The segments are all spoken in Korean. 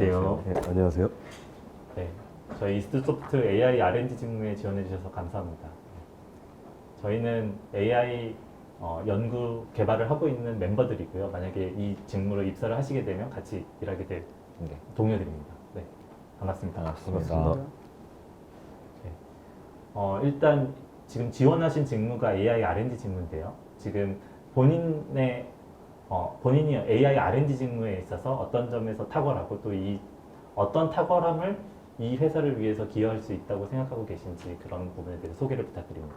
안녕하세요. 네, 안녕하세요. 네, 저희 이스트소프트 AI R&D 직무에 지원해 주셔서 감사합니다. 저희는 AI 연구 개발을 하고 있는 멤버들이고요. 만약에 이 직무로 입사를 하시게 되면 같이 일하게 될 네, 동료들입니다. 네, 반갑습니다. 반갑습니다. 네. 일단 지금 지원하신 직무가 AI R&D 직무인데요. 지금 본인이 AI R&D 직무에 있어서 어떤 점에서 탁월하고 또 이 어떤 탁월함을 이 회사를 위해서 기여할 수 있다고 생각하고 계신지 그런 부분에 대해서 소개를 부탁드립니다.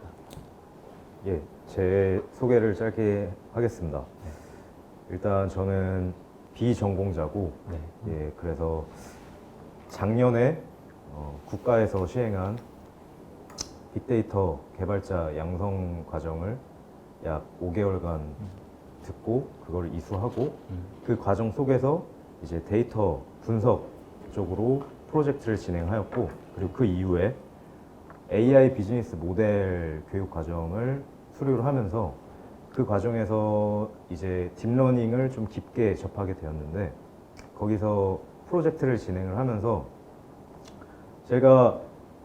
예, 제 소개를 짧게 하겠습니다. 일단 저는 비전공자고, 네. 예, 그래서 작년에 국가에서 시행한 빅데이터 개발자 양성 과정을 약 5개월간 듣고 그걸 이수하고 그 과정 속에서 이제 데이터 분석 쪽으로 프로젝트를 진행하였고, 그리고 그 이후에 AI 비즈니스 모델 교육 과정을 수료를 하면서 그 과정에서 이제 딥러닝을 좀 깊게 접하게 되었는데, 거기서 프로젝트를 진행을 하면서 제가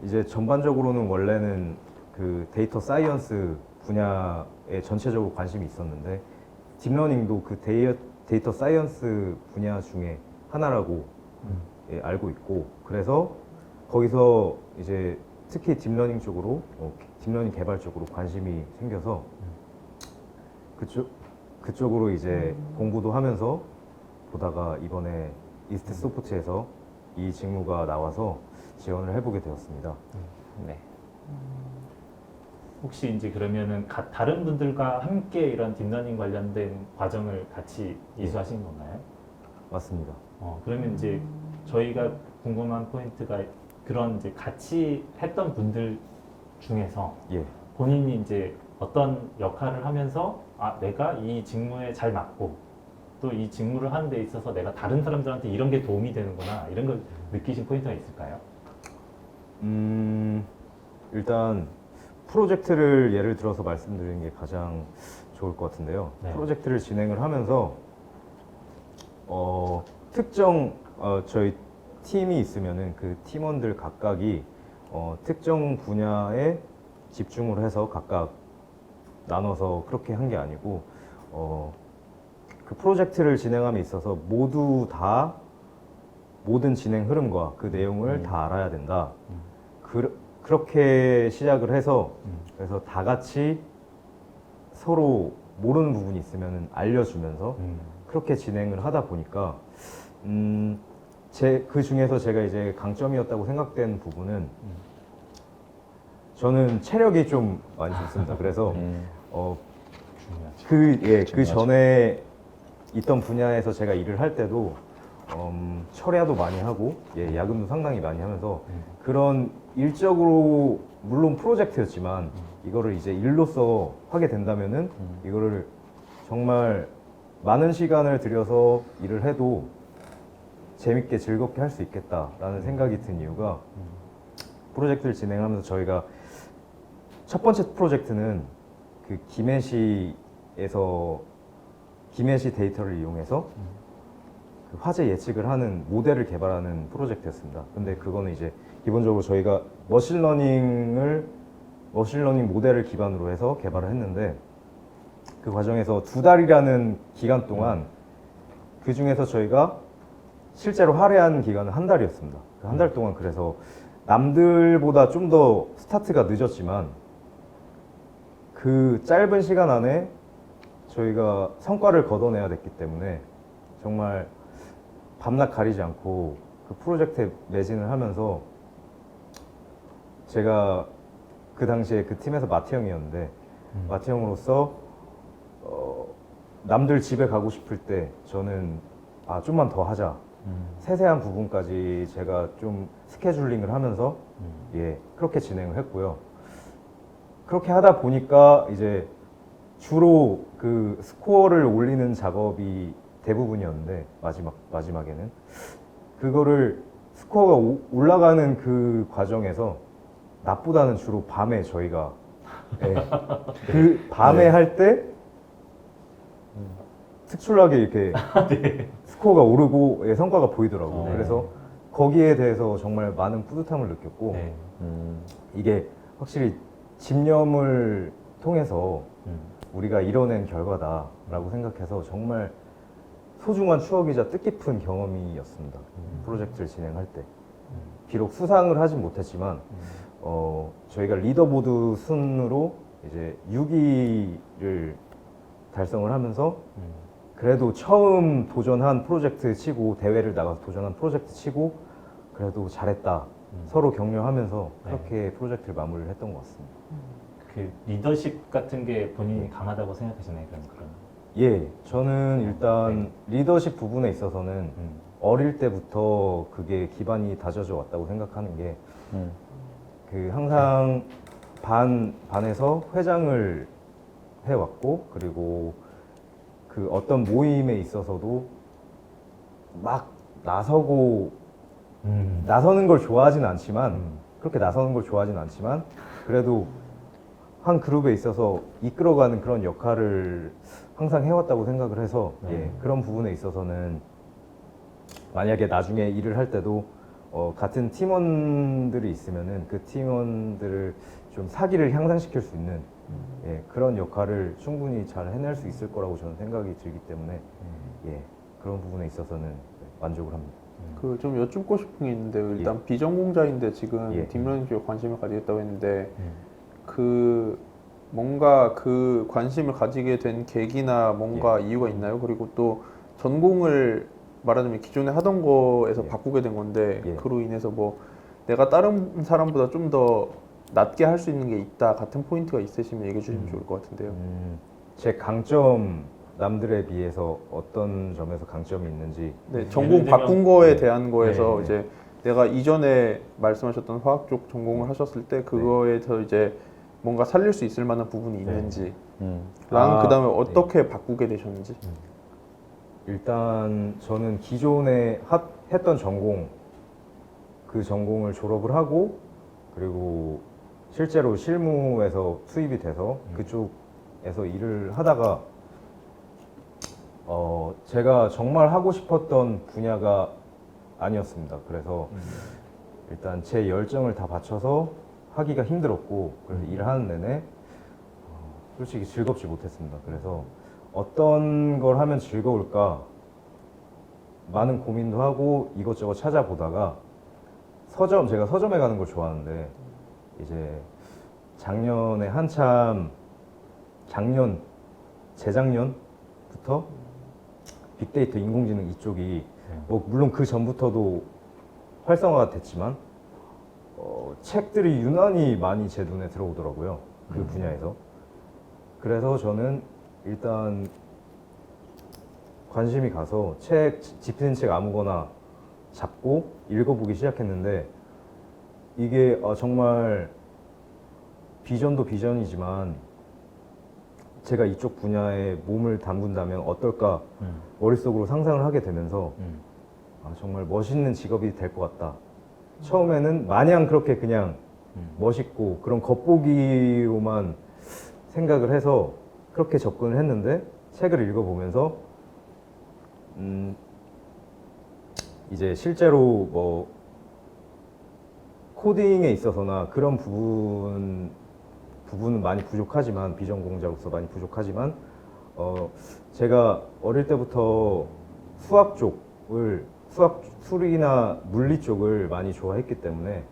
이제 전반적으로는 원래는 그 데이터 사이언스 분야에 전체적으로 관심이 있었는데, 딥러닝도 그 데이터 사이언스 분야 중에 하나라고 예, 알고 있고, 그래서 거기서 이제 특히 딥러닝 쪽으로 딥러닝 개발 쪽으로 관심이 생겨서 그쪽으로 이제 공부도 하면서 보다가 이번에 이스트 소프트에서 이 직무가 나와서 지원을 해보게 되었습니다. 네. 혹시 이제 그러면은 다른 분들과 함께 이런 딥러닝 관련된 과정을 같이 이수하신 건가요? 맞습니다. 그러면 이제 저희가 궁금한 포인트가 그런 이제 같이 했던 분들 중에서 예. 본인이 이제 어떤 역할을 하면서 내가 이 직무에 잘 맞고 또 이 직무를 하는 데 있어서 내가 다른 사람들한테 이런 게 도움이 되는구나 이런 걸 느끼신 포인트가 있을까요? 일단 프로젝트를 예를 들어서 말씀드리는 게 가장 좋을 것 같은데요. 네. 프로젝트를 진행을 하면서 특정 저희 팀이 있으면은 그 팀원들 각각이 특정 분야에 집중을 해서 각각 나눠서 그렇게 한 게 아니고 그 프로젝트를 진행함에 있어서 모두 다 모든 진행 흐름과 그 내용을 다 알아야 된다. 그렇게 시작을 해서 그래서 다 같이 서로 모르는 부분이 있으면 알려주면서 그렇게 진행을 하다 보니까 그 중에서 제가 이제 강점이었다고 생각된 부분은 저는 체력이 좀 많이 좋습니다. 그래서 그 전에 있던 분야에서 제가 일을 할 때도 철야도 많이 하고 야근도 상당히 많이 하면서 그런 일적으로 물론 프로젝트였지만 이거를 이제 일로서 하게 된다면은 이거를 정말 많은 시간을 들여서 일을 해도 재밌게 즐겁게 할 수 있겠다라는 생각이 든 이유가 프로젝트를 진행하면서 저희가 첫 번째 프로젝트는 그 김해시 데이터를 이용해서 그 화재 예측을 하는 모델을 개발하는 프로젝트였습니다. 근데 그거는 이제 기본적으로 저희가 머신러닝 모델을 기반으로 해서 개발을 했는데 그 과정에서 2달이라는 기간 동안 그 중에서 저희가 실제로 할애한 기간은 1달이었습니다. 그 1달 동안 그래서 남들보다 좀 더 스타트가 늦었지만 그 짧은 시간 안에 저희가 성과를 거둬내야 됐기 때문에 정말 밤낮 가리지 않고 그 프로젝트에 매진을 하면서 제가 그 당시에 그 팀에서 마티형이었는데 마티형으로서 남들 집에 가고 싶을 때 저는 좀만 더 하자. 세세한 부분까지 제가 좀 스케줄링을 하면서 그렇게 진행을 했고요. 그렇게 하다 보니까 이제 주로 그 스코어를 올리는 작업이 대부분이었는데 마지막에는 그거를 스코어가 올라가는 그 과정에서 낮보다는 주로 밤에 저희가 그 밤에 할 때 특출나게 이렇게 네. 스코어가 오르고 예, 성과가 보이더라고요. 네. 그래서 거기에 대해서 정말 많은 뿌듯함을 느꼈고 네. 이게 확실히 집념을 통해서 우리가 이뤄낸 결과다라고 생각해서 정말 소중한 추억이자 뜻깊은 경험이었습니다. 프로젝트를 진행할 때. 비록 수상을 하진 못했지만 저희가 리더보드 순으로 이제 6위를 달성을 하면서 그래도 처음 도전한 프로젝트 치고 대회를 나가서 도전한 프로젝트 치고 그래도 잘했다 서로 격려하면서 그렇게 프로젝트를 마무리를 했던 것 같습니다. 그 리더십 같은 게 본인이 강하다고 생각하시나요? 그런. 예, 저는 일단 리더십 부분에 있어서는 어릴 때부터 그게 기반이 다져져 왔다고 생각하는 게 그 항상 반에서 회장을 해왔고 그리고 그 어떤 모임에 있어서도 막 나서고 나서는 걸 좋아하진 않지만 그렇게 나서는 걸 좋아하진 않지만 그래도 한 그룹에 있어서 이끌어가는 그런 역할을 항상 해왔다고 생각을 해서 예, 그런 부분에 있어서는 만약에 나중에 일을 할 때도 같은 팀원들이 있으면은 그 팀원들을 좀 사기를 향상시킬 수 있는 예, 그런 역할을 충분히 잘 해낼 수 있을 거라고 저는 생각이 들기 때문에 예, 그런 부분에 있어서는 만족을 합니다. 그 좀 여쭙고 싶은 게 있는데요. 일단 비전공자인데 지금 예. 딥러닝 쪽에 관심을 가지겠다고 했는데 그 뭔가 그 관심을 가지게 된 계기나 뭔가 이유가 있나요? 그리고 또 전공을 말하자면 기존에 하던 거에서 바꾸게 된 건데 예. 그로 인해서 뭐 내가 다른 사람보다 좀 더 낮게 할 수 있는 게 있다 같은 포인트가 있으시면 얘기해 주시면 좋을 것 같은데요. 제 강점 남들에 비해서 어떤 점에서 강점이 있는지 네, 전공 예를 들면- 바꾼 거에 대한 거에서 네. 이제 내가 이전에 말씀하셨던 화학 쪽 전공을 하셨을 때 그거에서 이제 뭔가 살릴 수 있을 만한 부분이 있는지 랑 그다음에 어떻게 바꾸게 되셨는지. 일단 저는 기존에 했던 전공 그 전공을 졸업을 하고 그리고 실제로 실무에서 투입이 돼서 그쪽에서 일을 하다가 제가 정말 하고 싶었던 분야가 아니었습니다. 그래서 일단 제 열정을 다 바쳐서 하기가 힘들었고 그래서 일을 하는 내내 솔직히 즐겁지 못했습니다. 그래서 어떤 걸 하면 즐거울까 많은 고민도 하고 이것저것 찾아보다가 제가 서점에 가는 걸 좋아하는데 이제 작년에 한참 재작년부터 빅데이터 인공지능 이쪽이 뭐 물론 그 전부터도 활성화가 됐지만 책들이 유난히 많이 제 눈에 들어오더라고요. 그 분야에서. 그래서 저는 일단 관심이 가서 집히는 책 아무거나 잡고 읽어보기 시작했는데 이게 정말 비전도 비전이지만 제가 이쪽 분야에 몸을 담근다면 어떨까 머릿속으로 상상을 하게 되면서 정말 멋있는 직업이 될 것 같다. 처음에는 마냥 그렇게 그냥 멋있고 그런 겉보기로만 생각을 해서 그렇게 접근을 했는데 책을 읽어보면서 이제 실제로 뭐 코딩에 있어서나 그런 부분은 많이 부족하지만 비전공자로서 많이 부족하지만 제가 어릴 때부터 수학이나 물리 쪽을 많이 좋아했기 때문에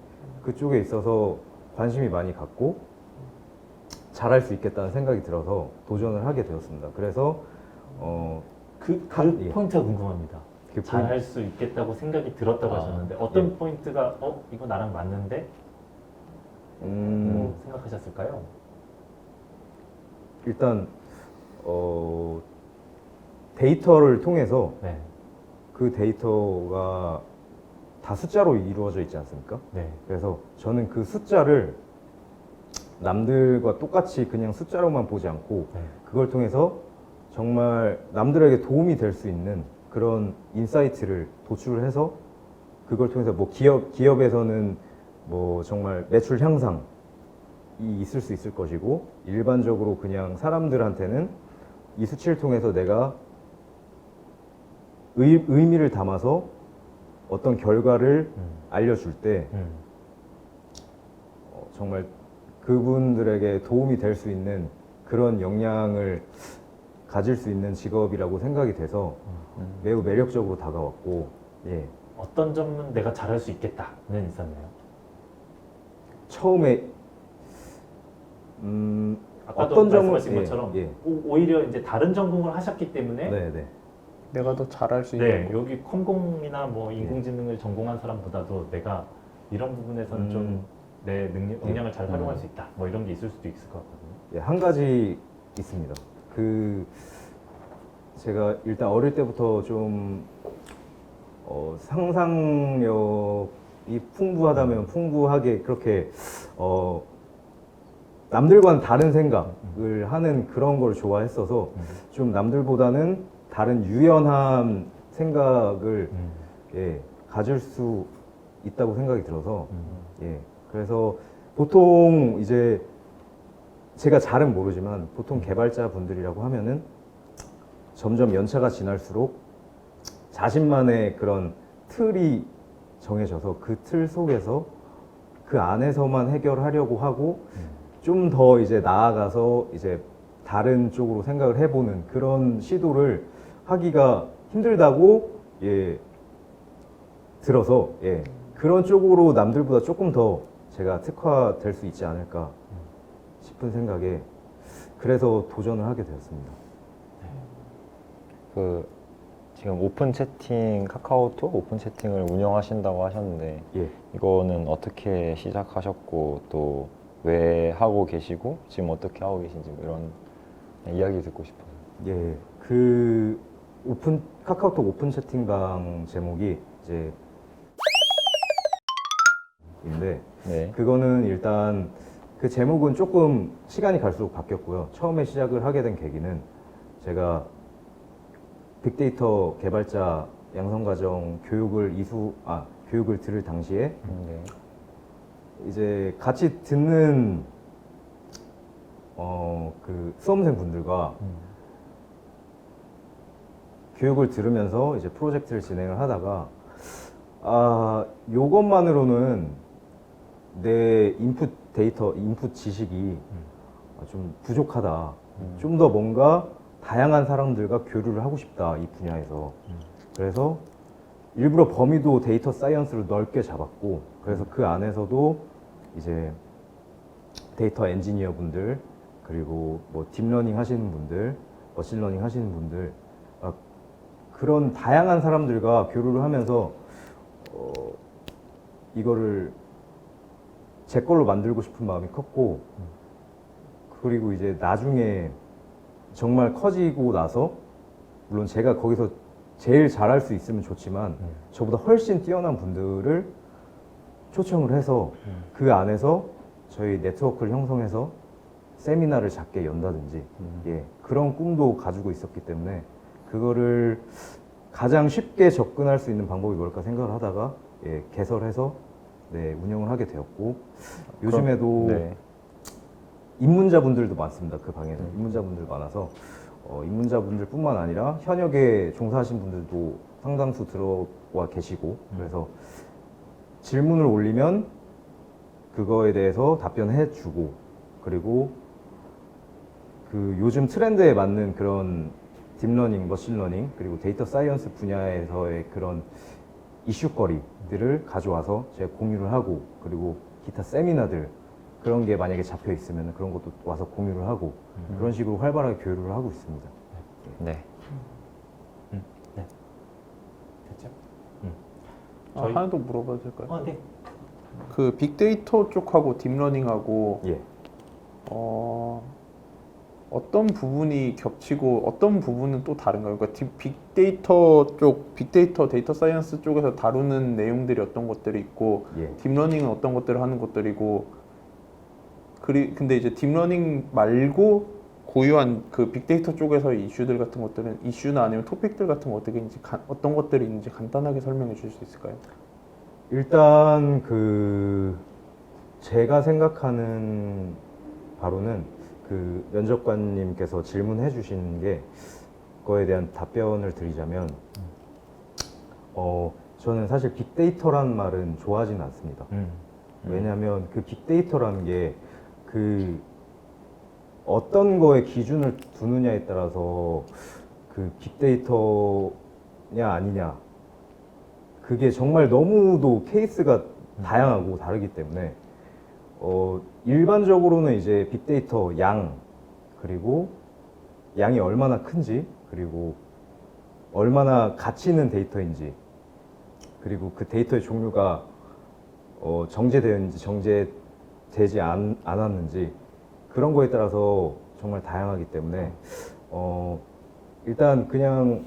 그쪽에 있어서 관심이 많이 갔고 잘할 수 있겠다는 생각이 들어서 도전을 하게 되었습니다. 그래서 그 예. 포인트가 궁금합니다. 그 잘할 수 있겠다고 생각이 들었다고 하셨는데 어떤 포인트가 이거 나랑 맞는데? 생각하셨을까요? 일단 데이터를 통해서 네. 그 데이터가 다 숫자로 이루어져 있지 않습니까? 네. 그래서 저는 그 숫자를 남들과 똑같이 그냥 숫자로만 보지 않고 네. 그걸 통해서 정말 남들에게 도움이 될 수 있는 그런 인사이트를 도출을 해서 그걸 통해서 뭐 기업에서는 뭐 정말 매출 향상이 있을 수 있을 것이고 일반적으로 그냥 사람들한테는 이 수치를 통해서 내가 의미를 담아서 어떤 결과를 알려줄 때 정말 그분들에게 도움이 될 수 있는 그런 역량을 가질 수 있는 직업이라고 생각이 돼서 매우 매력적으로 다가왔고, 예. 어떤 점은 내가 잘할 수 있겠다는 있었나요? 처음에 아까도 어떤 점을- 말씀하신 예, 것처럼 예. 오히려 이제 다른 전공을 하셨기 때문에 네. 내가 더 잘할 수 있는 네, 거. 여기 컴공이나 뭐 인공지능을 전공한 사람보다도 내가 이런 부분에서는 좀 내 역량을 잘 활용할 수 있다. 뭐 이런 게 있을 수도 있을 것 같거든요. 예, 한 가지 있습니다. 제가 일단 어릴 때부터 좀 상상력이 풍부하다면 풍부하게 그렇게 남들과는 다른 생각을 하는 그런 걸 좋아했어서 좀 남들보다는 다른 유연한 생각을 예, 가질 수 있다고 생각이 들어서 예, 그래서 보통 이제 제가 잘은 모르지만 보통 개발자 분들이라고 하면은 점점 연차가 지날수록 자신만의 그런 틀이 정해져서 그 틀 속에서 그 안에서만 해결하려고 하고 좀 더 이제 나아가서 이제 다른 쪽으로 생각을 해보는 그런 시도를 하기가 힘들다고 예 들어서 예 그런 쪽으로 남들보다 조금 더 제가 특화될 수 있지 않을까 싶은 생각에 그래서 도전을 하게 되었습니다. 그 지금 오픈 채팅 카카오톡 오픈 채팅을 운영하신다고 하셨는데 예. 이거는 어떻게 시작하셨고 또 왜 하고 계시고 지금 어떻게 하고 계신지 뭐 이런 이야기 듣고 싶어요. 예, 카카오톡 오픈 채팅방 제목이 이제 인데 네. 그거는 일단 그 제목은 조금 시간이 갈수록 바뀌었고요. 처음에 시작을 하게 된 계기는 제가 빅데이터 개발자 양성과정 교육을 들을 당시에 네. 이제 같이 듣는 그 수험생 분들과 교육을 들으면서 이제 프로젝트를 진행을 하다가 요것만으로는 내 인풋 지식이 좀 부족하다. 좀 더 뭔가 다양한 사람들과 교류를 하고 싶다, 이 분야에서. 그래서 일부러 범위도 데이터 사이언스로 넓게 잡았고, 그래서 그 안에서도 이제 데이터 엔지니어 분들, 그리고 뭐 딥러닝 하시는 분들, 머신러닝 하시는 분들, 그런 다양한 사람들과 교류를 하면서 이거를 제 걸로 만들고 싶은 마음이 컸고, 그리고 이제 나중에 정말 커지고 나서 물론 제가 거기서 제일 잘할 수 있으면 좋지만 저보다 훨씬 뛰어난 분들을 초청을 해서 그 안에서 저희 네트워크를 형성해서 세미나를 작게 연다든지 예, 그런 꿈도 가지고 있었기 때문에 그거를 가장 쉽게 접근할 수 있는 방법이 뭘까 생각을 하다가 예, 개설해서 네, 운영을 하게 되었고 요즘에도 네. 입문자분들도 많습니다. 그 방에는 입문자분들 많아서 입문자분들뿐만 아니라 현역에 종사하신 분들도 상당수 들어와 계시고 그래서 질문을 올리면 그거에 대해서 답변해주고 그리고 그 요즘 트렌드에 맞는 그런 딥러닝, 머신러닝 그리고 데이터 사이언스 분야에서의 그런 이슈거리들을 가져와서 제가 공유를 하고 그리고 기타 세미나들 그런 게 만약에 잡혀 있으면 그런 것도 와서 공유를 하고 그런 식으로 활발하게 교류를 하고 있습니다. 네. 됐죠? 하나 더 물어봐도 될까요? 네. 그 빅데이터 쪽하고 딥러닝하고 예. 어떤 부분이 겹치고 어떤 부분은 또 다른가요? 그러니까 빅데이터 쪽, 빅데이터 데이터 사이언스 쪽에서 다루는 내용들이 어떤 것들이 있고 예. 딥러닝은 어떤 것들을 하는 것들이고 근데 이제 딥러닝 말고 고유한 그 빅데이터 쪽에서의 이슈들 같은 것들은 이슈나 아니면 토픽들 같은 거 어떤 것들이 있는지 간단하게 설명해 주실 수 있을까요? 일단 제가 생각하는 바로는 그 면접관님께서 질문해 주신 게 그거에 대한 답변을 드리자면 저는 사실 빅데이터란 말은 좋아하지는 않습니다. 왜냐하면 그 빅데이터라는 게 그 어떤 거에 기준을 두느냐에 따라서 그 빅데이터냐 아니냐 그게 정말 너무도 케이스가 다양하고 다르기 때문에 일반적으로는 이제 빅데이터 양 그리고 양이 얼마나 큰지 그리고 얼마나 가치 있는 데이터인지 그리고 그 데이터의 종류가 정제되었는지 정제되지 않았는지 그런 거에 따라서 정말 다양하기 때문에 일단 그냥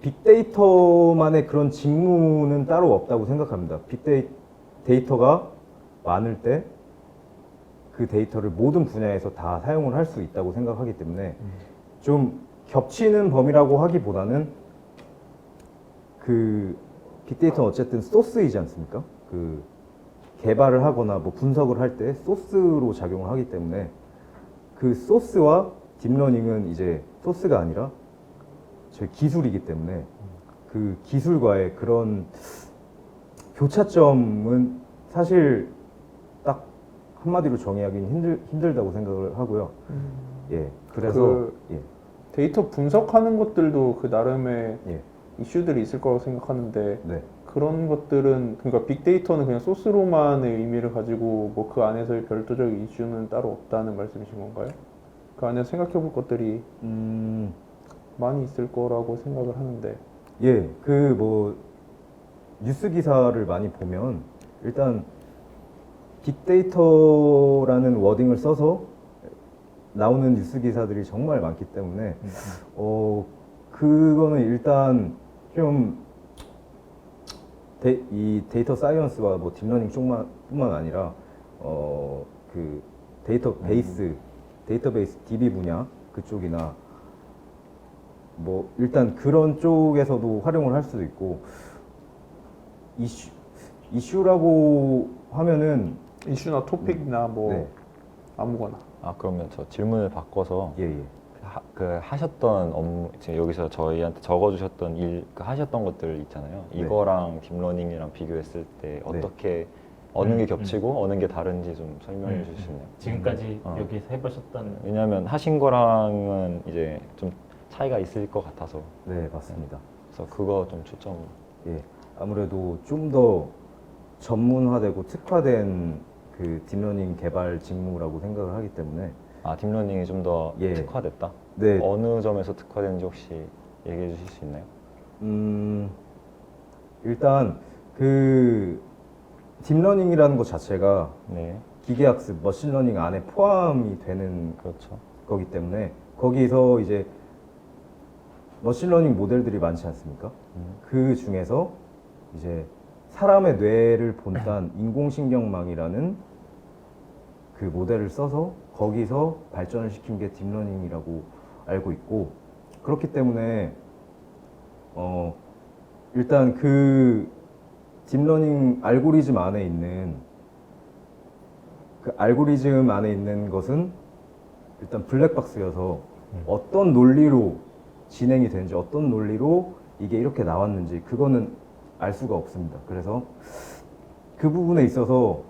빅데이터만의 그런 직무는 따로 없다고 생각합니다. 빅데이터가 많을 때 그 데이터를 모든 분야에서 다 사용을 할 수 있다고 생각하기 때문에 좀 겹치는 범위라고 하기보다는 그 빅데이터는 어쨌든 소스이지 않습니까? 그 개발을 하거나 뭐 분석을 할 때 소스로 작용을 하기 때문에 그 소스와 딥러닝은 이제 소스가 아니라 저희 기술이기 때문에 그 기술과의 그런 교차점은 사실 딱 한마디로 정의하기는 힘들다고 생각을 하고요. 예, 그래서 예, 데이터 분석하는 것들도 그 나름의 예, 이슈들이 있을 거라고 생각하는데 네. 그런 것들은 그러니까 빅데이터는 그냥 소스로만의 의미를 가지고 뭐 그 안에서의 별도적 이슈는 따로 없다는 말씀이신 건가요? 그 안에서 생각해 볼 것들이 많이 있을 거라고 생각을 하는데 예, 그 뭐 뉴스 기사를 많이 보면 일단 빅데이터라는 워딩을 써서 나오는 뉴스 기사들이 정말 많기 때문에 그거는 일단 좀 이 데이터 사이언스와 뭐 딥러닝 쪽뿐만 아니라 그 데이터베이스 DB 분야 그쪽이나 뭐 일단 그런 쪽에서도 활용을 할 수도 있고 이슈라고 하면은 이슈나 토픽이나 뭐 네. 아무거나 아 그러면 저 질문을 바꿔서 예. 그 하셨던 업무 지금 여기서 저희한테 적어주셨던 그 하셨던 것들 있잖아요. 네. 이거랑 딥러닝이랑 비교했을 때 어떻게 어느 게 겹치고 어느 게 다른지 좀 설명해 주실 수 있나요? 지금까지 어. 여기서 해보셨던 왜냐하면 하신 거랑은 이제 좀 차이가 있을 것 같아서 네, 맞습니다. 그래서 그거 좀 초점. 예. 아무래도 좀 더 전문화되고 특화된 그 딥러닝 개발 직무라고 생각을 하기 때문에 아 딥러닝이 좀 더 예. 특화됐다. 네. 어느 점에서 특화되는지 혹시 얘기해 주실 수 있나요? 일단 그 딥러닝이라는 것 자체가 네, 기계학습, 머신러닝 안에 포함이 되는 그렇죠. 거기 때문에 거기서 이제 머신러닝 모델들이 많지 않습니까? 그 중에서 이제 사람의 뇌를 본딴 인공신경망이라는 그 모델을 써서 거기서 발전을 시킨 게 딥러닝이라고 알고 있고 그렇기 때문에 일단 그 딥러닝 알고리즘 안에 있는 그 알고리즘 안에 있는 것은 일단 블랙박스여서 어떤 논리로 진행이 되는지 어떤 논리로 이게 이렇게 나왔는지 그거는 알 수가 없습니다. 그래서 그 부분에 있어서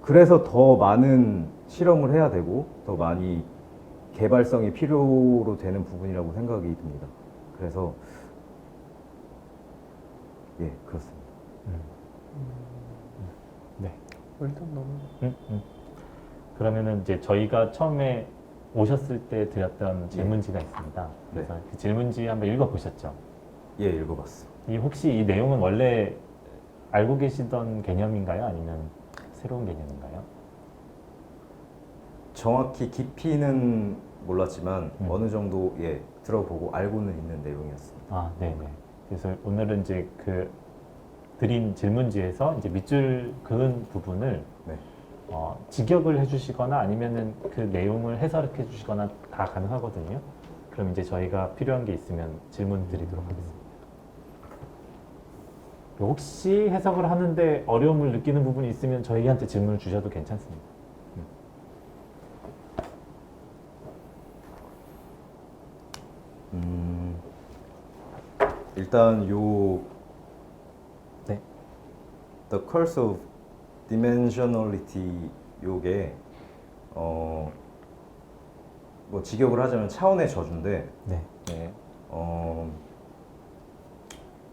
그래서 더 많은 실험을 해야 되고 더 많이 개발성이 필요로 되는 부분이라고 생각이 듭니다. 그래서 예, 그렇습니다. 네. 일단 너무 그러면은 이제 저희가 처음에 오셨을 때 드렸던 질문지가 있습니다. 그래서 그 질문지 한번 읽어보셨죠? 예, 읽어봤어. 혹시 이 내용은 원래 알고 계시던 개념인가요? 아니면 새로운 개념인가요? 정확히 깊이는 몰랐지만 어느 정도 예 들어보고 알고는 있는 내용이었습니다. 아, 네네. 그래서 오늘은 이제 그 드린 질문지에서 이제 밑줄 그은 부분을 네. 직역을 해주시거나 아니면은 그 내용을 해석해 주시거나 다 가능하거든요. 그럼 이제 저희가 필요한 게 있으면 질문 드리도록 하겠습니다. 혹시 해석을 하는데 어려움을 느끼는 부분이 있으면 저희한테 질문을 주셔도 괜찮습니다. 일단 요 네. The Curse of Dimensionality 요게 뭐 직역을 하자면 차원의 저주인데 네. 네.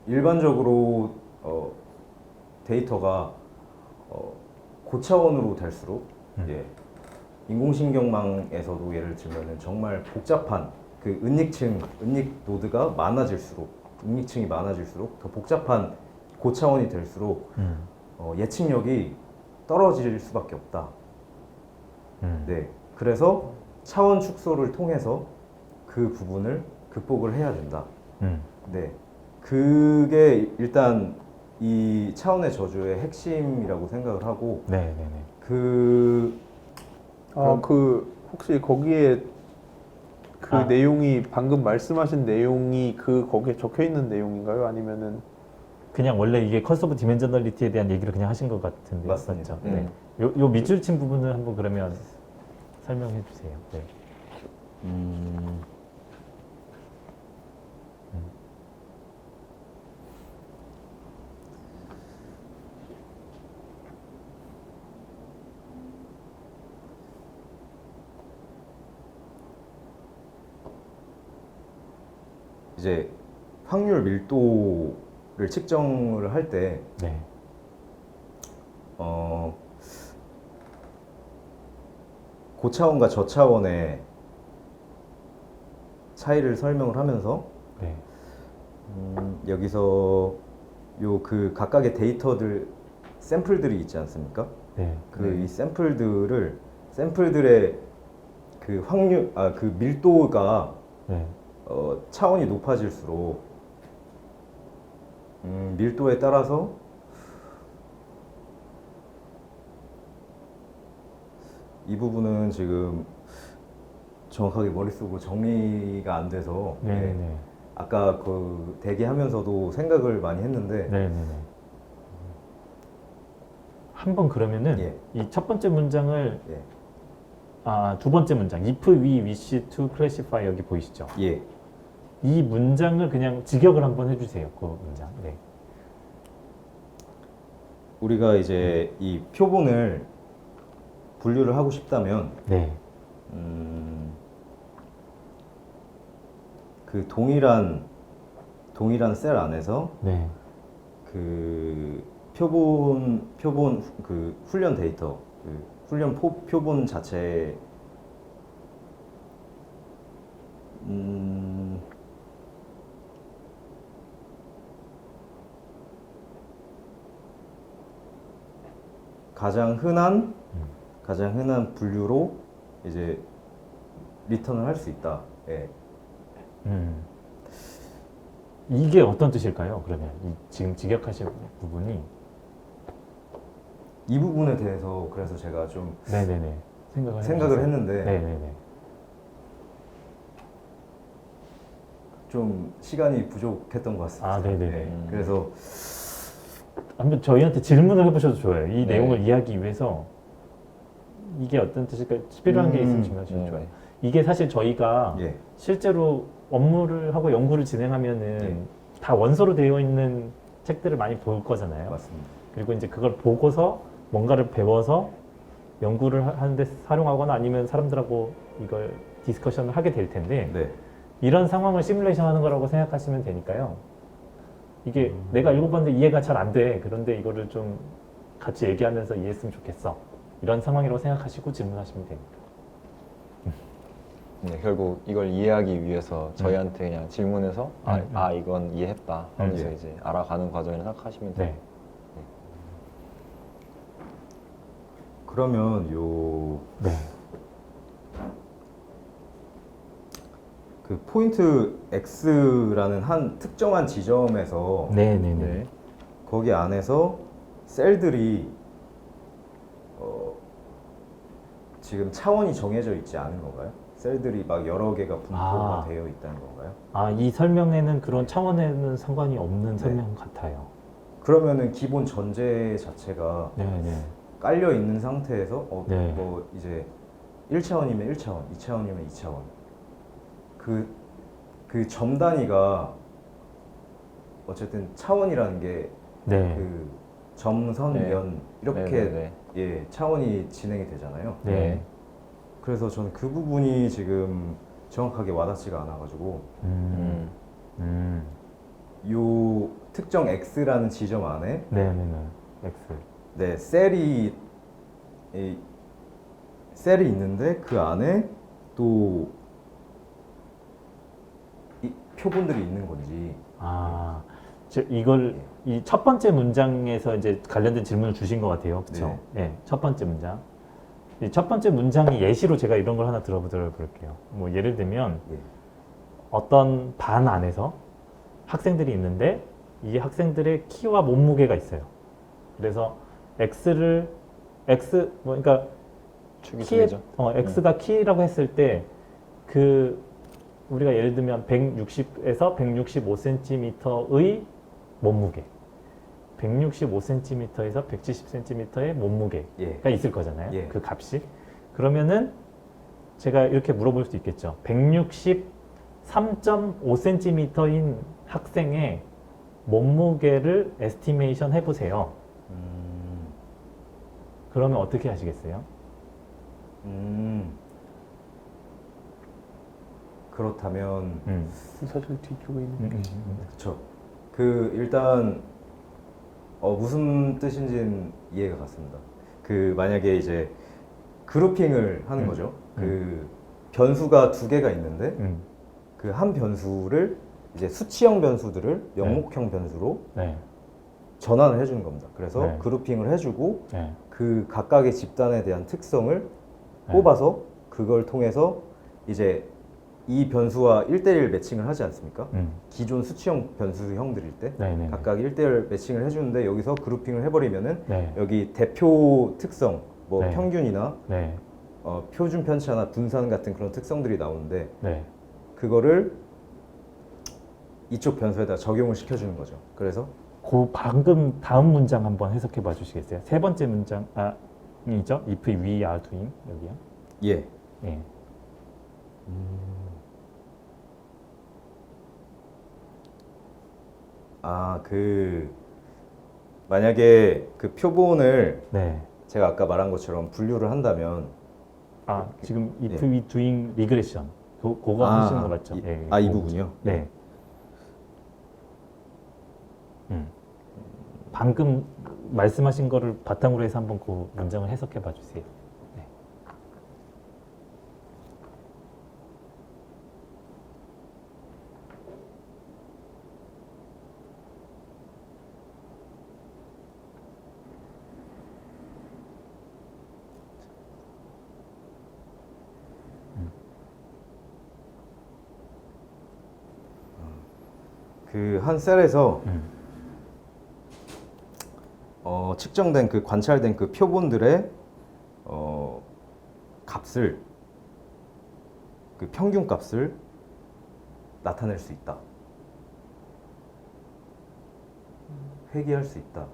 일반적으로 데이터가 고차원으로 될수록 예, 인공신경망에서도 예를 들면은 정말 복잡한 그 은닉 노드가 많아질수록 은닉층이 많아질수록 더 복잡한 고차원이 될수록 예측력이 떨어질 수밖에 없다. 네, 그래서 차원 축소를 통해서 그 부분을 극복을 해야 된다. 네, 그게 일단 이 차원의 저주의 핵심이라고 생각을 하고 네, 네, 네. 그 그 혹시 거기에 그 아. 내용이 방금 말씀하신 내용이 그 거기에 적혀 있는 내용인가요? 아니면은 그냥 원래 이게 커스 오브 디멘저널리티에 대한 얘기를 그냥 하신 것 같은데 맞습니다. 맞죠? 네. 요 밑줄 친 부분을 한번 그러면 설명해 주세요. 네. 이제 확률 밀도를 측정을 할 때 네. 고차원과 저차원의 차이를 설명을 하면서 네. 여기서 요 그 각각의 데이터들 샘플들이 있지 않습니까? 네. 그 이 샘플들의 그 확률 그 밀도가 네. 차원이 높아질수록 밀도에 따라서 이 부분은 지금 정확하게 머릿속으로 정리가 안 돼서 네. 네. 네. 아까 그 대기하면서도 생각을 많이 했는데 네. 네. 한번 그러면은 예. 이 첫 번째 문장을 예. 두 번째 문장 if we wish to classify 여기 보이시죠? 예. 이 문장을 그냥 직역을 한번 해주세요. 그 문장. 네. 우리가 이제 이 표본을 분류를 하고 싶다면 네. 그 동일한 셀 안에서 네. 그 표본 그 훈련 데이터 그 훈련 표본 자체 가장 흔한 분류로 이제 리턴을 할 수 있다. 예. 이게 어떤 뜻일까요? 그러면 지금 직역하신 부분이 이 부분에 대해서 그래서 제가 좀 네네네 생각을 했는데 네네네 좀 시간이 부족했던 것 같습니다. 아, 네네네. 예. 그래서 한번 저희한테 질문을 해보셔도 좋아요. 이 네. 내용을 이해하기 위해서 이게 어떤 뜻일까 필요한 게 있으면 질문하시면 좋아요. 이게 사실 저희가 예. 실제로 업무를 하고 연구를 진행하면은 다 원서로 되어 있는 책들을 많이 볼 거잖아요. 맞습니다. 그리고 이제 그걸 보고서 뭔가를 배워서 연구를 하는데 활용하거나 아니면 사람들하고 이걸 디스커션을 하게 될 텐데 네. 이런 상황을 시뮬레이션 하는 거라고 생각하시면 되니까요. 이게 내가 읽어봤는데 이해가 잘 안 돼. 그런데 이거를 좀 같이 얘기하면서 이해했으면 좋겠어. 이런 상황이라고 생각하시고 질문하시면 됩니다. 네, 결국 이걸 이해하기 위해서 저희한테 그냥 질문해서 이건 이해했다 하면서 예. 이제 알아가는 과정이라 생각하시면 돼요. 네. 그러면 요 네. 그 포인트 X라는 한 특정한 지점에서 네네네. 거기 안에서 셀들이 지금 차원이 정해져 있지 않은 건가요? 셀들이 막 여러 개가 분포가 되어 있다는 건가요? 이 설명에는 그런 차원에는 상관이 없는 네. 설명 같아요. 그러면은 기본 전제 자체가 네네. 깔려 있는 상태에서 네. 뭐 이제 1차원이면 1차원, 2차원이면 2차원 그 점 단위가 어쨌든 차원이라는 게 네. 그 점선 네. 면 이렇게 네네네. 예 차원이 진행이 되잖아요. 네. 그래서 저는 그 부분이 지금 정확하게 와닿지가 않아가지고 음. 음. 요 특정 X라는 지점 안에 네네네. X. 네 셀이 있는데 그 안에 또 이 표본들이 있는 건지 아, 이걸 이 첫 번째 문장에서 이제 관련된 질문을 주신 것 같아요. 그렇죠? 네. 첫 번째 문장. 이 첫 번째 문장이 예시로 제가 이런 걸 하나 들어보도록 볼게요. 뭐 예를 들면 예. 어떤 반 안에서 학생들이 있는데 이 학생들의 키와 몸무게가 있어요. 그래서 그러니까 축이 두 키에 개죠. x가 키라고 했을 때 그 우리가 예를 들면 160에서 165cm의 몸무게, 165cm에서 170cm의 몸무게가 예. 있을 거잖아요. 예. 그 값이. 그러면은 제가 이렇게 물어볼 수 있겠죠. 163.5cm인 학생의 몸무게를 에스티메이션 해보세요. 그러면 어떻게 하시겠어요? 그렇다면 사실 뒤쪽에 있는 그렇죠. 그 일단 무슨 뜻인지는 이해가 갔습니다. 그 만약에 이제 그룹핑을 하는 거죠. 그 변수가 두 개가 있는데 그 한 변수를 이제 수치형 변수들을 영목형 변수로 네. 전환을 해주는 겁니다. 그래서 네. 그룹핑을 해주고 네. 그 각각의 집단에 대한 특성을 네. 뽑아서 그걸 통해서 이제 이 변수와 1대1 매칭을 하지 않습니까? 기존 수치형 변수형들일 때 네네. 각각 1대1 매칭을 해주는데 여기서 그룹핑을 해버리면은 네. 여기 대표 특성, 뭐 네. 평균이나 네. 표준 편차나 분산 같은 그런 특성들이 나오는데 네. 그거를 이쪽 변수에다 적용을 시켜주는 거죠. 그래서 그 방금 다음 문장 한번 해석해 봐 주시겠어요? 세 번째 문장 아니죠? if we are doing 여기요. 예. 예. 만약에 그 표본을 네. 제가 아까 말한 것처럼 분류를 한다면 지금 if 예. we doing regression 그거 하시는 거 맞죠? 이, 예, 이 그거. 부분이요? 네. 방금 말씀하신 거를 바탕으로 해서 한번 그 문장을 해석해 봐 주세요. 네. 그 한 셀에서 측정된 그 관찰된 그 표본들의 값을 그 평균 값을 나타낼 수 있다. 회귀할 수 있다.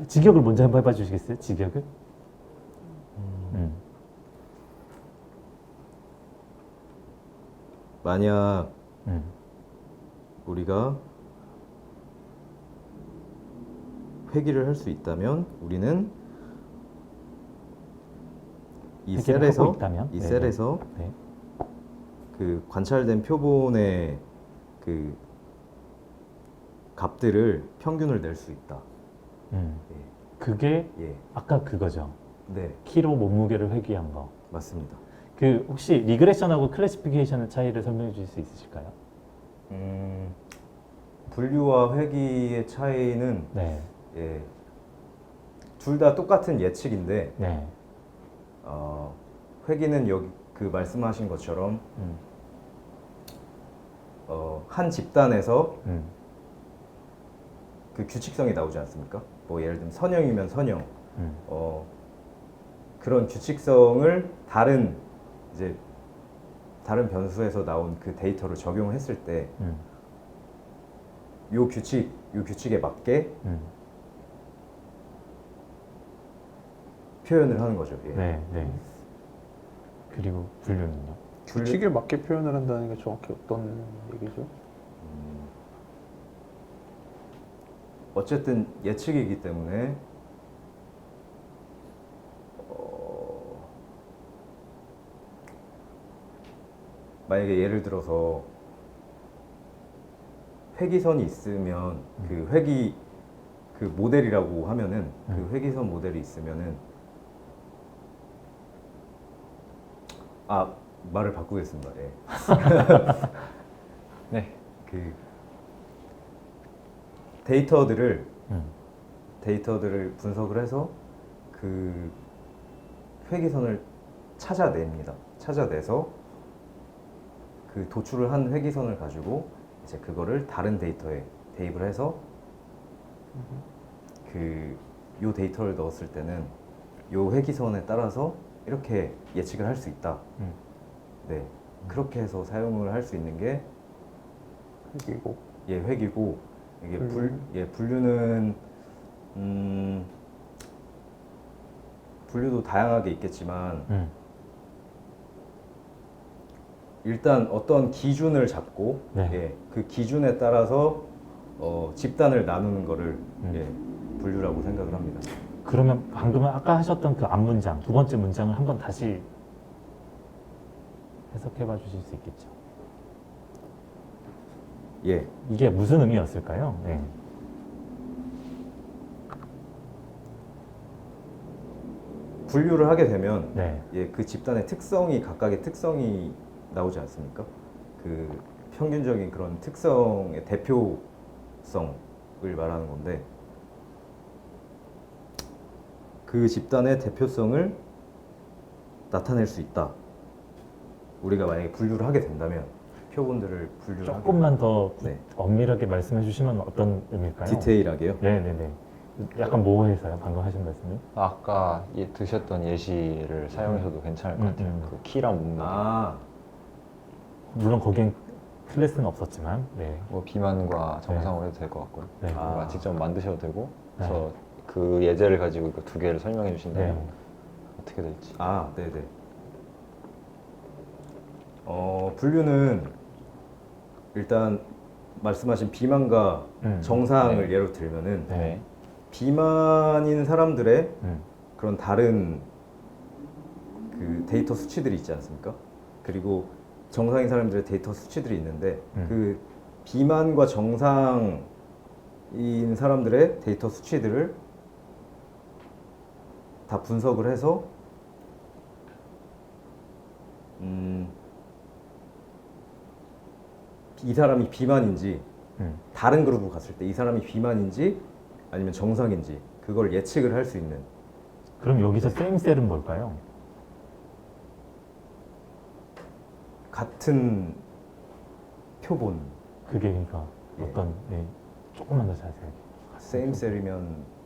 직역을 먼저 한번 해봐 주시겠어요? 직역을? 만약 우리가 회귀를 할 수 있다면 우리는 이 회귀를 셀에서 하고 있다면? 이 네네. 셀에서 네. 그 관찰된 표본의 그 값들을 평균을 낼 수 있다. 그게 예, 아까 그거죠. 네, 키로 몸무게를 회귀한 거. 맞습니다. 그 혹시 리그레션하고 클래시피케이션의 차이를 설명해 주실 수 있으실까요? 분류와 회귀의 차이는 네. 예, 둘 다 똑같은 예측인데 네. 회귀는 여기 그 말씀하신 것처럼 한 집단에서 그 규칙성이 나오지 않습니까? 뭐 예를 들면 선형이면 선형, 그런 규칙성을 다른 변수에서 나온 그 데이터를 적용을 했을 때 요 규칙에 맞게 표현을 하는 거죠. 예. 네. 네. 그리고 분류는요? 규칙에 맞게 표현을 한다는 게 정확히 어떤 얘기죠? 어쨌든 예측이기 때문에 만약에 예를 들어서 회기선이 있으면 그 회기 그 모델이라고 하면은 그 회기선 모델이 있으면은 말을 바꾸겠습니다. 예. 네. 그 데이터들을 분석을 해서 그 회기선을 찾아냅니다. 찾아내서 그 도출을 한 회기선을 가지고 이제 그거를 다른 데이터에 대입을 해서 요 데이터를 넣었을 때는 요 회기선에 따라서 이렇게 예측을 할 수 있다. 네, 그렇게 해서 사용을 할 수 있는 게 회기고. 회기고 이게 분류. 분류는 분류도 다양하게 있겠지만 일단 어떤 기준을 잡고 네. 그 기준에 따라서 집단을 나누는 거를 분류라고 생각을 합니다. 그러면 방금 아까 하셨던 그 앞문장, 두 번째 문장을 한번 다시 해석해 봐 주실 수 있겠죠? 예, 이게 무슨 의미였을까요? 네. 분류를 하게 되면 네. 그 집단의 특성이 각각의 특성이 나오지 않습니까? 그 평균적인 그런 특성의 대표성을 말하는 건데 그 집단의 대표성을 나타낼 수 있다. 우리가 만약에 분류를 하게 된다면 표본들을 분류를 조금만 더 네. 엄밀하게 말씀해 주시면 어떤 의미일까요? 디테일하게요. 네네네. 약간 모호해서요, 방금 하신 말씀이. 아까 드셨던 예시를 사용하셔도 괜찮을 것 같아요. 그 키랑 몸무게. 물론 거긴 클래스는 없었지만, 네. 뭐 비만과 정상으로 해도 될 것 같고요. 네. 뭔가 직접 만드셔도 되고. 네. 그래서 그 예제를 가지고 그 두 개를 설명해 주신다면 네. 어떻게 될지. 네네. 분류는 일단 말씀하신 비만과 정상을 네. 예로 들면은 네. 비만인 사람들의 음. 그런 다른 그 데이터 수치들이 있지 않습니까? 그리고 정상인 사람들의 데이터 수치들이 있는데 그 비만과 정상인 사람들의 데이터 수치들을 다 분석을 해서 이 사람이 비만인지 다른 그룹으로 갔을 때 이 사람이 비만인지 아니면 정상인지 그걸 예측을 할 수 있는 그럼 여기서 쌤셀은 뭘까요? 같은 표본 그게 그러니까 예. 어떤, 네. 조금만 더 자세하게. same 셀이면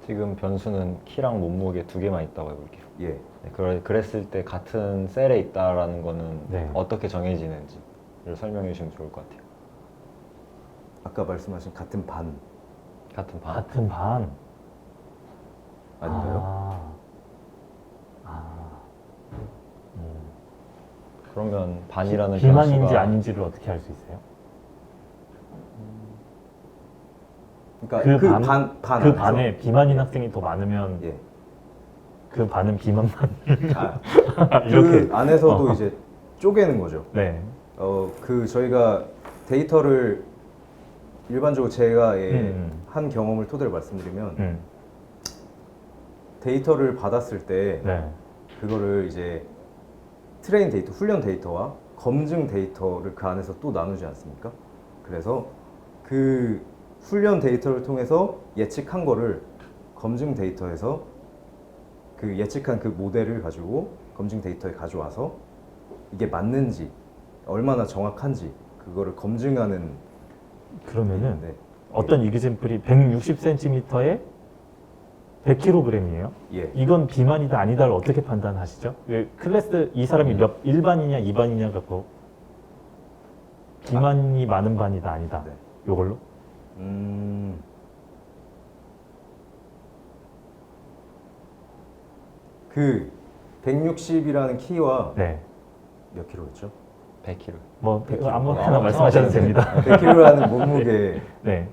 지금 변수는 키랑 몸무게 두 개만 있다고 해볼게요. 예. 네, 그랬을 때 같은 셀에 있다라는 거는 네. 어떻게 정해지는지를 설명해 주시면 좋을 것 같아요. 아까 말씀하신 같은 반 같은 반. 같은 반. 아닌가요? 그러면 반이라는 비만인지 변수가 아닌지를 어떻게 알 수 있어요? 그러니까 그 반 그 안에서? 반에 비만인 학생이 더 많으면 예. 그 반은 비만만 그 안에서도 이제 쪼개는 거죠. 네. 그 저희가 데이터를 일반적으로 제가 한 경험을 토대로 말씀드리면 데이터를 받았을 때 네. 그거를 이제 트레인 데이터, 훈련 데이터와 검증 데이터를 그 안에서 또 나누지 않습니까? 그래서 그 훈련 데이터를 통해서 예측한 거를 검증 데이터에서 그 예측한 그 모델을 가지고 검증 데이터에 가져와서 이게 맞는지 얼마나 정확한지 그거를 검증하는 그러면은 네. 어떤 이그젠플이 160cm에 100kg이에요. 예. 이건 비만이다 아니다를 어떻게 판단하시죠? 왜 클래스 이 사람이 몇 1반이냐 2반이냐 갖고 비만이 많은 반이다 아니다. 네. 요걸로? 그 160이라는 키와 네. 몇 킬로였죠? 100kg. 뭐 백킬로. 아무거나 말씀하셔도 됩니다. 100킬로라는 몸무게, 네.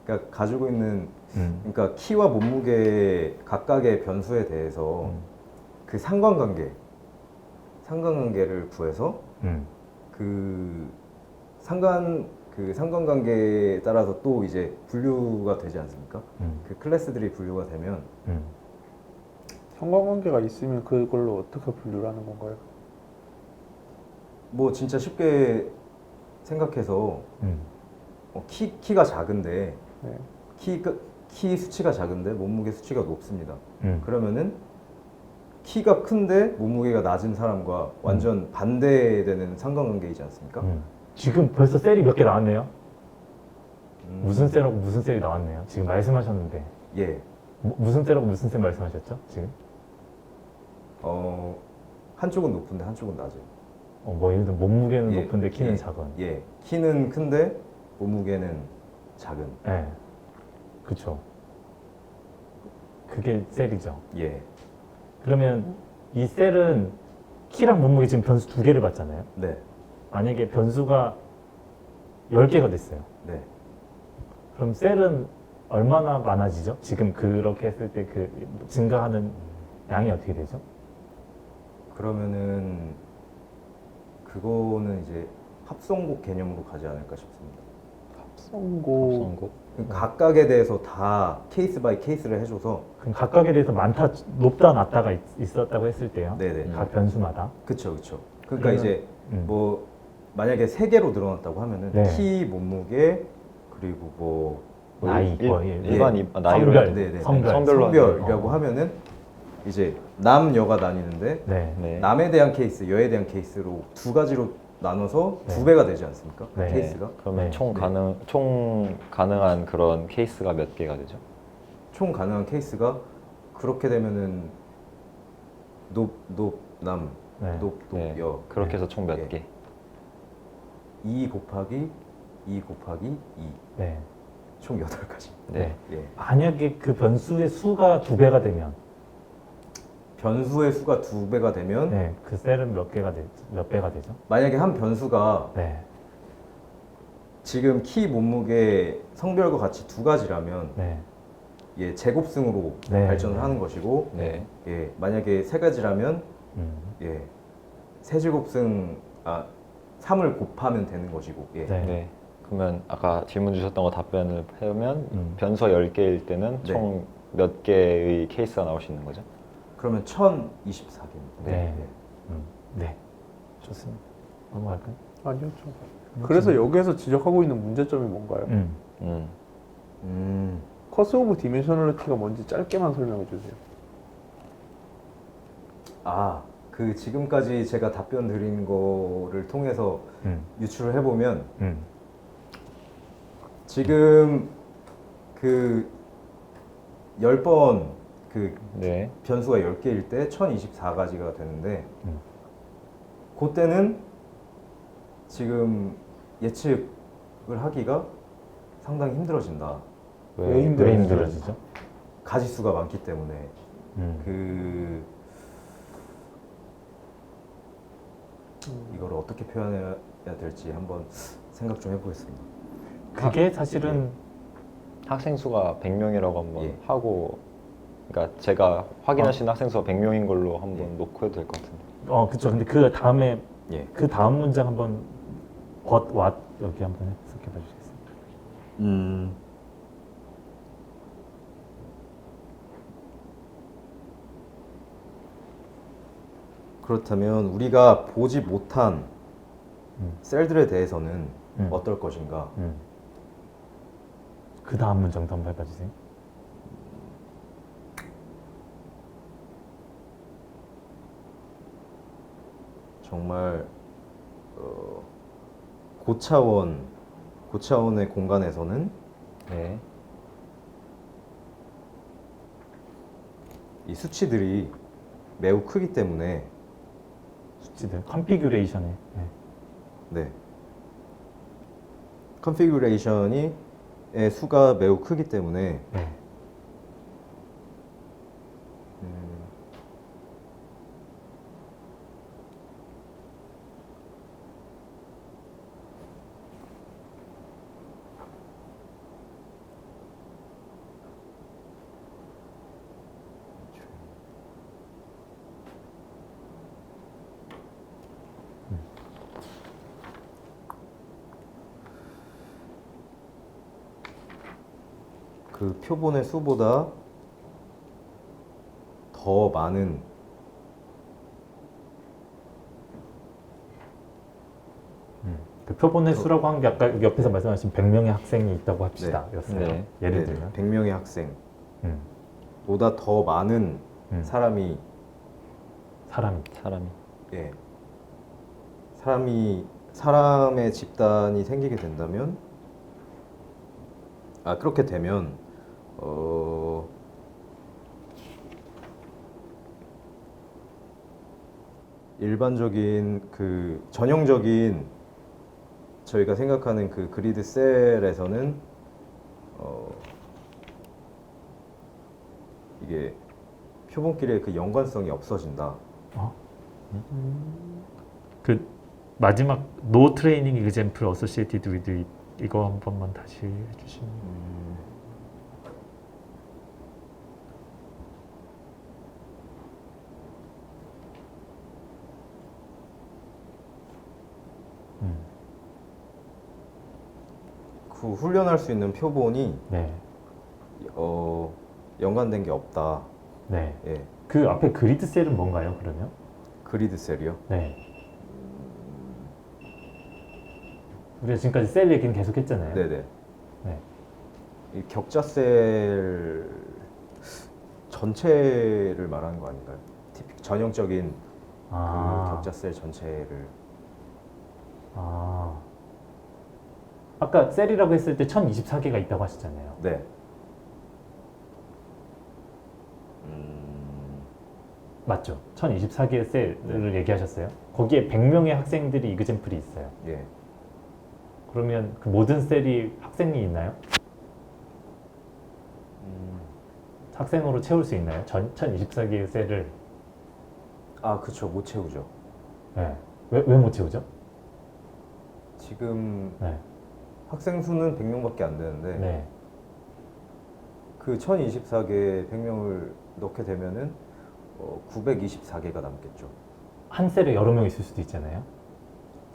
그러니까 가지고 있는 음. 그러니까 키와 몸무게 각각의 변수에 대해서 음. 그 상관관계를 구해서 음. 그 상관관계에 따라서 또 이제 분류가 되지 않습니까? 그 클래스들이 분류가 되면 음. 상관관계가 있으면 그걸로 어떻게 분류를 하는 건가요? 뭐 진짜 쉽게 생각해서 키가 작은데 네. 키 수치가 작은데 몸무게 수치가 높습니다. 음. 그러면은 키가 큰데 몸무게가 낮은 사람과 완전 반대되는 상관관계이지 않습니까? 지금 벌써 셀이 몇 개 나왔네요. 음, 무슨 셀하고 무슨 셀이 나왔네요. 지금 말씀하셨는데 예. 무슨 셀하고 무슨 셀 말씀하셨죠? 지금? 한쪽은 높은데 한쪽은 낮아요. 뭐 예를 들어 몸무게는 예, 높은데 키는 예, 작은. 예. 키는 큰데 몸무게는 작은. 네. 그쵸. 그게 셀이죠. 예. 그러면 이 셀은 키랑 몸무게 지금 변수 두 개를 받잖아요. 네. 만약에 변수가 10개가 됐어요. 네. 그럼 셀은 얼마나 많아지죠? 지금 그렇게 했을 때 그 증가하는 양이 어떻게 되죠? 그러면은 그거는 이제 합성곡 개념으로 가지 않을까 싶습니다. 합성고 합성고. 각각에 대해서 다 케이스 바이 케이스를 해줘서 그럼 각각에 대해서 많다, 높다, 낮다가 있었다고 했을 때요. 네네. 각 변수마다. 그쵸 그쵸. 그러니까 그러면- 이제 음. 뭐 만약에 3개로 늘어났다고 하면은 네. 키, 몸무게 그리고 뭐 나이, 뭐, 예, 일반 예. 나이로 성별, 해도 네네. 성별. 성별이라고 어. 하면은 이제 남, 여가 나뉘는데 네. 네. 남에 대한 케이스, 여에 대한 케이스로 두 가지로 나눠서 네. 2배가 되지 않습니까? 네. 케이스가. 그러면 네. 총 가능한 그런 케이스가 몇 개가 되죠? 총 가능한 케이스가 그렇게 되면은 남, 네. 네. 여. 그렇게 해서 총 몇 예. 개? 2 곱하기 2 네. 총 8가지. 네. 예. 만약에 그 변수의 수가 2배가 되면, 변수의 수가 2배가 되면 네, 그 셀은 몇 배가 되죠? 만약에 한 변수가 네. 지금 키, 몸무게, 성별과 같이 2가지라면 네. 예, 제곱승으로 네. 발전을 하는 것이고 네. 예, 만약에 3가지라면 음. 예, 세제곱승 3을 곱하면 되는 것이고 예. 네. 네. 그러면 아까 질문 주셨던 거 답변을 해보면 변수가 10개일 때는 네. 총 몇 개의 케이스가 나올 수 있는 거죠? 그러면 1024개입니다. 네. 네. 좋습니다. 넘어갈까요? 아니요. 그래서 여기에서 지적하고 있는 문제점이 뭔가요? 음. 커스 오브 디멘셔널리티가 뭔지 짧게만 설명해 주세요. 그 지금까지 제가 답변 드린 거를 통해서 유출을 해보면 지금 그 10번 그 네. 변수가 10개일 때 1024가지가 되는데 그때는 지금 예측을 하기가 상당히 힘들어진다. 왜 힘들어요? 왜 힘들어지죠? 가지수가 많기 때문에 이거를 어떻게 표현해야 될지 한번 생각 좀 해보겠습니다. 그게 사실은 학생 수가 100명이라고 한번 예. 하고, 그러니까 제가 확인하신 학생 수가 100명인 걸로 한번 놓고 해도 될 것 같은데. 그쵸. 근데 그 다음에 예. 그 다음 문장 한번 여기 한번 해석해 봐 주시겠어요? 그렇다면 우리가 보지 못한 셀들에 대해서는 어떨 것인가? 그 다음 문장도 한번 해봐 주세요. 정말 고차원의 공간에서는 네. 이 수치들이 매우 크기 때문에 수치들 컨피규레이션에 네. 컨피규레이션의 수가 매우 크기 때문에 네. 그 표본의 수보다 더 많은 그 표본의 수라고 한 게 아까 여기 옆에서 말씀하신 100명의 학생이 있다고 합시다. 였어요. 네. 예를 네, 들면. 100명의 학생 음, 보다 더 많은 사람이 사람이. 예. 사람의 집단이 생기게 된다면 그렇게 되면 일반적인 그 전형적인 저희가 생각하는 그 그리드 셀에서는 이게 표본끼리의 그 연관성이 없어진다. 그 마지막 No Training Example Associated with it 이거 한 번만 다시 해주시면. 그 훈련할 수 있는 표본이 네, 연관된 게 없다. 네. 예. 그 앞에 그리드 셀은 뭔가요? 그러면? 그리드 셀이요. 네. 우리가 지금까지 셀 얘기는 계속 했잖아요. 네네. 네. 이 격자 셀 전체를 말하는 거 아닌가요? 전형적인 그 격자 셀 전체를. 아까 셀이라고 했을 때 1024개가 있다고 하셨잖아요. 네. 맞죠? 1024개의 셀을 얘기하셨어요. 거기에 100명의 학생들이 이그젠플이 있어요. 예. 그러면 그 모든 셀이 학생이 있나요? 학생으로 채울 수 있나요? 1024개의 셀을. 그쵸. 못 채우죠. 네. 왜 못 채우죠? 지금 네. 학생 수는 100명밖에 안 되는데 네. 그 1024개 100명을 넣게 되면은 924개가 남겠죠. 한 셀에 여러 명 있을 수도 있잖아요.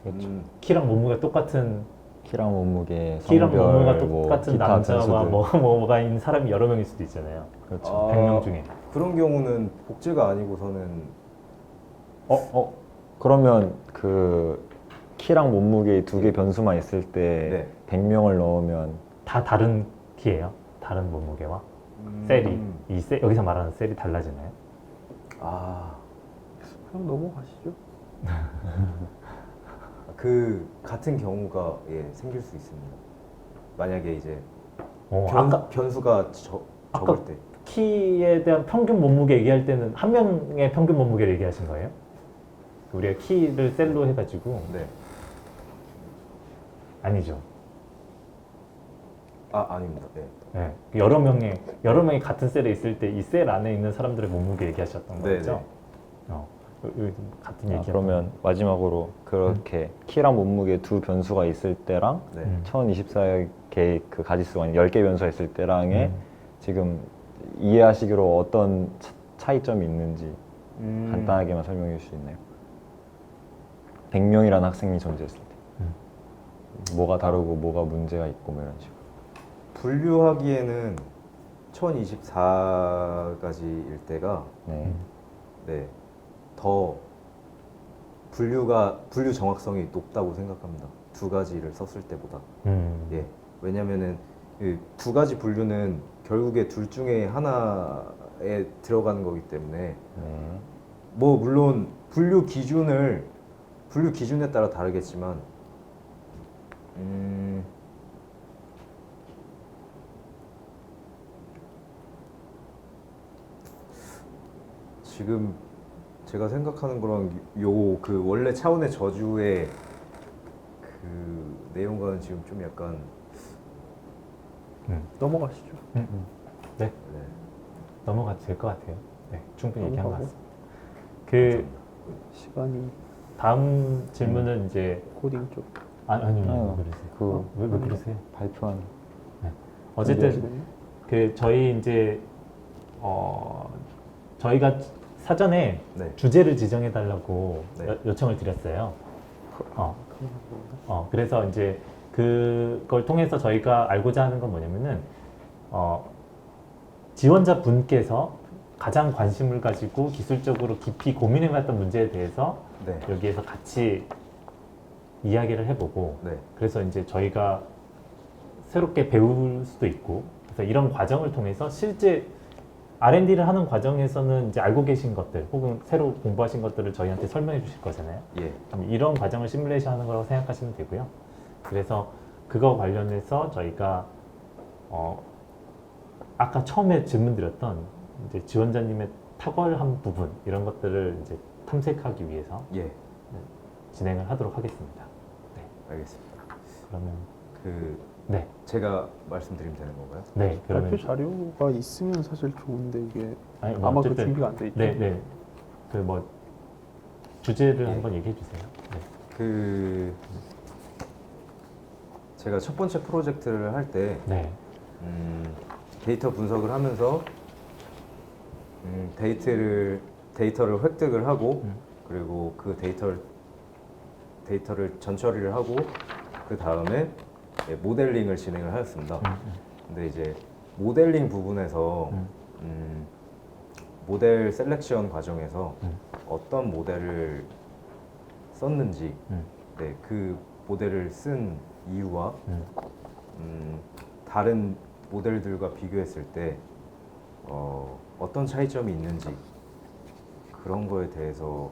그렇죠. 키랑 몸무게가 똑같은 키랑 몸무게, 키랑 성별, 몸무게가 뭐 똑같은 기타 남자와 변수들. 뭐가 있는 사람이 여러 명일 수도 있잖아요. 그렇죠. 100명 중에. 그런 경우는 복제가 아니고서는 그러면 그 키랑 몸무게 두 개 변수만 있을 때 네. 100명을 넣으면 다 다른 키예요? 다른 몸무게와? 셀이 여기서 말하는 셀이 달라지나요? 그럼 넘어가시죠. 그 같은 경우가 생길 수 있습니다. 만약에 이제 아까 변수가 적을 때. 키에 대한 평균 몸무게 얘기할 때는 한 명의 평균 몸무게를 얘기하신 거예요? 우리가 키를 셀로 해가지고 네. 아니죠. 아닙니다. 네. 네. 여러 명이 같은 셀에 있을 때 이 셀 안에 있는 사람들의 몸무게 얘기하셨던 네, 거죠? 네. 여기 같은 얘기. 그러면 마지막으로 그렇게 키랑 몸무게 두 변수가 있을 때랑 네. 1024개의 그 가지수가 아닌 10개 변수가 있을 때랑의 지금 이해하시기로 어떤 차이점이 있는지 간단하게만 설명해 주실 수 있나요? 100명이라는 학생이 존재했을 때 뭐가 다르고 뭐가 문제가 있고 뭐 이런 식으로. 분류하기에는 1024가지일 때가 네. 더 분류 정확성이 높다고 생각합니다. 두 가지를 썼을 때보다. 예. 왜냐면은 그 두 가지 분류는 결국에 둘 중에 하나에 들어가는 거기 때문에 네. 뭐 물론 분류 기준에 따라 다르겠지만 지금 제가 생각하는 거랑 그 원래 차원의 저주의 그 내용과는 지금 좀 약간 넘어가시죠. 네. 네. 넘어가도 될 것 같아요. 네, 충분히 얘기한 것 넘어가고. 같습니다. 그 시간이 다음 질문은 이제 코딩 쪽. 아니요, 왜 그러세요? 왜 그러세요? 발표한 어쨌든 그 저희 이제 저희가 사전에 네. 주제를 지정해 달라고 네. 요청을 드렸어요. 그래서 이제 그걸 통해서 저희가 알고자 하는 건 뭐냐면은 지원자 분께서 가장 관심을 가지고 기술적으로 깊이 고민해봤던 문제에 대해서 네. 여기에서 같이 이야기를 해보고 네. 그래서 이제 저희가 새롭게 배울 수도 있고 그래서 이런 과정을 통해서 실제 R&D를 하는 과정에서는 이제 알고 계신 것들 혹은 새로 공부하신 것들을 저희한테 설명해 주실 거잖아요. 예. 그럼 이런 과정을 시뮬레이션 하는 거라고 생각하시면 되고요. 그래서 그거 관련해서 저희가 아까 처음에 질문 드렸던 이제 지원자님의 탁월한 부분 이런 것들을 이제 탐색하기 위해서 예. 진행을 하도록 하겠습니다. 알겠습니다. 그러면 그 네, 제가 말씀드리면 되는 건가요? 네 그러면 발표 자료가 있으면 사실 좋은데 이게 아니, 뭐 아마 그 어쨌든 준비가 안 돼 있죠. 네, 네. 그 뭐 주제를 예. 한번 얘기해 주세요. 네. 그 제가 첫 번째 프로젝트를 할 때 네. 데이터 분석을 하면서 데이터를 획득을 하고 그리고 그 데이터를 전처리를 하고 그 다음에 모델링을 진행을 하였습니다. 근데 이제 모델링 부분에서 모델 셀렉션 과정에서 어떤 모델을 썼는지 네, 그 모델을 쓴 이유와 다른 모델들과 비교했을 때 어떤 차이점이 있는지 그런 거에 대해서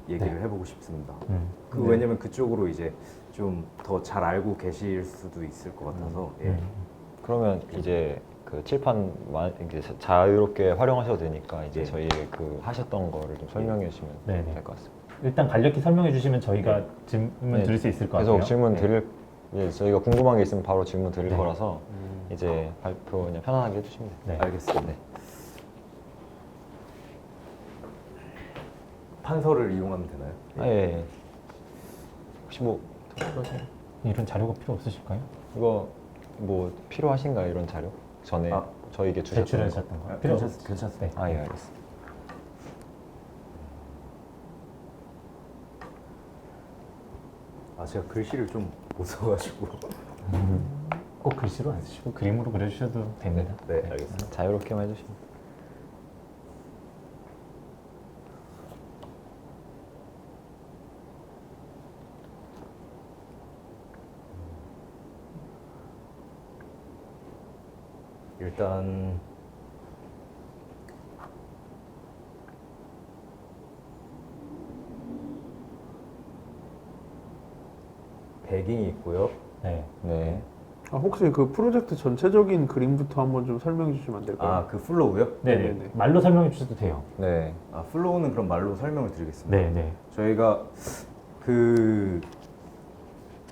얘기를 해보고 싶습니다. 네. 왜냐면 그쪽으로 이제 좀 더 잘 알고 계실 수도 있을 것 같아서 예. 그러면 이제 그 칠판 이제 자유롭게 활용하셔도 되니까 이제 예. 저희 그 하셨던 거를 좀 설명해 주시면 네, 될 네. 것 같습니다. 일단 간략히 설명해 주시면 저희가 질문 네. 드릴 수 있을 것 같아요. 계속 질문 네. 드릴 예, 저희가 궁금한 게 있으면 바로 질문 드릴 네. 거라서 이제 발표 그냥 편안하게 해주시면 돼요. 네. 알겠습니다. 네. 판서를 이용하면 되나요? 아, 예, 예. 혹시 뭐 이런 자료가 필요 없으실까요? 이거 뭐 필요하신가요 이런 자료? 전에 아, 저에게 주셨던 거. 제출하셨던 거. 필요 없- 괜찮습니다. 아, 예, 알겠습니다. 아 제가 글씨를 좀 못 써가지고 꼭 글씨로 안 쓰시고 그림으로 그려주셔도 됩니다. 네 알겠습니다. 자유롭게만 해주시면. 일단 배경이 있고요. 네. 네. 아, 혹시 그 프로젝트 전체적인 그림부터 한번 좀 설명해 주시면 안 될까요? 아 그 플로우요? 네네. 네네. 말로 설명해 주셔도 돼요. 네. 아 플로우는 그럼 말로 설명을 드리겠습니다. 네네. 저희가 그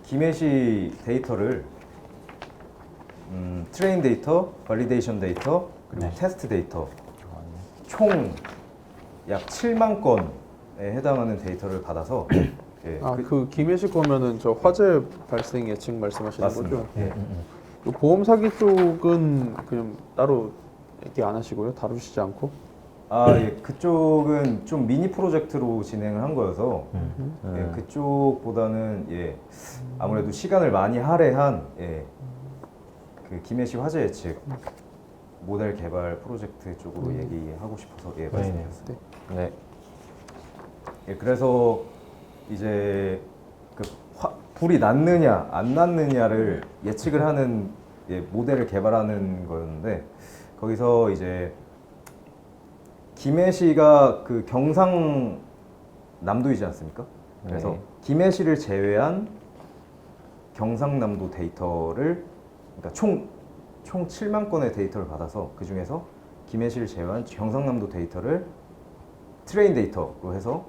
김해시 데이터를 트레인 데이터, 발리데이션 데이터, 그리고 네. 테스트 데이터 총 약 7만 건에 해당하는 데이터를 받아서 예, 아, 그 김해식 거면은 저 화재 발생 예측 말씀하시는 맞습니다. 거죠? 예. 그 보험 사기 쪽은 그냥 따로 얘기 안 하시고요? 다루시지 않고? 아, 예, 그쪽은 좀 미니 프로젝트로 진행을 한 거여서 예, 그쪽보다는 예, 아무래도 시간을 많이 할애한 예, 그 김해시 화재 예측 모델 개발 프로젝트 쪽으로 얘기하고 싶어서 예, 말씀드렸습니다. 네. 예, 그래서 이제 그 불이 났느냐 안 났느냐를 예측을 하는 예, 모델을 개발하는 거였는데 거기서 이제 김해시가 그 경상남도이지 않습니까? 그래서 네. 김해시를 제외한 경상남도 데이터를 그러니까 총 7만 건의 데이터를 받아서 그 중에서 김해시를 제외한 경상남도 데이터를 트레인 데이터로 해서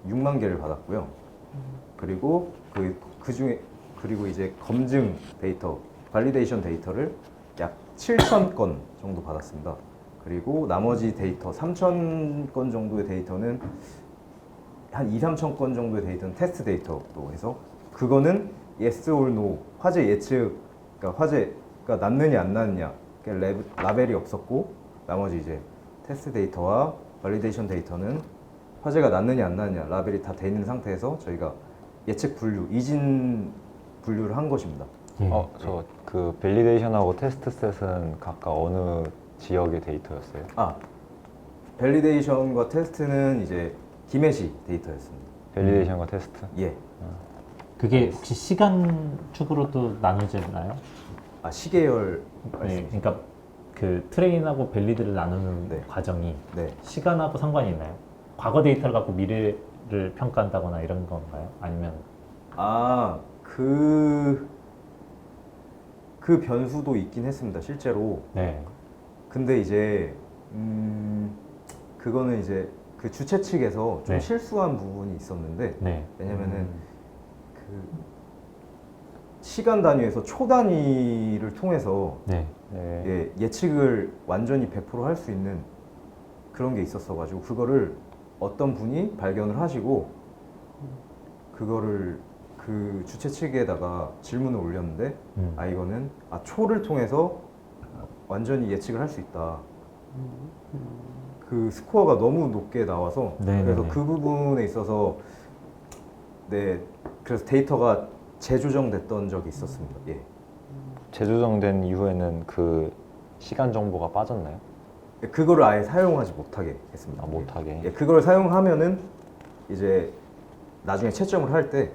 6만 개를 받았고요. 그리고 그 중에 그리고 이제 검증 데이터, 발리데이션 데이터를 약 7천 건 정도 받았습니다. 그리고 나머지 데이터 3천 건 정도의 데이터는 한 2, 3천 건 정도의 데이터는 테스트 데이터로 해서 그거는 yes or no 화재 예측 그러니까 화재가 났느냐 안 났느냐 라벨이 없었고 나머지 이제 테스트 데이터와 발리데이션 데이터는 화재가 났느냐 안 났느냐 라벨이 다 돼 있는 상태에서 저희가 예측 분류, 이진 분류를 한 것입니다. 예. 저 그 밸리데이션하고 테스트 셋은 각각 어느 지역의 데이터였어요? 밸리데이션과 테스트는 이제 김해시 데이터였습니다. 밸리데이션과 테스트? 예. 그게 혹시 시간 축으로도 나눠지나요? 시계열 네, 말씀. 그러니까 그 트레인하고 밸리드를 나누는 네. 과정이 네. 시간하고 상관이 있나요? 과거 데이터를 갖고 미래를 평가한다거나 이런 건가요? 아니면 그 변수도 있긴 했습니다. 실제로. 네, 근데 이제 그거는 이제 그 주최 측에서 좀 네. 실수한 부분이 있었는데 네, 왜냐면은 그 시간 단위에서 초 단위를 통해서 네, 네. 예측을 완전히 100% 할 수 있는 그런 게 있었어가지고 그거를 어떤 분이 발견을 하시고 그거를 그 주최 측에다가 질문을 올렸는데 이거는 초를 통해서 완전히 예측을 할 수 있다. 그 스코어가 너무 높게 나와서 네, 그래서 네, 네. 그 부분에 있어서 그래서 데이터가 재조정됐던 적이 있었습니다. 예. 재조정된 이후에는 그 시간 정보가 빠졌나요? 그거를 아예 사용하지 못하게 했습니다. 못하게. 예, 그걸 사용하면은 이제 나중에 채점을 할 때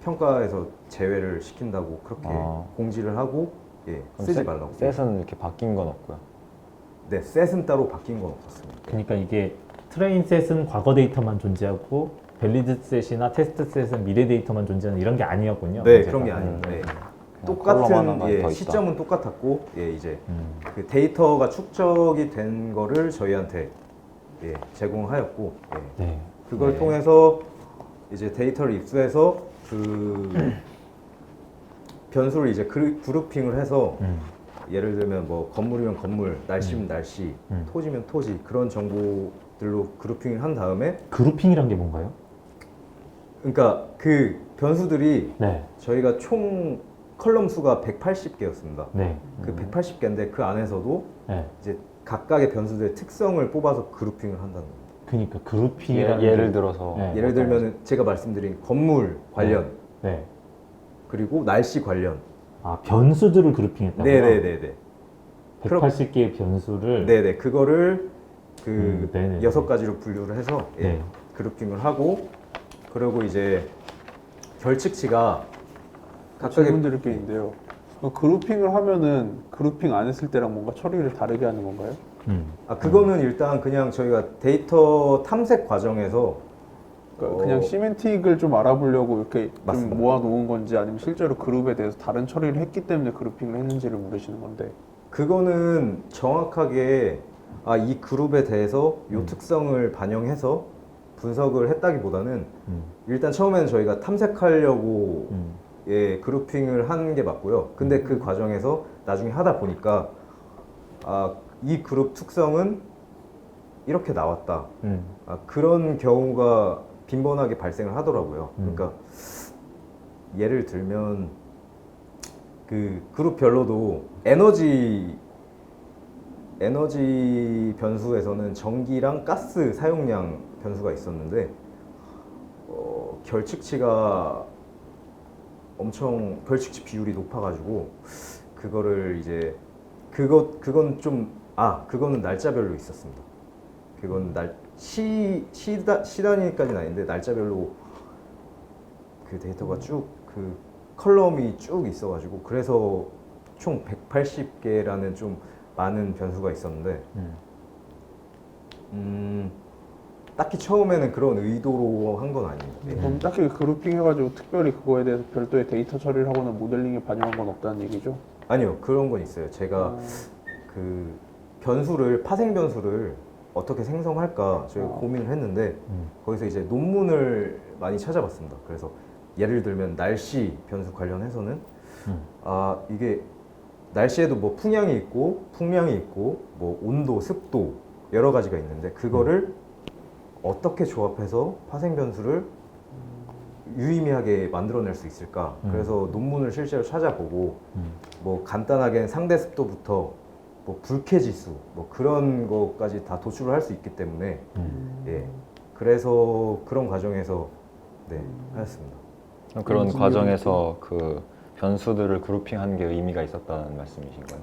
평가에서 제외를 시킨다고 그렇게 공지를 하고 그럼 쓰지 말라고. 셋은 이렇게 바뀐 건 없고요. 네, 셋은 따로 바뀐 건 없었습니다. 그러니까 이게 트레인 셋은 과거 데이터만 존재하고 밸리드 셋이나 테스트 셋은 미래 데이터만 존재하는 이런 게 아니었군요. 네, 문제가. 그런 게 아닙니다. 네. 컬럼 하나만 더 똑같은 있다. 시점은 똑같았고 이제 그 데이터가 축적이 된 거를 저희한테 제공하였고 네. 그걸 네. 통해서 이제 데이터를 입수해서 그 변수를 이제 그룹핑을 해서 예를 들면 뭐 건물이면 건물, 날씨면 날씨, 토지면 토지 그런 정보들로 그룹핑을 한 다음에 그룹핑이란 게 뭔가요? 그러니까 그 변수들이 네, 저희가 총 컬럼 수가 180개였습니다. 네, 그 180개인데 그 안에서도 네. 이제 각각의 변수들의 특성을 뽑아서 그룹핑을 한다는 겁니다. 그러니까 그룹핑이라는 예를 게- 들어서 네. 예를 들면 제가 말씀드린 건물 관련 네. 그리고 날씨 관련. 변수들을 그룹핑했다고요? 네네네네. 180개의 변수를 네네 그거를 그 네네네. 6가지로 분류를 해서 네. 그룹핑을 하고 그리고 이제 결측치가 각각의 질문 드릴 게 있는데요. 그룹핑을 하면은 그룹핑 안 했을 때랑 뭔가 처리를 다르게 하는 건가요? 그거는 일단 그냥 저희가 데이터 탐색 과정에서 그러니까 그냥 시멘틱을 좀 알아보려고 이렇게 맞습니다. 좀 모아놓은 건지 아니면 실제로 그룹에 대해서 다른 처리를 했기 때문에 그룹핑을 했는지를 물으시는 건데. 그거는 정확하게 이 그룹에 대해서 요 특성을 반영해서 분석을 했다기보다는 일단 처음에는 저희가 탐색하려고 그룹핑을 한 게 맞고요. 근데 그 과정에서 나중에 하다 보니까 이 그룹 특성은 이렇게 나왔다. 그런 경우가 빈번하게 발생을 하더라고요. 그러니까 예를 들면 그 그룹별로도 에너지 변수에서는 전기랑 가스 사용량 변수가 있었는데 결측치가 엄청 결측치 비율이 높아가지고 그거를 이제 그건 좀 그거는 날짜별로 있었습니다. 그건 시 단위까지는 아닌데 날짜별로 그 데이터가 쭉 그 컬럼이 쭉 있어가지고 그래서 총 180개라는 좀 많은 변수가 있었는데 딱히 처음에는 그런 의도로 한 건 아닙니다. 네. 그럼 딱히 그룹핑 해가지고 특별히 그거에 대해서 별도의 데이터 처리를 하거나 모델링에 반영한 건 없다는 얘기죠? 아니요, 그런 건 있어요. 제가 그 파생 변수를 어떻게 생성할까 저희가 고민을 했는데 거기서 이제 논문을 많이 찾아봤습니다. 그래서 예를 들면 날씨 변수 관련해서는 이게 날씨에도 뭐 풍향이 있고 풍량이 있고 뭐 온도, 습도 여러 가지가 있는데 그거를 어떻게 조합해서 파생 변수를 유의미하게 만들어낼 수 있을까? 그래서 논문을 실제로 찾아보고 뭐 간단하게는 상대 습도부터 뭐 불쾌 지수 뭐 그런 것까지 다 도출을 할 수 있기 때문에 그래서 그런 과정에서 하였습니다. 그런 과정에서 그 변수들을 그룹핑하는 게 의미가 있었다는 말씀이신가요?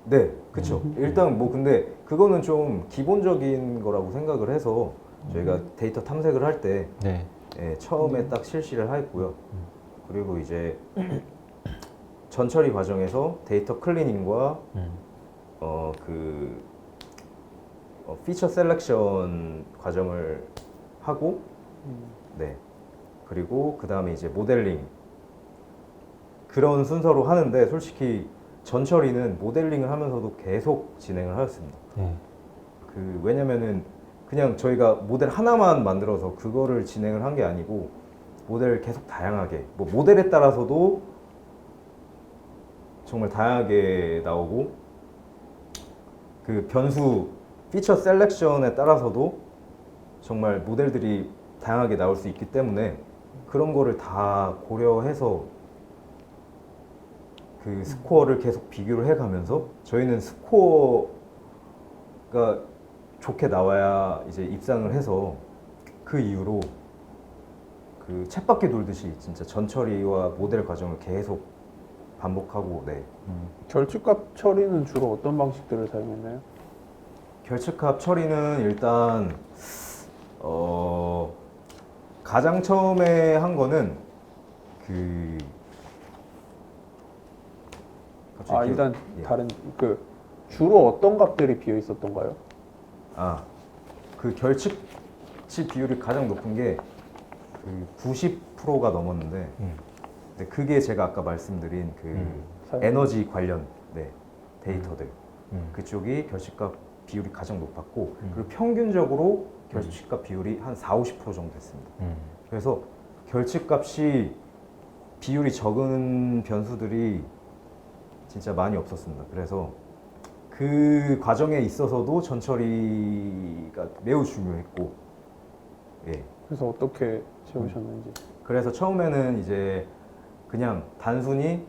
네, 그쵸. 일단 뭐 근데 그거는 좀 기본적인 거라고 생각을 해서 저희가 데이터 탐색을 할 때 네. 처음에 딱 실시를 했고요. 그리고 이제 전처리 과정에서 데이터 클리닝과 피처 셀렉션 과정을 하고 네. 그리고 그 다음에 이제 모델링 그런 순서로 하는데 솔직히 전처리는 모델링을 하면서도 계속 진행을 하였습니다. 네. 왜냐면은 그냥 저희가 모델 하나만 만들어서 그거를 진행을 한 게 아니고 모델을 계속 다양하게 뭐 모델에 따라서도 정말 다양하게 나오고 그 변수 피처 셀렉션에 따라서도 정말 모델들이 다양하게 나올 수 있기 때문에 그런 거를 다 고려해서 그 스코어를 계속 비교를 해가면서 저희는 스코어가 좋게 나와야 이제 입상을 해서 그 이후로 그 쳇바퀴 돌듯이 진짜 전처리와 모델 과정을 계속 반복하고 네. 결집값 처리는 주로 어떤 방식들을 사용했나요? 결측합 처리는 일단 가장 처음에 한 거는 그 갑자기 일단 예. 다른 그 주로 어떤 값들이 비어 있었던가요? 그 결측치 비율이 가장 높은 게 그 90%가 넘었는데 네, 그게 제가 아까 말씀드린 그 사용. 에너지 관련 네, 데이터들 그쪽이 결측값 비율이 가장 높았고 그리고 평균적으로 결측값 비율이 한 40, 50% 정도 됐습니다. 그래서 결측값이 비율이 적은 변수들이 진짜 많이 없었습니다. 그래서 그 과정에 있어서도 전처리가 매우 중요했고 예. 그래서 어떻게 채우셨는지. 그래서 처음에는 이제 그냥 단순히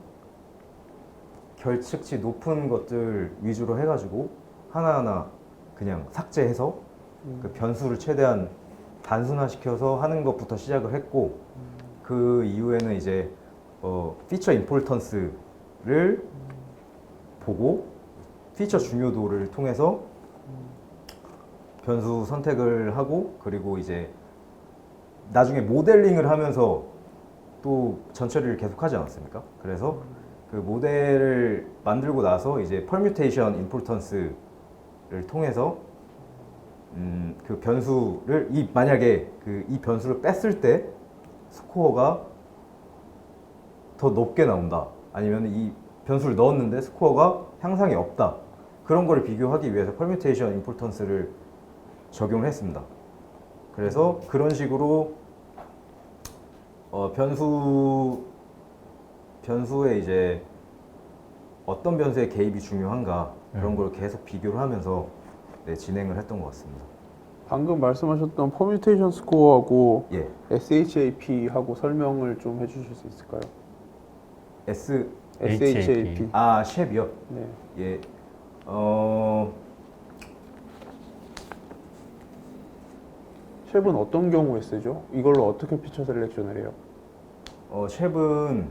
결측치 높은 것들 위주로 해가지고 하나하나 그냥 삭제해서 그 변수를 최대한 단순화시켜서 하는 것부터 시작을 했고 그 이후에는 이제 피처 임포턴스를 보고 피처 중요도를 통해서 변수 선택을 하고 그리고 이제 나중에 모델링을 하면서 또 전처리를 계속 하지 않았습니까? 그래서 그 모델을 만들고 나서 이제 퍼뮤테이션 임포턴스를 통해서 그 변수를 만약에 이 변수를 뺐을 때 스코어가 더 높게 나온다. 아니면 이 변수를 넣었는데 스코어가 향상이 없다. 그런 거를 비교하기 위해서 퍼뮤테이션 임포턴스를 적용을 했습니다. 그래서 그런 식으로 변수에 이제 어떤 변수의 개입이 중요한가 그런 걸 계속 비교를 하면서 네, 진행을 했던 것 같습니다. 방금 말씀하셨던 퍼뮤테이션 스코어하고 예, SHAP하고 설명을 좀 해주실 수 있을까요? SHAP. 쉐비요. 네. 예, 쉐프는 어떤 경우에 쓰죠? 이걸로 어떻게 피처 셀렉션을 해요? 쉐브는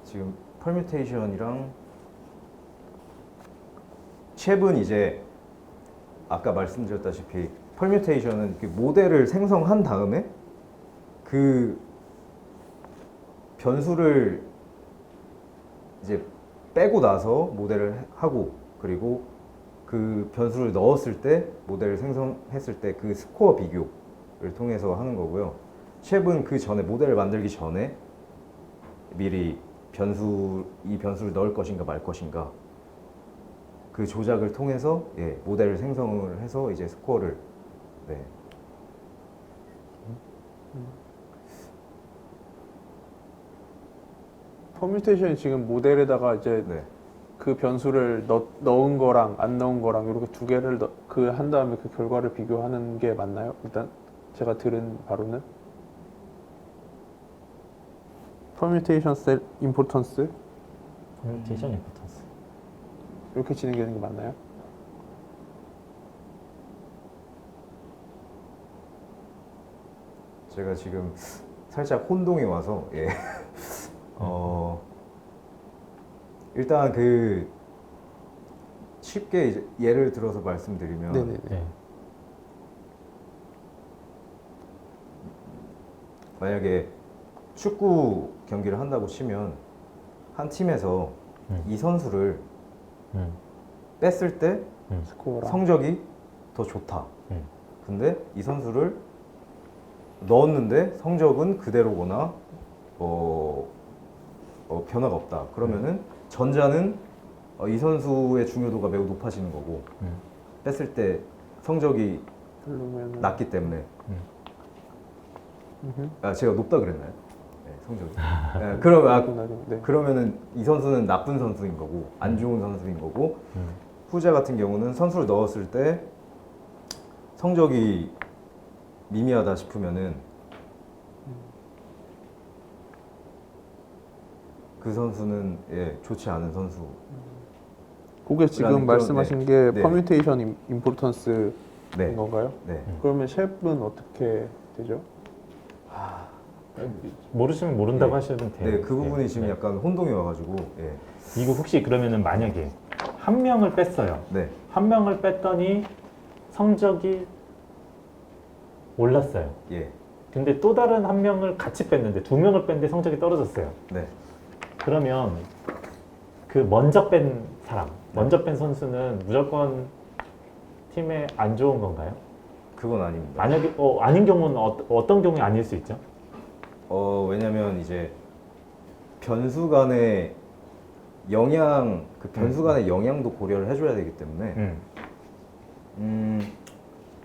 지금 퍼뮤테이션이랑 쉐브는 이제 아까 말씀드렸다시피 퍼뮤테이션은 그 모델을 생성한 다음에 그 변수를 이제 빼고 나서 모델을 하고 그리고 그 변수를 넣었을 때 모델을 생성했을 때 그 스코어 비교를 통해서 하는 거고요. 쉐브는 그 전에 모델을 만들기 전에 미리 이 변수를 넣을 것인가 말 것인가 그 조작을 통해서 예, 모델을 생성을 해서 이제 스코어를 네. 퍼뮤테이션이 지금 모델에다가 이제 네. 그 변수를 넣은 거랑 안 넣은 거랑 이렇게 두 개를 한 다음에 그 결과를 비교하는 게 맞나요? 일단 제가 들은 바로는 퍼뮤테이션 셀 임포턴스 퍼뮤테이션 임포턴스. 이렇게 진행되는 게 맞나요? 제가 지금 살짝 혼동이 와서 예. 일단 그 쉽게 이제 예를 들어서 말씀드리면 네네네. 네. 만약에 축구 경기를 한다고 치면 한 팀에서 이 선수를 음. 뺐을 때 스코어랑 성적이 더 좋다. 음. 근데 이 선수를 넣었는데 성적은 그대로거나 변화가 없다. 그러면은 전자는 이 선수의 중요도가 매우 높아지는 거고 뺐을 때 성적이 별로면 낮기 때문에 제가 높다 그랬나요? 네, 성적이. 네, 네. 그러면은 이 선수는 나쁜 선수인 거고 안 좋은 선수인 거고 후자 같은 경우는 선수를 넣었을 때 성적이 미미하다 싶으면은 그 선수는 좋지 않은 선수. 그게 지금 그런- 말씀하신 네. 게 네. 퍼뮤테이션 임포턴스인 네. 건가요? 네. 그러면 쉘은 어떻게 되죠? 모르시면 모른다고 네. 하셔도 돼요. 네, 그 부분이 지금 네. 약간 혼동이 와가지고. 이거 혹시 그러면은 만약에 한 명을 뺐어요. 네. 한 명을 뺐더니 성적이 올랐어요. 예. 근데 또 다른 한 명을 같이 뺐는데 두 명을 뺐는데 성적이 떨어졌어요. 네. 그러면 그 먼저 뺀 사람, 먼저 뺀 선수는 무조건 팀에 안 좋은 건가요? 그건 아닙니다. 만약에 아닌 경우는 어떤 경우에 아닐 수 있죠? 왜냐면 이제 변수 간의 그 변수 간의 영향도 고려를 해줘야 되기 때문에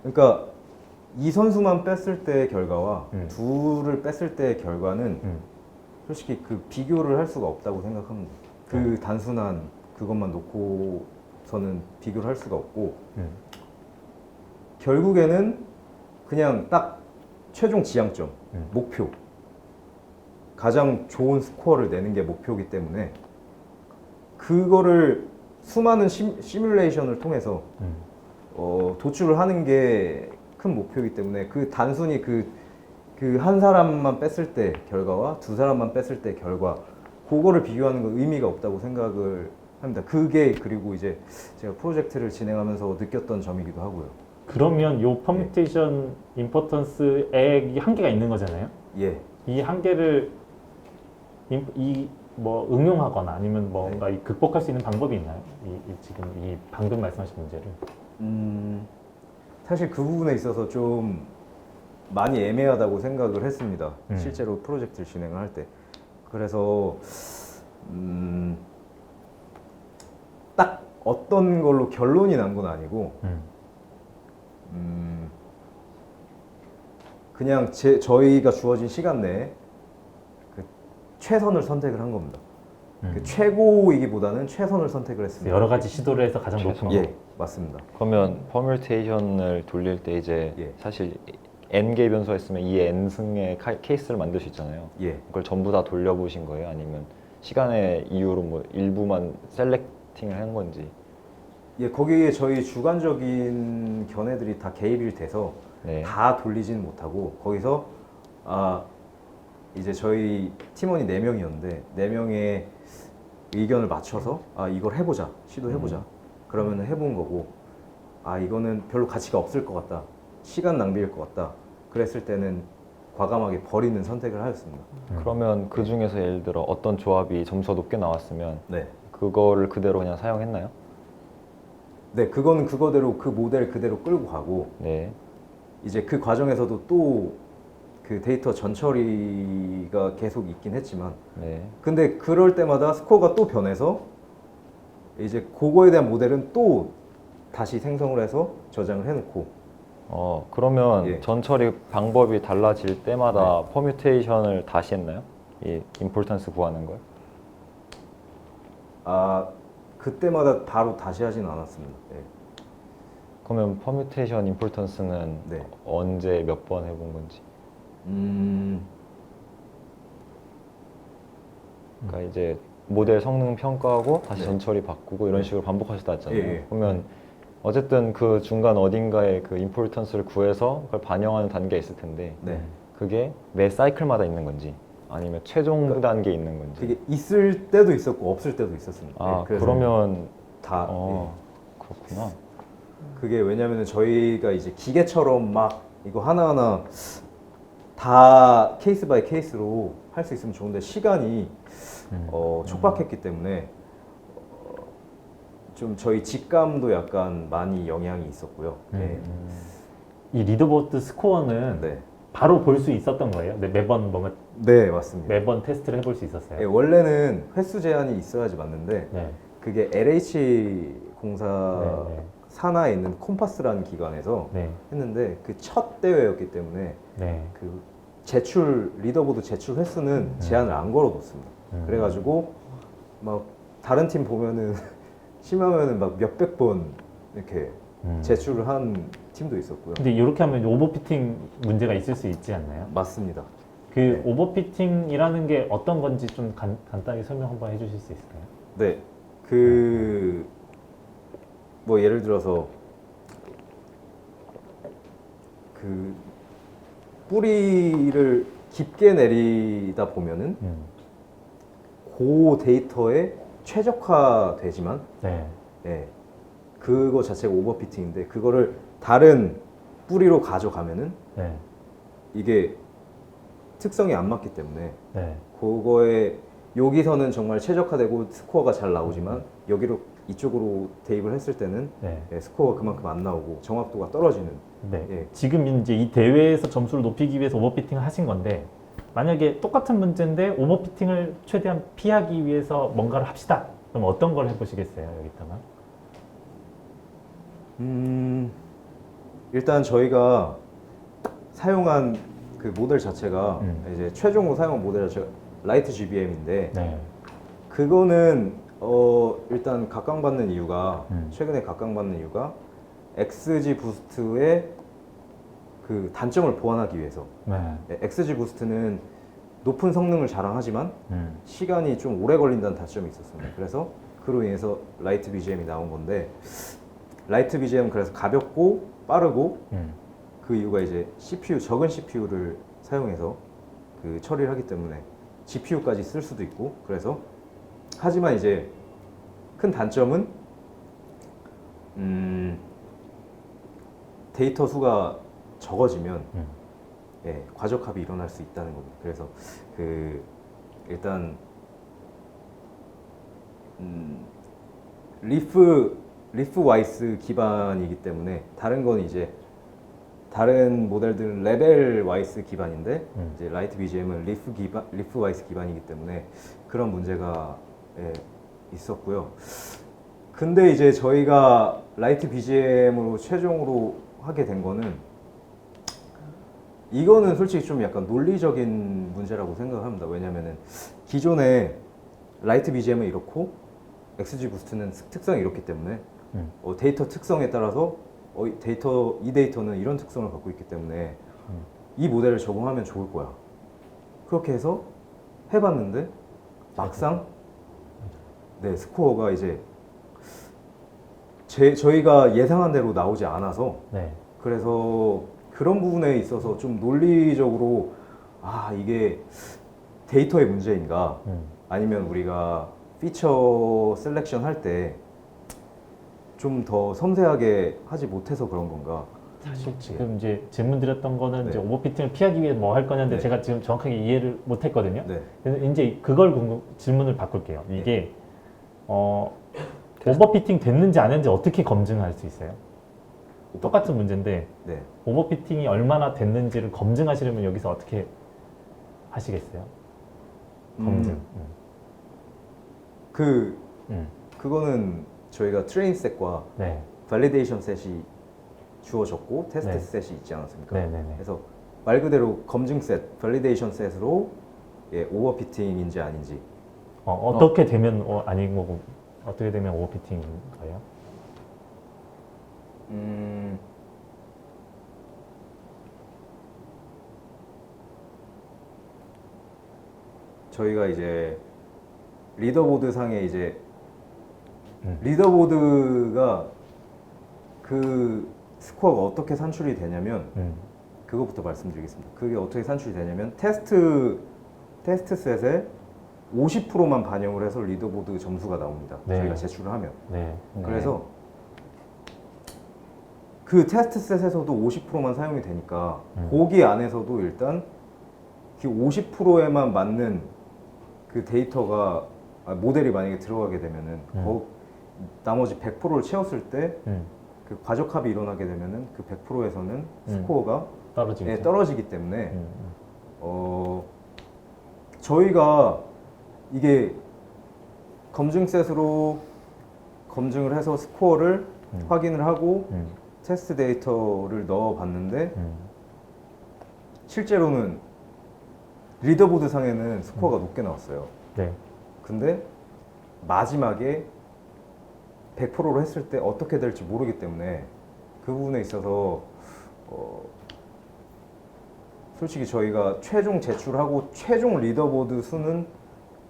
그러니까 이 선수만 뺐을 때의 결과와 둘을 뺐을 때의 결과는 솔직히 그 비교를 할 수가 없다고 생각합니다. 그 단순한 그것만 놓고서는 비교를 할 수가 없고 결국에는 그냥 딱 최종 지향점, 목표 가장 좋은 스코어를 내는 게 목표이기 때문에 그거를 수많은 시뮬레이션을 통해서 도출을 하는 게 큰 목표이기 때문에 그 단순히 그 한 사람만 뺐을 때 결과와 두 사람만 뺐을 때 결과 그거를 비교하는 건 의미가 없다고 생각을 합니다. 그게 그리고 이제 제가 프로젝트를 진행하면서 느꼈던 점이기도 하고요. 그러면 요 퍼뮤테이션 임포턴스에 한계가 있는 거잖아요. 예. 이 한계를 뭐 응용하거나 아니면 뭔가 극복할 수 있는 방법이 있나요? 지금 이 방금 말씀하신 문제를. 사실 그 부분에 있어서 좀 많이 애매하다고 생각을 했습니다. 실제로 프로젝트를 진행을 할 때. 그래서 딱 어떤 걸로 결론이 난 건 아니고 그냥 저희가 주어진 시간 내에 그 최선을 선택을 한 겁니다. 그 최고이기보다는 최선을 선택을 했습니다. 여러 가지 시도를 해서 가장 높은 거. 예, 맞습니다. 그러면 퍼뮤테이션을 돌릴 때 이제 예. 사실 n개의 변수가 있으면 이 n승의 케이스를 만들 수 있잖아요. 예. 그걸 전부 다 돌려보신 거예요? 아니면 시간의 이유로 뭐 일부만 셀렉팅을 한 건지? 예, 거기에 저희 주관적인 견해들이 다 개입이 돼서 네. 다 돌리지는 못하고 거기서 이제 저희 팀원이 4명이었는데 4명의 의견을 맞춰서 이걸 해보자, 시도해보자. 그러면 해본 거고 이거는 별로 가치가 없을 것 같다, 시간 낭비일 것 같다. 그랬을 때는 과감하게 버리는 선택을 하였습니다. 그러면 그 중에서 예를 들어 어떤 조합이 점수가 높게 나왔으면 네, 그거를 그대로 그냥 사용했나요? 네, 그거는 그거대로 그 모델 그대로 끌고 가고 네. 이제 그 과정에서도 또 그 데이터 전처리가 계속 있긴 했지만 네. 근데 그럴 때마다 스코어가 또 변해서 이제 그거에 대한 모델은 또 다시 생성을 해서 저장을 해놓고 그러면 예. 전처리 방법이 달라질 때마다 퍼뮤테이션을 다시 했나요? 이 임포턴스 구하는 걸? 그때마다 바로 다시 하진 않았습니다. 예. 그러면 퍼뮤테이션 임포턴스는 네. 언제 몇 번 해본 건지? 그러니까 이제 모델 성능 평가하고 다시 네. 전처리 바꾸고 이런 네. 식으로 반복하시다 했잖아요. 예, 예. 그러면 어쨌든 그 중간 어딘가에 그 임포턴스를 구해서 그걸 반영하는 단계가 있을 텐데 네. 그게 매 사이클마다 있는 건지 아니면 최종 단계에 있는 건지. 그게 있을 때도 있었고 없을 때도 있었습니다. 아 네, 그래서 그러면 다 그렇구나. 그게 왜냐면은 저희가 이제 기계처럼 막 이거 하나하나 다 케이스 바이 케이스로 할 수 있으면 좋은데 시간이 촉박했기 때문에 좀 저희 직감도 약간 많이 영향이 있었고요. 네. 이 리더보드 스코어는 네. 바로 볼 수 있었던 거예요? 네, 매번 뭔가 네, 맞습니다. 매번 테스트를 해볼 수 있었어요? 네, 원래는 횟수 제한이 있어야지 맞는데 네. 그게 LH 공사 네, 네. 산하에 있는 콤파스라는 기관에서 네. 했는데 그 첫 대회였기 때문에 네. 그 제출 리더보드 제출 횟수는 제한을 안 걸어뒀습니다. 그래가지고 막 다른 팀 보면은 심하면은 막 몇백 번 이렇게 제출을 한 팀도 있었고요. 근데 이렇게 하면 오버피팅 문제가 있을 수 있지 않나요? 맞습니다. 그 네. 오버피팅이라는 게 어떤 건지 좀 간단히 설명 한번 해주실 수 있을까요? 네, 그 뭐 예를 들어서 그 뿌리를 깊게 내리다 보면은 그 데이터에 최적화되지만 네. 예, 그거 자체가 오버피팅인데 그거를 다른 뿌리로 가져가면은 네. 이게 특성이 안 맞기 때문에 네. 그거에 여기서는 정말 최적화되고 스코어가 잘 나오지만 여기로 이쪽으로 대입을 했을 때는 네. 예, 스코어가 그만큼 안 나오고 정확도가 떨어지는. 네. 예. 지금 이제 이 대회에서 점수를 높이기 위해서 오버피팅을 하신 건데 만약에 똑같은 문제인데 오버피팅을 최대한 피하기 위해서 뭔가를 합시다. 그럼 어떤 걸 해보시겠어요 여기다가? 일단 저희가 사용한 그 모델 자체가 이제 최종으로 사용한 모델 자체가 라이트 GBM인데 네. 그거는 일단 각광받는 이유가 최근에 각광받는 이유가 XG 부스트의 그 단점을 보완하기 위해서. 네. XG 부스트는 높은 성능을 자랑하지만 시간이 좀 오래 걸린다는 단점이 있었습니다. 그래서 그로 인해서 라이트 BGM이 나온 건데 라이트 BGM은 그래서 가볍고 빠르고 그 이유가 이제 CPU 적은 CPU를 사용해서 그 처리를 하기 때문에 GPU까지 쓸 수도 있고 그래서 하지만 이제 큰 단점은 데이터 수가 적어지면 예, 과적합이 일어날 수 있다는 겁니다. 그래서 그 일단 리프 와이스 기반이기 때문에 다른 건 이제 다른 모델들은 레벨 와이스 기반인데 이제 라이트 BGM은 리프 와이스 기반이기 때문에 그런 문제가 예, 있었고요. 근데 이제 저희가 라이트 BGM으로 최종으로 하게 된 거는 이거는 솔직히 좀 약간 논리적인 문제라고 생각합니다. 왜냐면은 기존에 라이트 BGM은 이렇고 XG 부스트는 특성이 이렇기 때문에 데이터 특성에 따라서 이 데이터는 이런 특성을 갖고 있기 때문에 이 모델을 적용하면 좋을 거야. 그렇게 해서 해봤는데 막상 네, 스코어가 이제 저희가 예상한 대로 나오지 않아서 네. 그래서 그런 부분에 있어서 좀 논리적으로 이게 데이터의 문제인가 아니면 우리가 피처 셀렉션 할 때 좀 더 섬세하게 하지 못해서 그런 건가. 사실 지금 이제 질문 드렸던 거는 네. 이제 오버피팅을 피하기 위해 뭐 할 거냐인데 네. 제가 지금 정확하게 이해를 못 했거든요. 네. 그래서 이제 그걸 질문을 바꿀게요. 이게 오버피팅 됐는지 안 했는지 어떻게 검증할 수 있어요? 똑같은 문제인데 네. 오버피팅이 얼마나 됐는지를 검증하시려면 여기서 어떻게 하시겠어요? 검증. 그거는 저희가 트레인 셋과 네. 발리데이션 셋이 주어졌고 테스트 네. 셋이 있지 않았습니까? 네네네. 그래서 말 그대로 검증 셋, 발리데이션 셋으로 예, 오버피팅인지 아닌지. 어떻게 되면 아닌 거고 어떻게 되면 오버피팅인가요? 저희가 이제 리더보드 상에 이제 리더보드가 그 스코어가 어떻게 산출이 되냐면 그거부터 말씀드리겠습니다. 그게 어떻게 산출이 되냐면 테스트 테스트셋에 50%만 반영을 해서 리더보드 점수가 나옵니다. 네. 저희가 제출을 하면. 네. 네. 그래서 그 테스트셋에서도 50%만 사용이 되니까 거기 안에서도 일단 그 50%에만 맞는 그 데이터가 모델이 만약에 들어가게 되면은 나머지 100%를 채웠을 때 그 과적합이 일어나게 되면은 그 100%에서는 스코어가 떨어지겠죠. 떨어지기 때문에 저희가 이게 검증셋으로 검증을 해서 스코어를 확인을 하고 테스트 데이터를 넣어 봤는데 실제로는 리더보드 상에는 스코어가 높게 나왔어요. 네. 근데 마지막에 100%로 했을 때 어떻게 될지 모르기 때문에 그 부분에 있어서 솔직히 저희가 최종 제출하고 최종 리더보드 수는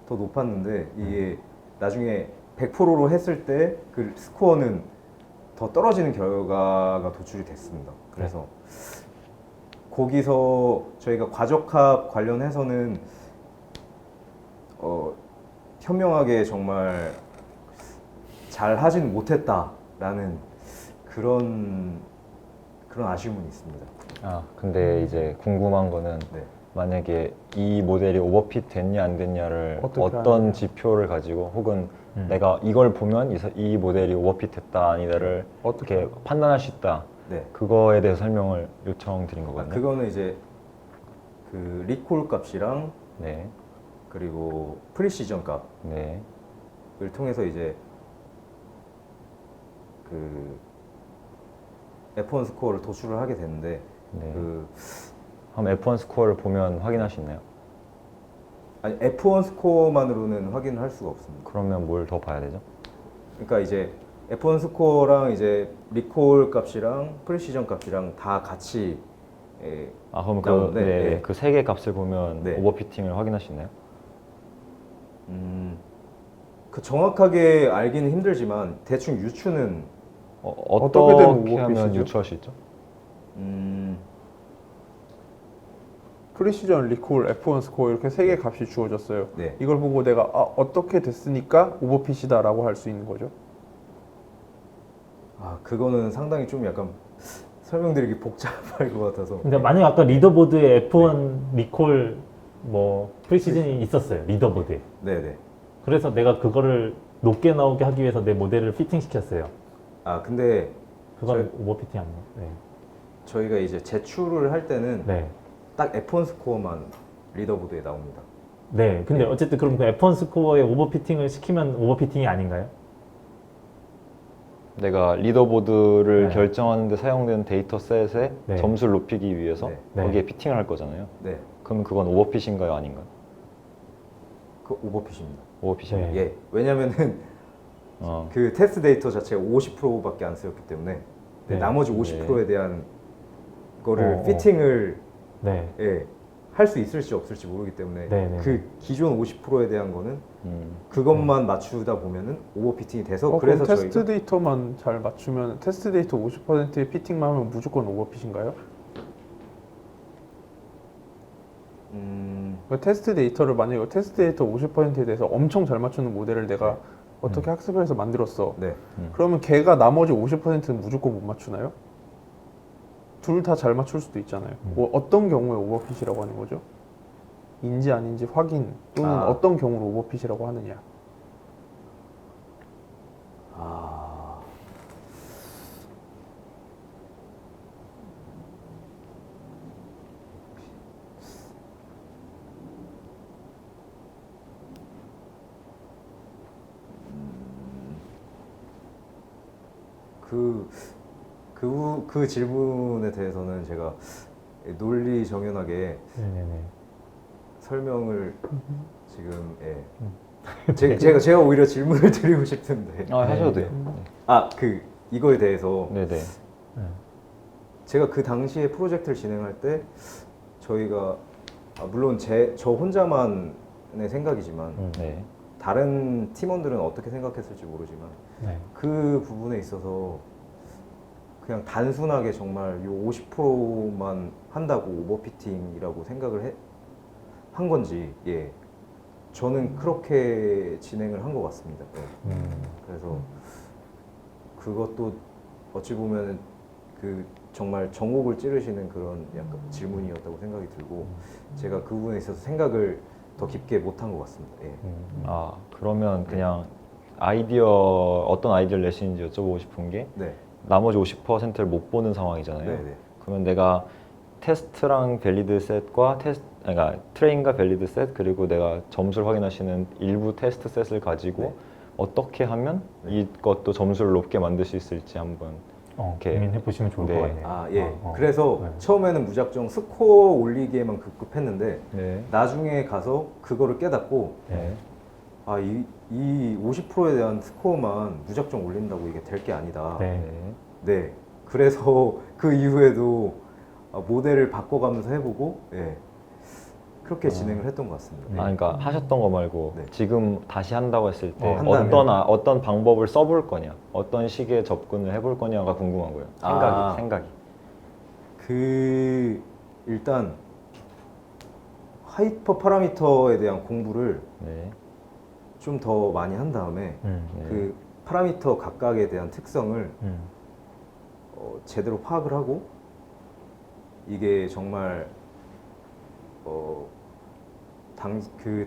더 높았는데 이게 나중에 100%로 했을 때 그 스코어는 더 떨어지는 결과가 도출이 됐습니다. 그래서 거기서 저희가 과적합 관련해서는 현명하게 정말 잘 하진 못했다라는 그런 아쉬움은 있습니다. 아, 근데 이제 궁금한 거는 네. 만약에 이 모델이 오버핏 됐냐 안 됐냐를 어떻게 어떤 하느냐. 지표를 가지고 혹은 내가 이걸 보면 이 모델이 오버핏 됐다 아니다를 어떻게 이렇게 판단할 수 있다. 네. 그거에 대해서 설명을 요청드린 거거든요. 그거는 이제 그 리콜 값이랑 네, 그리고 프리시전 값을 네, 통해서 이제 그 F1 스코어를 도출을 하게 되는데 네. 그 그럼 F1 스코어를 보면 확인할 수 있나요? 아니 F1 스코어만으로는 확인을 할 수가 없습니다. 그러면 뭘 더 봐야 되죠? 그러니까 이제 F1 스코어랑 이제 리콜 값이랑 프리시전 값이랑 다 같이 아, 그럼 나오는데, 예. 그 세 개 값을 보면 네. 오버피팅을 확인할 수 있나요? 그 정확하게 알기는 힘들지만 대충 유추는 어떻게 되면 어떻게 하면 오버핏이죠? 유추할 수 있죠? 프리시전, 리콜, F1 스코어 이렇게 세 개 값이 주어졌어요. 네. 이걸 보고 내가 어떻게 됐으니까 오버핏이다라고 할 수 있는 거죠. 그거는 상당히 좀 약간 설명드리기 복잡할 것 같아서. 근데 만약 아까 리더보드에 F1 리콜 뭐 프리시즌이 있었어요. 리더보드에. 네네. 그래서 내가 그거를 높게 나오게 하기 위해서 내 모델을 피팅 시켰어요. 근데 그건 오버피팅 아니에요. 네. 저희가 이제 제출을 할 때는 네. 딱 F1 스코어만 리더보드에 나옵니다. 네. 근데 어쨌든 그럼 그 F1 스코어에 오버피팅을 시키면 오버피팅이 아닌가요? 내가 리더보드를 네. 결정하는데 사용되는 데이터셋의 네. 점수를 높이기 위해서 네. 거기에 피팅을 할 거잖아요. 네. 그럼 그건 오버핏인가요, 아닌가요? 그 오버핏입니다. 오버핏이에요. 네. 예. 왜냐면은 그 테스트 데이터 자체가 50%밖에 안 쓰였기 때문에 네. 나머지 네. 50%에 대한 거를 어. 피팅을 네. 할 수 있을지 없을지 모르기 때문에 네, 네. 그 기존 50%에 대한 거는 그것만 맞추다 보면은 오버피팅이 돼서 그래서 그래서 테스트 저희가 데이터만 잘 맞추면 테스트 데이터 50%의 피팅만 하면 무조건 오버핏인가요? 그러니까 테스트 데이터를 만약에 테스트 데이터 50%에 대해서 엄청 잘 맞추는 모델을 내가 어떻게 학습을 해서 만들었어. 네. 그러면 걔가 나머지 50%는 무조건 못 맞추나요? 둘 다 잘 맞출 수도 있잖아요. 어떤 경우에 오버핏이라고 하는 거죠? 인지 아닌지 확인 또는 어떤 경우로 오버핏이라고 하느냐. 그 질문에 대해서는 제가 논리 정연하게 네네네. 설명을 지금 제가 오히려 질문을 드리고 싶은데 하셔도 돼요. 이거에 대해서 네네. 제가 그 당시에 프로젝트를 진행할 때 저희가 물론 저 혼자만의 생각이지만 네. 다른 팀원들은 어떻게 생각했을지 모르지만 네. 그 부분에 있어서 그냥 단순하게 정말 요 50%만 한다고 오버피팅이라고 생각을 한 건지 저는 그렇게 진행을 한 것 같습니다. 그래서 그것도 어찌 보면 그 정말 전곡을 찌르시는 그런 약간 질문이었다고 생각이 들고 제가 그 부분에 있어서 생각을 더 깊게 못한 것 같습니다. 아 그러면 그냥 어떤 아이디어를 내시는지 여쭤보고 싶은 게 네. 나머지 50%를 못 보는 상황이잖아요. 네네. 그러면 내가 테스트랑 밸리드 셋과 그러니까 트레인과 밸리드 셋 그리고 내가 점수를 확인하시는 일부 테스트 셋을 가지고 네. 어떻게 하면 네. 이것도 점수를 높게 만들 수 있을지 한번 이렇게 고민해 보시면 좋을 네. 것 같네요. 아, 예. 어. 그래서 네. 처음에는 무작정 스코어 올리기에만 급급했는데 네. 나중에 가서 그거를 깨닫고 네. 아, 이 50%에 대한 스코어만 무작정 올린다고 이게 될 게 아니다. 네. 네. 그래서 그 이후에도 모델을 바꿔가면서 해보고 그렇게 진행을 했던 것 같습니다. 아, 그러니까 하셨던 거 말고 네. 지금 다시 한다고 했을 때 한다면. 어떤 방법을 써볼 거냐, 어떤 식의 접근을 해볼 거냐가 궁금한 거예요. 생각이. 일단 하이퍼 파라미터에 대한 공부를 네. 좀 더 많이 한 다음에 네. 그 파라미터 각각에 대한 특성을 제대로 파악을 하고 이게 정말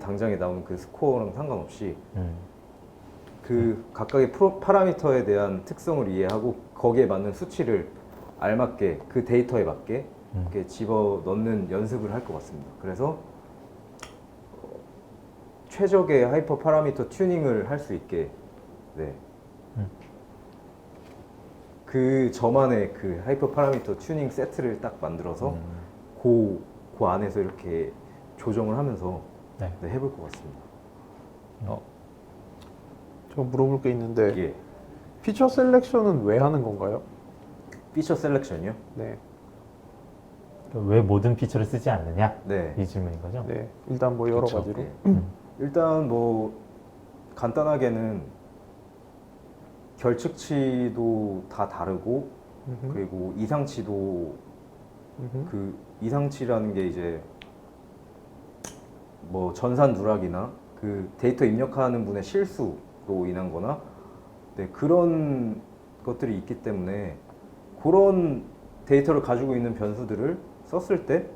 당장에 나오는 그 스코어랑 상관없이 그 각각의 파라미터에 대한 특성을 이해하고 거기에 맞는 수치를 알맞게 그 데이터에 맞게 이렇게 집어 넣는 연습을 할 것 같습니다. 그래서 최적의 하이퍼 파라미터 튜닝을 할 수 있게 그 저만의 그 하이퍼 파라미터 튜닝 세트를 딱 만들어서 그 안에서 이렇게 조정을 하면서 네. 해볼 것 같습니다. 제가 물어볼 게 있는데 예. 피처 셀렉션은 왜 하는 건가요? 피처 셀렉션이요? 네, 왜 모든 피처를 쓰지 않느냐? 네. 이 질문인 거죠? 네. 일단 뭐 여러 그쵸. 가지로. 예. 일단 뭐 간단하게는 결측치도 다 다르고 그리고 이상치도 그 이상치라는 게 이제 뭐 전산 누락이나 그 데이터 입력하는 분의 실수로 인한 거나 그런 것들이 있기 때문에 그런 데이터를 가지고 있는 변수들을 썼을 때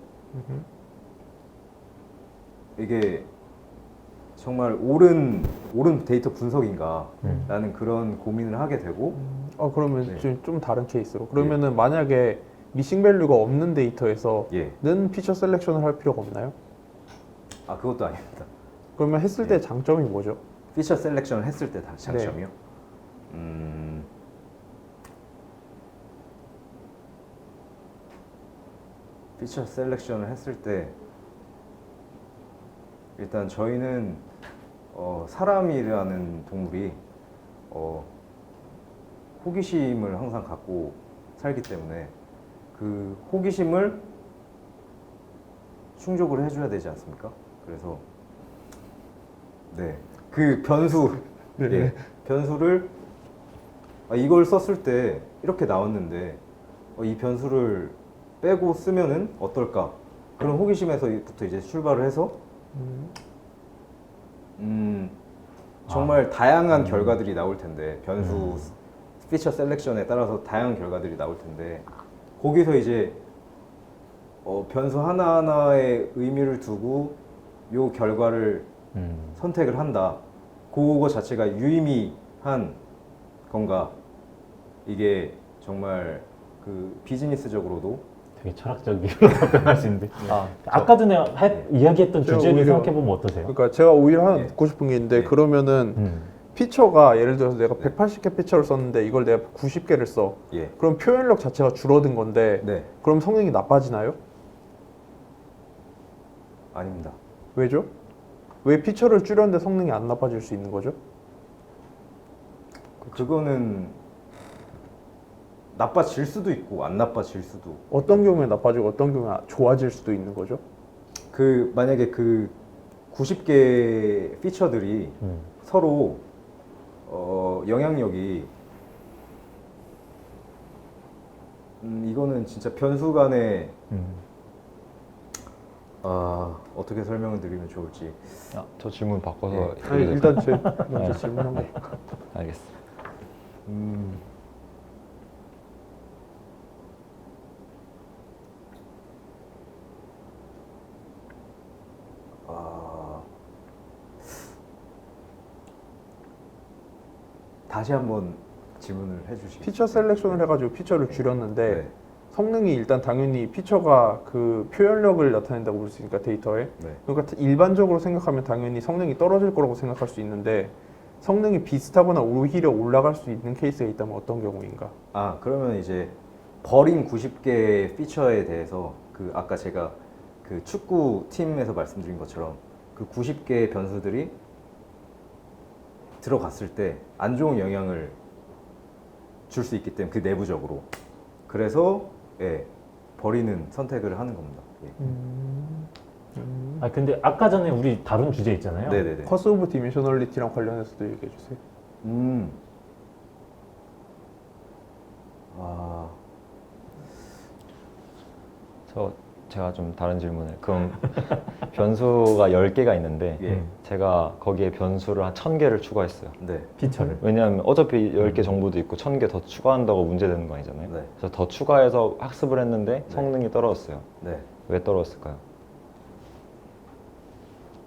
이게 정말 옳은 데이터 분석인가 라는 그런 고민을 하게 되고 그러면 네. 좀 다른 케이스로. 그러면은 만약에 미싱 밸류가 없는 데이터에서는 예. 피처 셀렉션을 할 필요가 없나요? 그것도 아닙니다. 그러면 했을 때 장점이 뭐죠? 피처 셀렉션을 했을 때 장점이요? 피처 셀렉션을 했을 때 일단 저희는 사람이라는 동물이 호기심을 항상 갖고 살기 때문에 그 호기심을 충족을 해줘야 되지 않습니까? 그래서 그 변수를 이걸 썼을 때 이렇게 나왔는데 이 변수를 빼고 쓰면은 어떨까? 그런 호기심에서부터 이제 출발을 해서 정말 다양한 결과들이 나올 텐데 변수 피처 셀렉션에 따라서 다양한 결과들이 나올 텐데 거기서 이제 변수 하나하나에 의미를 두고 요 결과를 선택을 한다. 그거 자체가 유의미한 건가? 이게 정말 그 비즈니스적으로도 되게 철학적으로 답변하시는데 아까 전에 이야기했던 제가 주제를 오히려- 생각해보면 어떠세요? 그러니까 제가 오히려 하나 예. 묻고 싶은 게 있는데 예. 그러면은 피처가 예를 들어서 내가 180개 피처를 썼는데 이걸 내가 90개를 써. 예. 그럼 표현력 자체가 줄어든 건데 네. 그럼 성능이 나빠지나요? 아닙니다. 왜죠? 왜 피처를 줄였는데 성능이 안 나빠질 수 있는 거죠? 그거는 나빠질 수도 있고 안 나빠질 수도. 어떤 경우에 나빠지고 어떤 경우에 좋아질 수도 있는 거죠? 그 만약에 그 90개 피처들이 서로 영향력이 이거는 진짜 변수 간의 어떻게 설명을 드리면 좋을지. 저 질문 바꿔서 예. 아니, 드려도 일단 제 될까요? 먼저 질문한 거. 알겠어. 음, 아, 다시 한번 질문을 해주시겠어요? 피처 셀렉션을 해가지고 피처를 줄였는데 네. 성능이 일단 당연히 피처가 그 표현력을 나타낸다고 볼 수 있으니까 데이터에 네. 그러니까 일반적으로 생각하면 당연히 성능이 떨어질 거라고 생각할 수 있는데 성능이 비슷하거나 오히려 올라갈 수 있는 케이스가 있다면 어떤 경우인가? 그러면 이제 버린 90개 피처에 대해서 그 아까 제가 그 축구 팀에서 말씀드린 것처럼 그 90개의 변수들이 들어갔을 때 안 좋은 영향을 줄 수 있기 때문에 그 내부적으로 그래서 예, 버리는 선택을 하는 겁니다. 예. 아 근데 아까 전에 우리 다룬 주제 있잖아요. 네네네. 커스 오브 디멘셔널리티랑 관련해서도 얘기해 주세요. 음. 아, 제가 좀 다른 질문을. 그럼 변수가 10개가 있는데 예. 제가 거기에 변수를 한 1000개를 추가했어요. 네. 피처를. 왜냐하면 어차피 10개 정보도 있고 1000개 더 추가한다고 문제되는 거 아니잖아요. 네. 그래서 더 추가해서 학습을 했는데 성능이 떨어졌어요. 네. 왜 떨어졌을까요?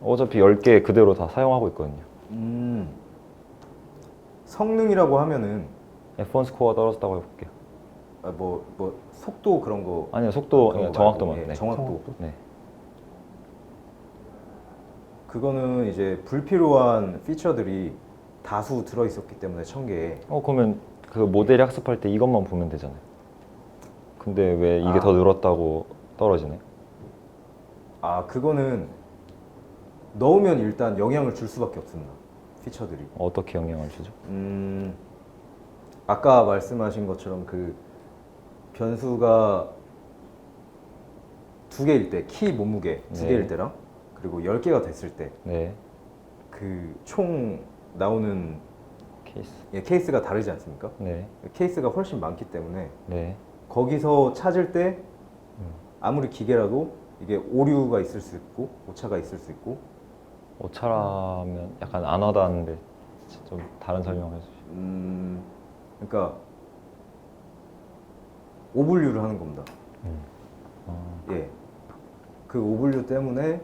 어차피 10개 그대로 다 사용하고 있거든요. 성능이라고 하면은 F1 스코어가 떨어졌다고 해볼게요. 뭐 속도 그런 거 아니요, 속도, 그런 거 정확도만. 말고, 예, 네. 정확도. 네. 그거는 이제 불필요한 피처들이 다수 들어 있었기 때문에 1000개에 그러면 그 모델이 학습할 때 이것만 보면 되잖아요. 근데 왜 이게 더 늘었다고 떨어지네? 그거는 넣으면 일단 영향을 줄 수밖에 없습니다. 피처들이. 어떻게 영향을 주죠? 아까 말씀하신 것처럼 그 변수가 2개일 때, 키 몸무게 2개일 네. 때랑 그리고 10개가 됐을 때 네. 그 총 나오는 케이스. 케이스가 다르지 않습니까? 네. 케이스가 훨씬 많기 때문에 네. 거기서 찾을 때 아무리 기계라도 이게 오류가 있을 수 있고 오차가 있을 수 있고 오차라면 약간 안 와닿는데 좀 다른 설명을 해주시죠. 그러니까 오분류를 하는 겁니다. 예, 그 오분류 때문에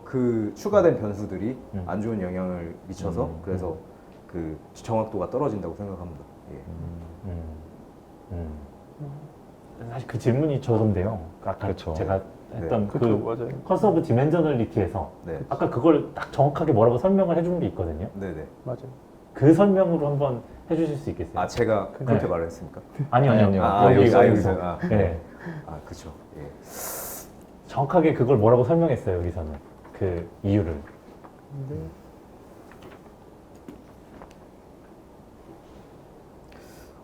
그 추가된 변수들이 안 좋은 영향을 미쳐서 그래서 그 정확도가 떨어진다고 생각합니다. 예. 사실 그 질문이 저건데요. 아까 그쵸. 제가 했던 그쵸, 그 맞아요. 커스 오브 디멘저널리티에서 네, 아까 그걸 딱 정확하게 뭐라고 설명을 해준 게 있거든요. 네네. 맞아요. 그 설명으로 한번 해주실 수 있겠어요? 제가 그렇게 네. 말했습니까? 아니요. 여기서. 네. 그렇죠. 예. 정확하게 그걸 뭐라고 설명했어요, 여기서는. 그 이유를.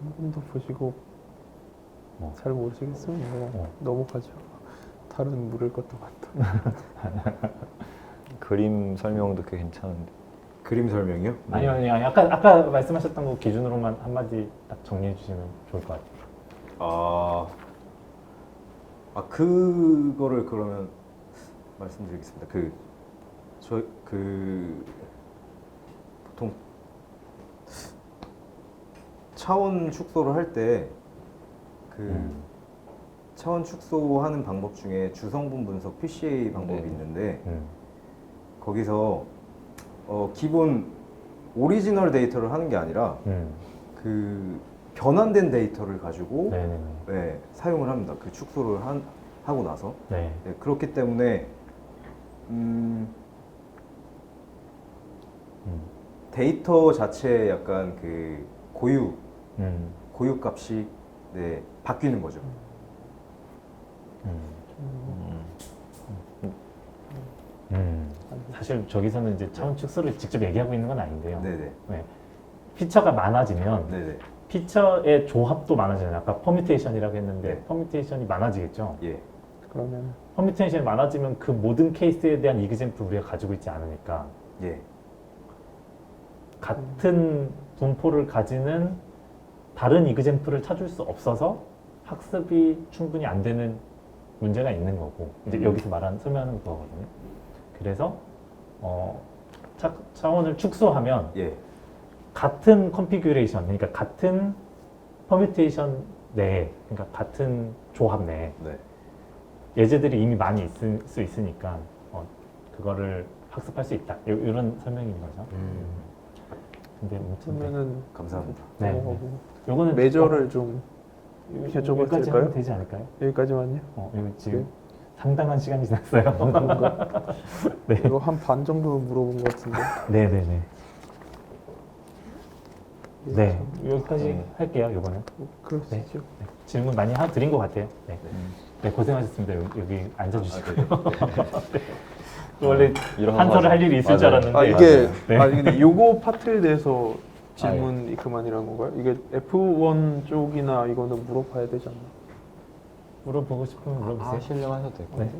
한 번 더 보시고 잘 모르시겠으면 넘어가죠. 다른 물을 것도 많다. 그림 설명도 꽤 괜찮은데. 그림 설명이요? 아니요. 아까 말씀하셨던 거 기준으로만 한마디 딱 정리해 주시면 좋을 것 같아요. 그거를 그러면 말씀드리겠습니다. 보통 차원 축소를 할 때 차원 축소하는 방법 중에 주성분 분석 PCA 방법이 네. 있는데 거기서 기본 오리지널 데이터를 하는 게 아니라 그 변환된 데이터를 가지고 네네네. 네, 사용을 합니다. 그 축소를 하고 나서. 네. 네, 그렇기 때문에 데이터 자체에 약간 그 고유 값이 바뀌는 거죠. 사실 저기서는 이제 차원 축소를 직접 얘기하고 있는 건 아닌데요. 네네. 네. 피처가 많아지면 네네. 피처의 조합도 많아지잖아요. 아까 퍼뮤테이션이라고 했는데 네. 퍼뮤테이션이 많아지겠죠. 예. 그러면 퍼뮤테이션이 많아지면 그 모든 케이스에 대한 이그젠플 우리가 가지고 있지 않으니까 예. 같은 분포를 가지는 다른 이그젠플을 찾을 수 없어서 학습이 충분히 안 되는 문제가 있는 거고 이제 여기서 설명하는 거거든요. 그래서 차원을 축소하면 예. 같은 컨피규레이션, 그러니까 같은 퍼뮤테이션 내에, 그러니까 같은 조합 내에 네. 예제들이 이미 많이 있을 수 있으니까 그거를 학습할 수 있다. 이런 설명인 거죠. 근데 아무튼 그러면은 감사합니다. 네. 넘어가고 요거는 메저를 좀 여쭤봐도 여기까지 될까요? 하면 되지 않을까요? 여기까지만요. 여기 지금 상당한 시간이 지났어요. 네. 이거 한 반 정도 물어본 것 같은데. 네네네. 네, 여기까지 할게요. 요거는 그러시죠. 네. 질문 많이 드린 것 같아요. 네, 네 고생하셨습니다. 여기 앉아주시고요. 네. 원래 한서를 할 일이 있을 줄 알았는데 아 이게 네. 근데 요거 파트에 대해서 질문이 그만이라는 건가요? 이게 F1 쪽이나 이거는 물어봐야 되지 않나? 물어보고 싶으면 물어보세요. 하시려면 하셔도 될 것 네.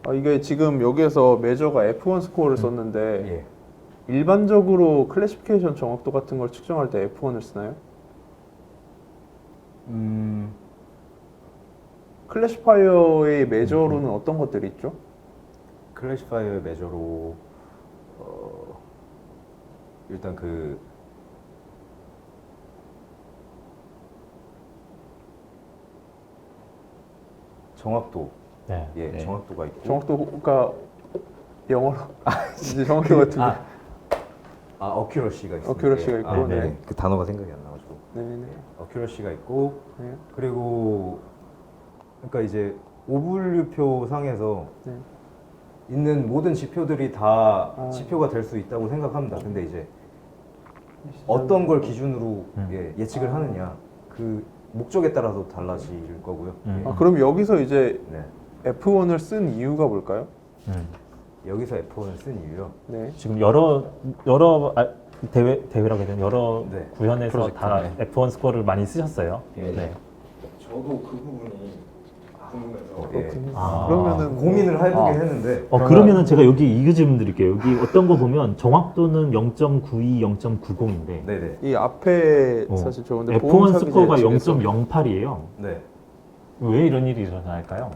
같아요. 이게 지금 여기에서 메저가 F1 스코어를 썼는데 예. 일반적으로 클래시피케이션 정확도 같은 걸 측정할 때 F1을 쓰나요? 클래시파이어의 메저로는 어떤 것들이 있죠? 클래시파이어의 메저로 일단 그 정확도, 네. 예, 네. 정확도가 있고. 정확도가 영어로 이제 정확도 같은데. 어큐러시가 있습니다. 어큐러시가 있고, 네. 그 단어가 생각이 안 나가지고. 네네. 어큐러시가 있고, 네. 그리고 그러니까 이제 오분류표 상에서 네. 있는 모든 지표들이 다 아. 지표가 될 수 있다고 생각합니다. 근데 이제 어떤 걸 기준으로 예측을 하느냐, 그 목적에 따라서 달라질 거고요. 예. 그럼 여기서 이제 네. F1을 쓴 이유가 뭘까요? 여기서 F1을 쓴 이유요. 네. 지금 여러 대회라고 해야 되나 여러 네. 구현에서 프로젝트, 다 네. F1 스코어를 많이 쓰셨어요. 예. 네. 저도 그 부분이 궁금해서 예. 그렇군요. 아. 그러면은 고민을 해보긴 했는데 그러면은 제가 여기 이 질문 드릴게요. 여기 어떤 거 보면 정확도는 0.92, 0.90인데 네네. 이 앞에 사실 저 근데 F1 스코어가 예측에서 0.08이에요. 네. 왜 이런 일이 일어날까요?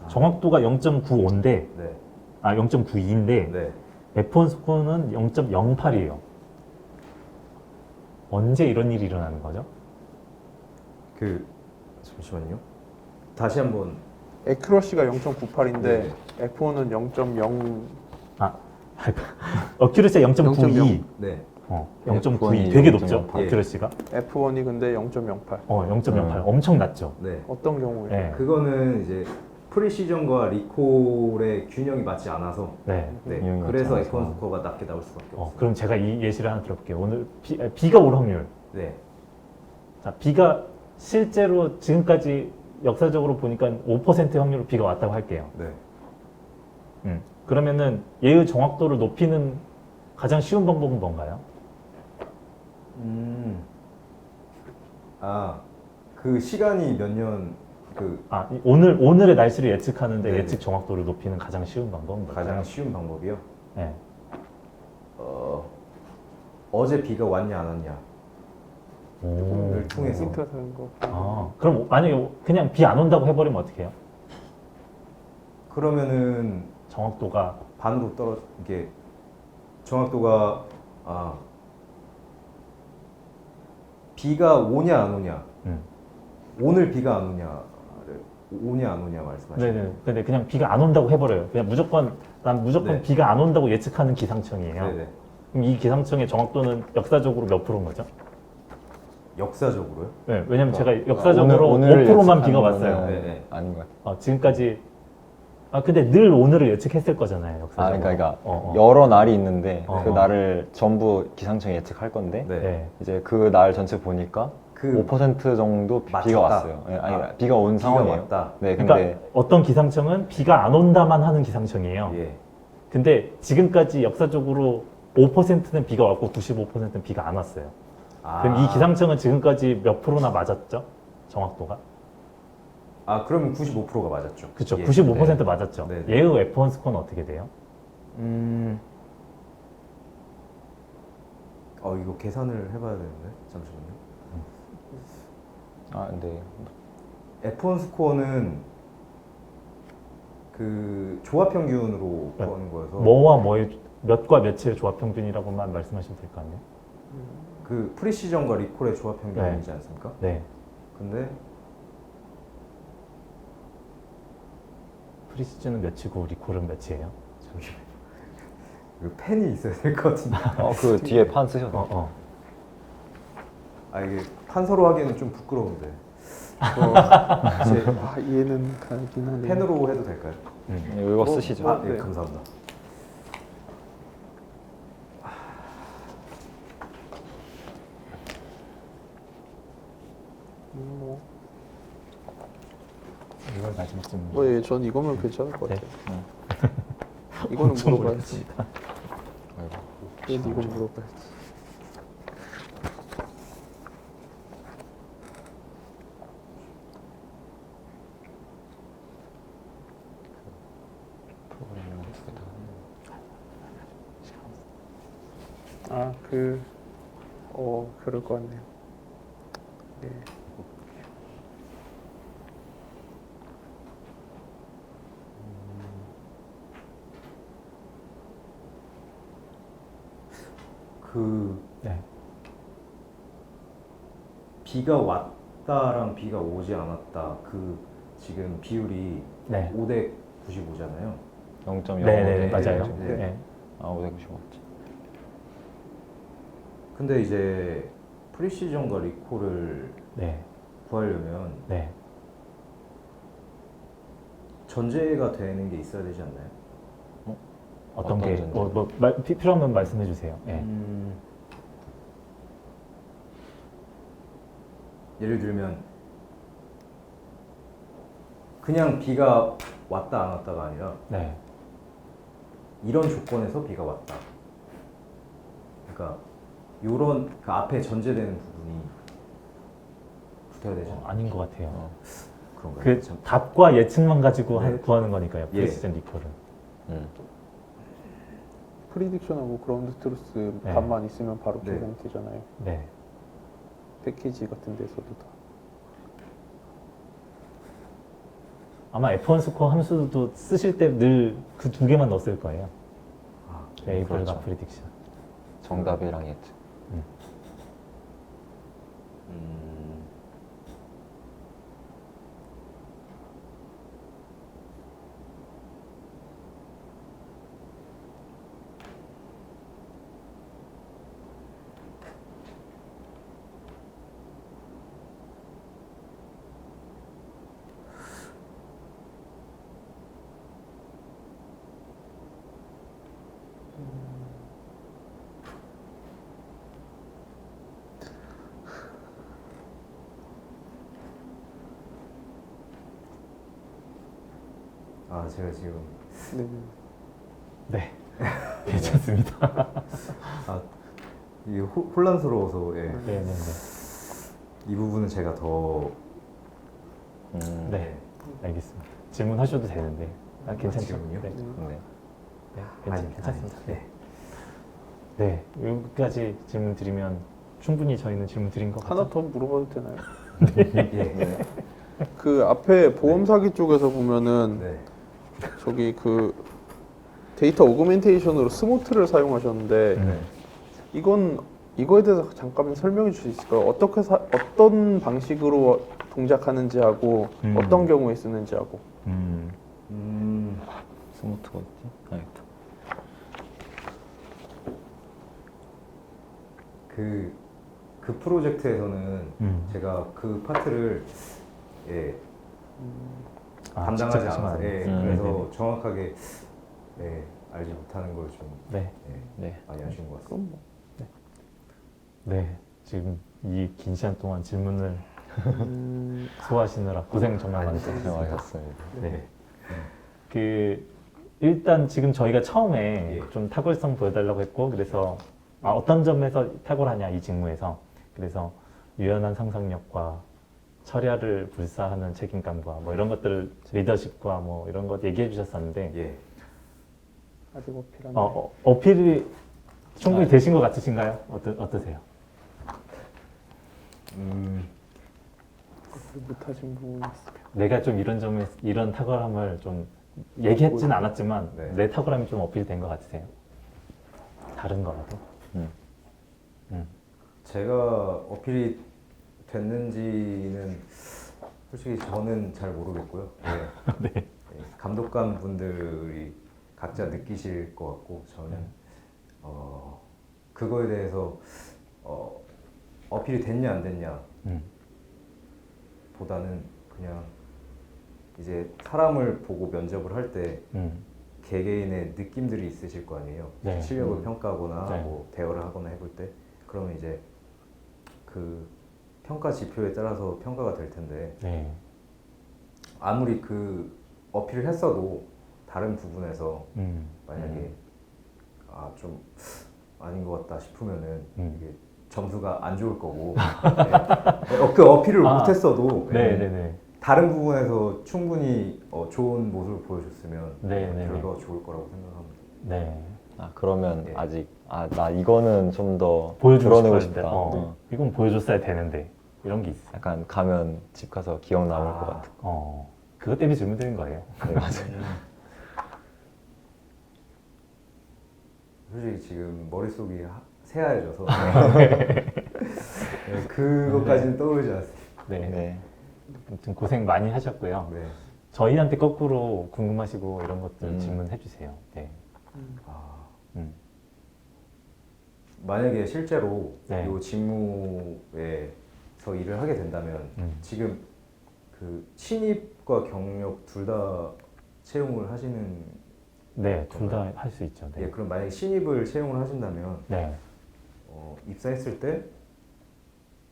정확도가 0.95인데, 네. 0.92인데 네. F1 스코어는 0.08이에요. 언제 이런 일이 일어나는 거죠? 잠시만요. 다시 한번. 에큐러시가 0.98인데 네. F1은 0.0 어큐러시가 0.92. 네. 0.92 F1이 되게 높죠? 0.08. 어큐러시가. F1이 근데 0.08 0.08 엄청 낮죠. 네. 어떤 경우에 네. 그거는 이제 프리시전과 리콜의 균형이 맞지 않아서 네. 네. 균형이 맞지 그래서 않아서. F1 스코어가 낮게 나올 수밖에 없어요. 그럼 제가 이 예시를 하나 들어볼게요. 오늘 비가 올 확률. 네. 자, 비가 실제로 지금까지 역사적으로 보니까 5% 확률로 비가 왔다고 할게요. 네. 그러면은 얘의 정확도를 높이는 가장 쉬운 방법은 뭔가요? 그 시간이 몇 년 오늘의 날씨를 예측하는데 네네. 예측 정확도를 높이는 가장 쉬운 방법은 뭘까요? 가장 쉬운 방법이요. 네. 어제 비가 왔냐 안 왔냐. 를 통해서 힌트가 되는 거. 그럼 만약에 그냥 비 안 온다고 해버리면 어떻게 해요? 그러면은 정확도가 반으로 이게 정확도가 비가 오냐 안 오냐. 오늘 비가 안 오냐 안 오냐 말씀하시죠. 네네. 근데 그냥 비가 안 온다고 해버려요. 그냥 난 무조건 네. 비가 안 온다고 예측하는 기상청이에요. 네네. 그럼 이 기상청의 정확도는 역사적으로 몇 프로인 거죠? 역사적으로요? 네, 왜냐면 제가 역사적으로 오늘을 5%만 예측하는 비가 거는 왔어요. 네네. 아닌 것 같아요. 지금까지 근데 늘 오늘을 예측했을 거잖아요. 역사적으로. 그러니까 어. 여러 날이 있는데 그 어. 날을 전부 기상청이 예측할 건데 네. 네. 이제 그 날 전체 보니까 그 5% 정도 비가 맞췄다. 왔어요. 비가 온 비가 상황이에요. 왔다. 네, 근데 그러니까 어떤 기상청은 비가 안 온다만 하는 기상청이에요. 예. 근데 지금까지 역사적으로 5%는 비가 왔고 95%는 비가 안 왔어요. 그럼 이 기상청은 지금까지 몇 프로나 맞았죠? 정확도가? 그러면 95%가 맞았죠. 그렇죠. 예. 95% 맞았죠. 네. 얘의 F1 스코어는 어떻게 돼요? 이거 계산을 해봐야 되는데 잠시만요. 근데 F1 스코어는 그 조합 평균으로 네. 구하는 거여서 뭐와 뭐의 몇과 몇의 조합 평균이라고만 말씀하시면 될 거 아니에요? 그 프리시전과 리콜의 조합 평균이지 네. 않습니까? 네. 근데 프리시즌은 몇이고 리콜은 몇이에요? 잠시만요. 그 펜이 있어야 될 것 같은데. 그 뒤에 판 쓰셔도 어. 아 이게 판서로 하기에는 좀 부끄러운데 이해는 가긴 하네. 펜으로 해도 될까요? 이거 쓰시죠. 아, 네, 네. 감사합니다. 뭐, 이걸 마지막 질문. 예, 전 이거면 괜찮을 것 네. 같아요. 이거는 엄청 물어봐야지. 아이고. 그래도 이건 물어봐야지. 프로그래밍은 두개 다. 그럴 것 같네요. 네. 그 네. 비가 왔다랑 비가 오지 않았다 그 지금 비율이 네. 5대 95잖아요. 0.05. 네네 맞아요. 네. 네. 아, 595지. 근데 이제 프리시전과 리콜을 네. 구하려면 네. 전제가 되는 게 있어야 되지 않나요? 어떤 어떤 게 전제? 필요하면 말씀해 주세요. 네. 예를 들면 그냥 비가 왔다 안 왔다가 아니라 네. 이런 조건에서 비가 왔다. 그러니까 요런 그 앞에 전제되는 부분이 붙어야 되잖아요. 아닌 것 같아요. 그런가요? 그 참. 답과 예측만 가지고 네. 구하는 거니까요. 예. 프리시즌 리콜은. 프리딕션하고 그라운드 트루스 네. 답만 있으면 바로 네. 계산이 되잖아요. 네. 패키지 같은 데서도 다. 아마 F1 스코어 함수도 쓰실 때 늘 그 두 개만 넣었을 거예요. 아, 레이블과 그렇죠. 프리딕션. 정답이랑 예측. 아 제가 지금 네. 네. 괜찮습니다. 아 이게 혼란스러워서 예. 네, 네, 네. 이 부분은 제가 더 네. 알겠습니다. 질문하셔도 되는데. 괜찮죠? 질문이요? 네. 네. 네, 아니, 괜찮습니다. 아니, 네. 네. 여기까지 질문 드리면 충분히 저희는 질문 드린 것 같아요. 하나 더 물어봐도 되나요? 예. 그 앞에 보험 사기 쪽에서 보면은 네. 저기 그 데이터 오그멘테이션으로 스모트를 사용하셨는데 네. 이거에 대해서 잠깐 설명해 주실 수 있을까요? 어떤 방식으로 동작하는지 하고 어떤 경우에 쓰는지 하고. 스모트가 어딨지? 아, 여기다. 그 프로젝트에서는 제가 그 파트를 예, 담당하지 직접 하시면 않아서 안 예, 돼요. 그래서 네네. 정확하게 예, 알지 못하는 걸 좀 네. 예, 네. 많이 아쉬운 것 같습니다. 그럼 뭐. 네. 지금 이 긴 시간 동안 질문을 소화하시느라 고생 정말 많으셨습니다. 고생하셨습니다. 네. 그 일단 지금 저희가 처음에 예. 좀 탁월성 보여달라고 했고 그래서 어떤 점에서 탁월하냐 이 직무에서 그래서 유연한 상상력과 철야를 불사하는 책임감과 뭐 이런 것들을 리더십과 뭐 이런 것 얘기해 주셨었는데 예. 아직 어필 안 어필이 충분히 되신 것 같으신가요? 어떠세요? 못하신 부분이 있어요. 내가 좀 이런 점에 이런 탁월함을 좀 얘기했지는 않았지만 네. 내 탁월함이 좀 어필된 것 같으세요? 다른 거라도? 제가 어필이 됐는지는 솔직히 저는 잘 모르겠고요. 네. 네. 감독관 분들이 각자 느끼실 것 같고 저는 네. 그거에 대해서 어필이 됐냐 안 됐냐 음. 보다는 그냥 이제 사람을 보고 면접을 할 때 개개인의 느낌들이 있으실 거 아니에요. 네. 실력을 평가하거나 네. 뭐 대화를 하거나 해볼 때 그러면 이제 그 평가 지표에 따라서 평가가 될 텐데 네. 아무리 그 어필을 했어도 다른 부분에서 만약에 좀 아닌 것 같다 싶으면은 이게 점수가 안 좋을 거고 그 어필을 못했어도 네네네. 다른 부분에서 충분히 좋은 모습을 보여줬으면 네네네. 결과가 좋을 거라고 생각합니다. 네. 아 그러면 네. 아직 나 이거는 좀 더 보여주고 드러내고 싶었는데, 싶다. 이건 보여줬어야 되는데 이런 게 있어요. 약간 가면 집 가서 기억 남을 것 같은. 그것 때문에 질문 드린 거예요. 네, 맞아요. 솔직히 지금 머릿속이 새하얘져서 그것까지는 떠오르지 않습니다. 네. 네. 아무튼 고생 많이 하셨고요. 네. 저희한테 거꾸로 궁금하시고 이런 것들 음. 질문해 주세요. 네. 만약에 실제로 네. 이 직무에서 일을 하게 된다면 지금 그 신입과 경력 둘 다 채용을 하시는 네, 둘 다 할 수 있죠. 네. 예, 그럼 만약에 신입을 채용을 하신다면 네. 입사했을 때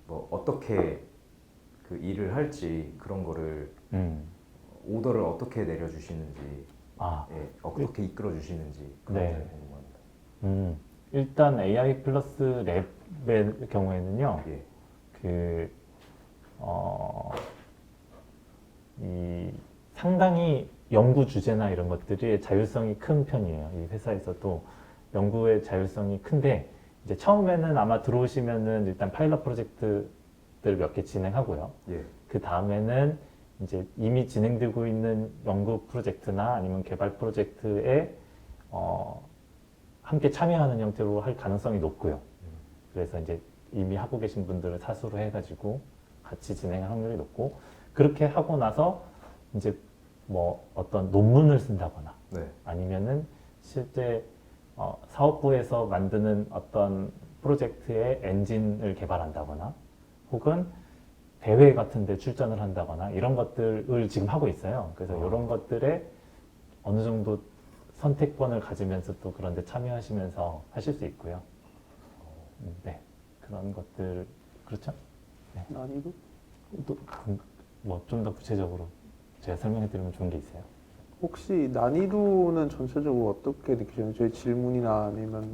뭐 어떻게 그 일을 할지 그런 거를 오더를 어떻게 내려주시는지 예, 어떻게 이끌어 주시는지 그런 네. 게 궁금합니다. 일단 AI 플러스 랩의 경우에는요, 예. 이 상당히 연구 주제나 이런 것들이 자율성이 큰 편이에요. 이 회사에서도 연구의 자율성이 큰데, 이제 처음에는 아마 들어오시면은 일단 파일럿 프로젝트들 몇 개 진행하고요. 예. 그 다음에는 이제 이미 진행되고 있는 연구 프로젝트나 아니면 개발 프로젝트에 함께 참여하는 형태로 할 가능성이 높고요. 그래서 이제 이미 하고 계신 분들을 사수로 해가지고 같이 진행할 확률이 높고, 그렇게 하고 나서 이제 뭐 어떤 논문을 쓴다거나 네. 아니면은 실제 사업부에서 만드는 어떤 프로젝트의 엔진을 개발한다거나 혹은 대회 같은 데 출전을 한다거나 이런 것들을 지금 하고 있어요. 그래서 이런 것들에 어느 정도 선택권을 가지면서 또 그런 데 참여하시면서 하실 수 있고요. 네. 그런 것들, 그렇죠? 네. 난이도? 또, 뭐 좀 더 구체적으로 제가 설명해 드리면 좋은 게 있어요. 혹시 난이도는 전체적으로 어떻게 느끼시나요? 저희 질문이나 아니면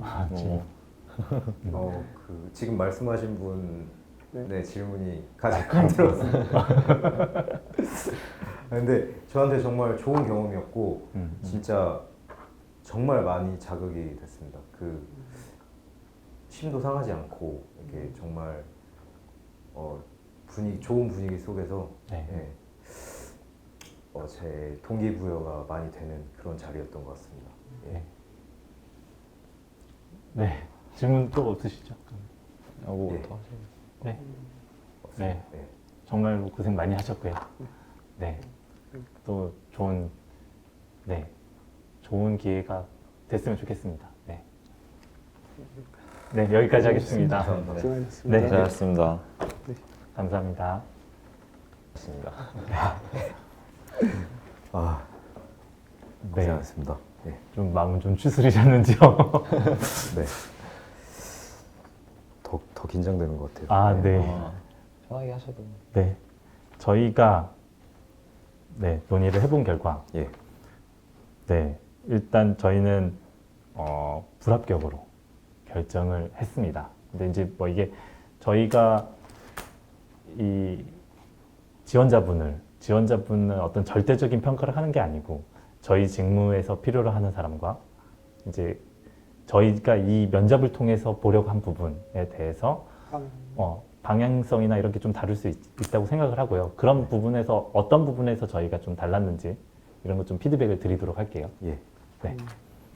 그 지금 말씀하신 분의 네. 질문이 가장 힘들었습니다. 근데 저한테 정말 좋은 경험이었고 진짜 정말 많이 자극이 됐습니다. 그 심도 상하지 않고 이렇게 정말 좋은 분위기 속에서 네. 예, 제 동기부여가 많이 되는 그런 자리였던 것 같습니다. 예. 네. 질문 또 없으시죠? 요거부터 예. 하세요. 네. 없습니다. 네. 예. 정말 고생 많이 하셨고요. 네. 또 좋은 기회가 됐으면 좋겠습니다. 네. 네, 여기까지 하겠습니다. 감사합니다. 고생하셨습니다. 네. 고생하셨습니다. 감사합니다. 고맙습니다. 네. 고생하셨습니다. 예. 좀 마음은 좀 추스리셨는지요? 네. 더 긴장되는 것 같아요. 아, 네. 편하게 하셔도. 네. 저희가 논의를 해본 결과, 예. 네. 일단 저희는 불합격으로 결정을 했습니다. 근데 이제 뭐 이게 저희가 이 지원자분을 어떤 절대적인 평가를 하는 게 아니고 저희 직무에서 필요로 하는 사람과 이제 저희가 이 면접을 통해서 보려고 한 부분에 대해서 방향성이나 이런 게 좀 다를 수 있다고 생각을 하고요. 그런 부분에서 어떤 부분에서 저희가 좀 달랐는지 이런 것 좀 피드백을 드리도록 할게요. 예. 네.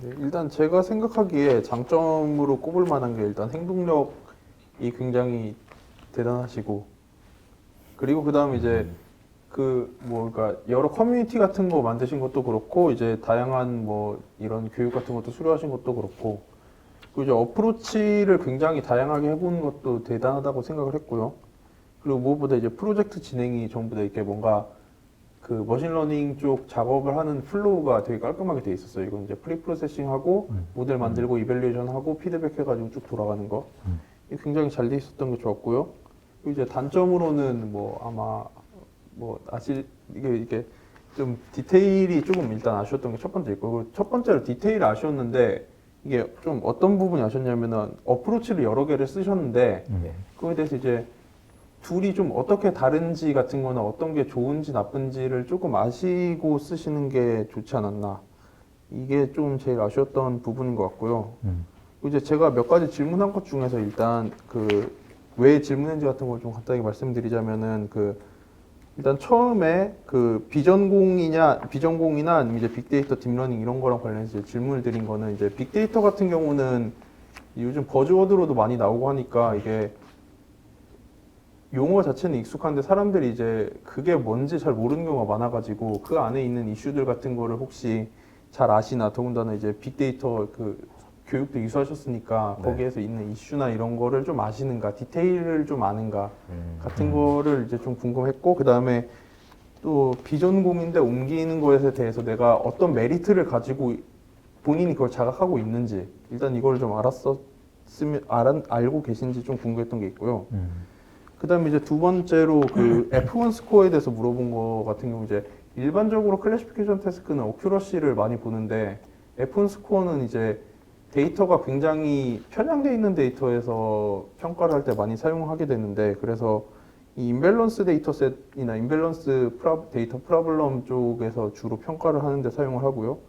네, 일단 제가 생각하기에 장점으로 꼽을 만한 게 일단 행동력이 굉장히 대단하시고, 그리고 그다음에 이제 그러니까 여러 커뮤니티 같은 거 만드신 것도 그렇고, 이제 다양한 뭐 이런 교육 같은 것도 수료하신 것도 그렇고, 그리고 이제 어프로치를 굉장히 다양하게 해보는 것도 대단하다고 생각을 했고요. 그리고 무엇보다 이제 프로젝트 진행이 전부 다 이렇게 뭔가 그 머신러닝 쪽 작업을 하는 플로우가 되게 깔끔하게 돼 있었어요. 이건 이제 프리 프로세싱하고 모델 만들고 이밸리에이션하고 피드백 해가지고 쭉 돌아가는 거. 이게 굉장히 잘 돼 있었던 게 좋았고요. 그리고 이제 단점으로는 뭐 아마 뭐 이게 좀 디테일이 조금 일단 아쉬웠던 게 첫 번째 있고, 그리고 첫 번째로 디테일이 아쉬웠는데 이게 좀 어떤 부분이 아쉬웠냐면은 어프로치를 여러 개를 쓰셨는데 그거에 대해서 이제 둘이 좀 어떻게 다른지 같은 거나 어떤 게 좋은지 나쁜지를 조금 아시고 쓰시는 게 좋지 않았나. 이게 좀 제일 아쉬웠던 부분인 것 같고요. 그리고 이제 제가 몇 가지 질문한 것 중에서 일단 그 왜 질문했는지 같은 걸 좀 간단히 말씀드리자면은 일단 처음에 그 비전공이나 아니면 이제 빅데이터 딥러닝 이런 거랑 관련해서 이제 질문을 드린 거는 이제 빅데이터 같은 경우는 요즘 버즈워드로도 많이 나오고 하니까 이게 용어 자체는 익숙한데 사람들이 이제 그게 뭔지 잘 모르는 경우가 많아가지고 그 안에 있는 이슈들 같은 거를 혹시 잘 아시나, 더군다나 이제 빅데이터 그 교육도 이수하셨으니까 거기에서 있는 이슈나 이런 거를 좀 아시는가, 디테일을 좀 아는가 같은 거를 이제 좀 궁금했고, 그 다음에 또 비전공인데 옮기는 것에 대해서 내가 어떤 메리트를 가지고 본인이 그걸 자각하고 있는지 일단 이걸 좀 알고 계신지 좀 궁금했던 게 있고요. 그 다음에 이제 두 번째로 그 F1 스코어에 대해서 물어본 거 같은 경우 이제 일반적으로 클래시피케이션 태스크는 어큐러시를 많이 보는데 F1 스코어는 이제 데이터가 굉장히 편향되어 있는 데이터에서 평가를 할 때 많이 사용하게 되는데, 그래서 이 임밸런스 데이터셋이나 임밸런스 데이터 프로블럼 쪽에서 주로 평가를 하는데 사용을 하고요.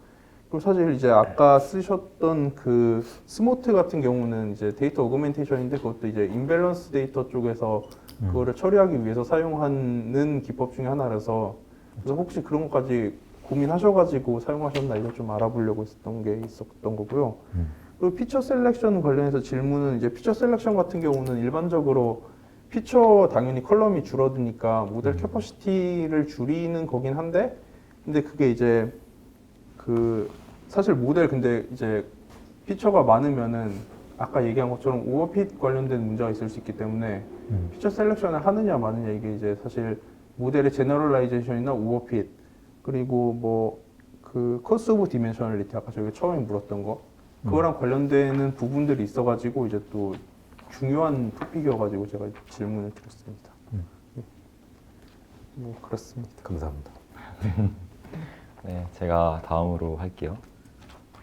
그리고 사실 이제 아까 쓰셨던 그 스모트 같은 경우는 이제 데이터 어그멘테이션인데 그것도 이제 임밸런스 데이터 쪽에서 그거를 처리하기 위해서 사용하는 기법 중에 하나라서, 그래서 혹시 그런 것까지 고민하셔가지고 사용하셨나 이걸 좀 알아보려고 했었던 게 있었던 거고요. 그리고 피처 셀렉션 관련해서 질문은 이제 피처 셀렉션 같은 경우는 일반적으로 피처 당연히 컬럼이 줄어드니까 모델 캐퍼시티를 줄이는 거긴 한데, 근데 그게 이제 그 사실 모델 근데 이제 피처가 많으면은 아까 얘기한 것처럼 오버핏 관련된 문제가 있을 수 있기 때문에 피처 셀렉션을 하느냐 마느냐 이게 이제 사실 모델의 제너럴라이제이션이나 오버핏, 그리고 뭐 그 커스 오브 디멘셔널리티 아까 저희가 처음에 물었던 거 그거랑 관련되는 부분들이 있어가지고 이제 또 중요한 토픽이어가지고 제가 질문을 드렸습니다. 뭐 그렇습니다. 감사합니다. 네, 제가 다음으로 할게요.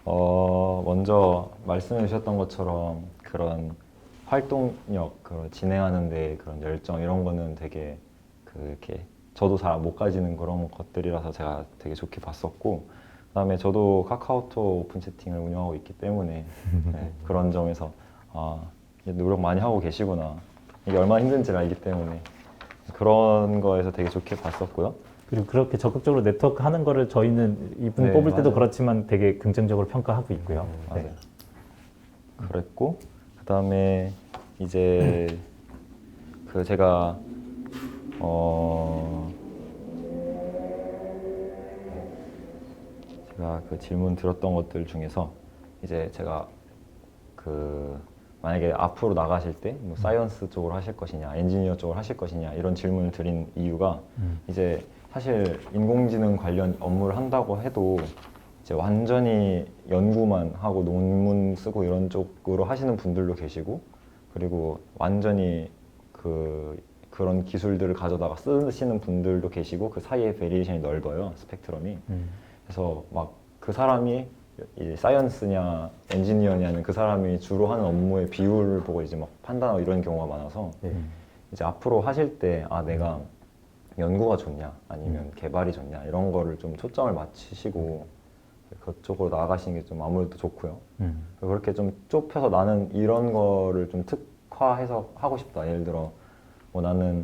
먼저 말씀해 주셨던 것처럼 그런 활동력, 그런 진행하는데 그런 열정 이런 거는 되게 이렇게 저도 잘 못 가지는 그런 것들이라서 제가 되게 좋게 봤었고, 그다음에 저도 카카오톡 오픈 채팅을 운영하고 있기 때문에 네, 그런 점에서 이제 노력 많이 하고 계시구나, 이게 얼마나 힘든지를 알기 때문에 그런 거에서 되게 좋게 봤었고요. 그리고 그렇게 적극적으로 네트워크 하는 거를 저희는 이분 네, 뽑을 때도 맞아요. 그렇지만 되게 긍정적으로 평가하고 있고요. 맞아요. 네. 그랬고, 그다음에 이제 제가 제가 그 질문 들었던 것들 중에서 이제 제가 만약에 앞으로 나가실 때 뭐 사이언스 쪽으로 하실 것이냐, 엔지니어 쪽으로 하실 것이냐 이런 질문을 드린 이유가 이제 사실 인공지능 관련 업무를 한다고 해도 이제 완전히 연구만 하고 논문 쓰고 이런 쪽으로 하시는 분들도 계시고, 그리고 완전히 그런 기술들을 가져다가 쓰시는 분들도 계시고, 그 사이에 베리에이션이 넓어요, 스펙트럼이. 그래서 막 그 사람이 이제 사이언스냐 엔지니어냐는 그 사람이 주로 하는 업무의 비율을 보고 이제 막 판단하고 이런 경우가 많아서 이제 앞으로 하실 때 내가 연구가 좋냐 아니면 개발이 좋냐 이런 거를 좀 초점을 맞추시고 그쪽으로 나아가시는 게 좀 아무래도 좋고요. 그렇게 좀 좁혀서 나는 이런 거를 좀 특화해서 하고 싶다. 예를 들어 뭐 나는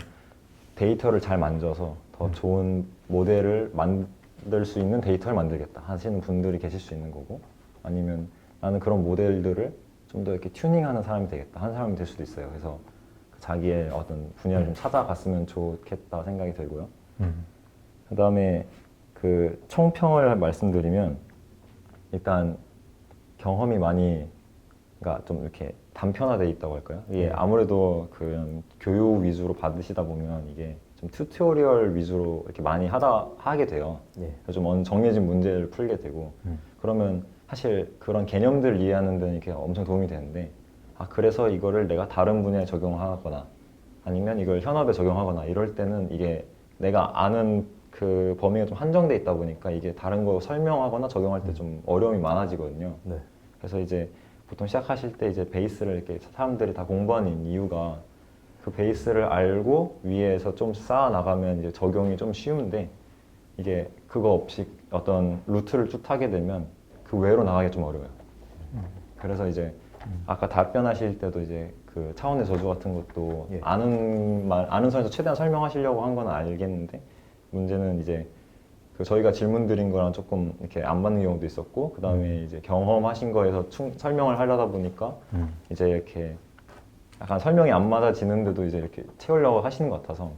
데이터를 잘 만져서 더 좋은 모델을 만들 수 있는 데이터를 만들겠다 하시는 분들이 계실 수 있는 거고, 아니면 나는 그런 모델들을 좀 더 이렇게 튜닝하는 사람이 되겠다 하는 사람이 될 수도 있어요. 그래서 자기의 어떤 분야를 좀 찾아갔으면 좋겠다 생각이 들고요. 그 다음에 그 총평을 말씀드리면, 일단 경험이 많이, 그러니까 좀 이렇게 단편화되어 있다고 할까요? 이게 아무래도 그런 교육 위주로 받으시다 보면 이게 좀 튜토리얼 위주로 이렇게 많이 하게 돼요. 예. 그래서 좀 정해진 문제를 풀게 되고, 그러면 사실 그런 개념들을 이해하는 데는 이렇게 엄청 도움이 되는데, 그래서 이거를 내가 다른 분야에 적용하거나 아니면 이걸 현업에 적용하거나 이럴 때는 이게 내가 아는 그 범위가 좀 한정돼 있다 보니까 이게 다른 거 설명하거나 적용할 때 좀 어려움이 많아지거든요. 네. 그래서 이제 보통 시작하실 때 이제 베이스를 이렇게 사람들이 다 공부하는 이유가, 그 베이스를 알고 위에서 좀 쌓아 나가면 이제 적용이 좀 쉬운데, 이게 그거 없이 어떤 루트를 쭉 타게 되면 그 외로 나가기 좀 어려워요. 그래서 이제 아까 답변하실 때도 이제 그 차원의 저주 같은 것도 예. 아는 선에서 최대한 설명하시려고 한 건 알겠는데, 문제는 이제 그 저희가 질문 드린 거랑 조금 이렇게 안 맞는 경우도 있었고, 그 다음에 이제 경험하신 거에서 설명을 하려다 보니까 이제 이렇게 약간 설명이 안 맞아지는데도 이제 이렇게 채우려고 하시는 것 같아서,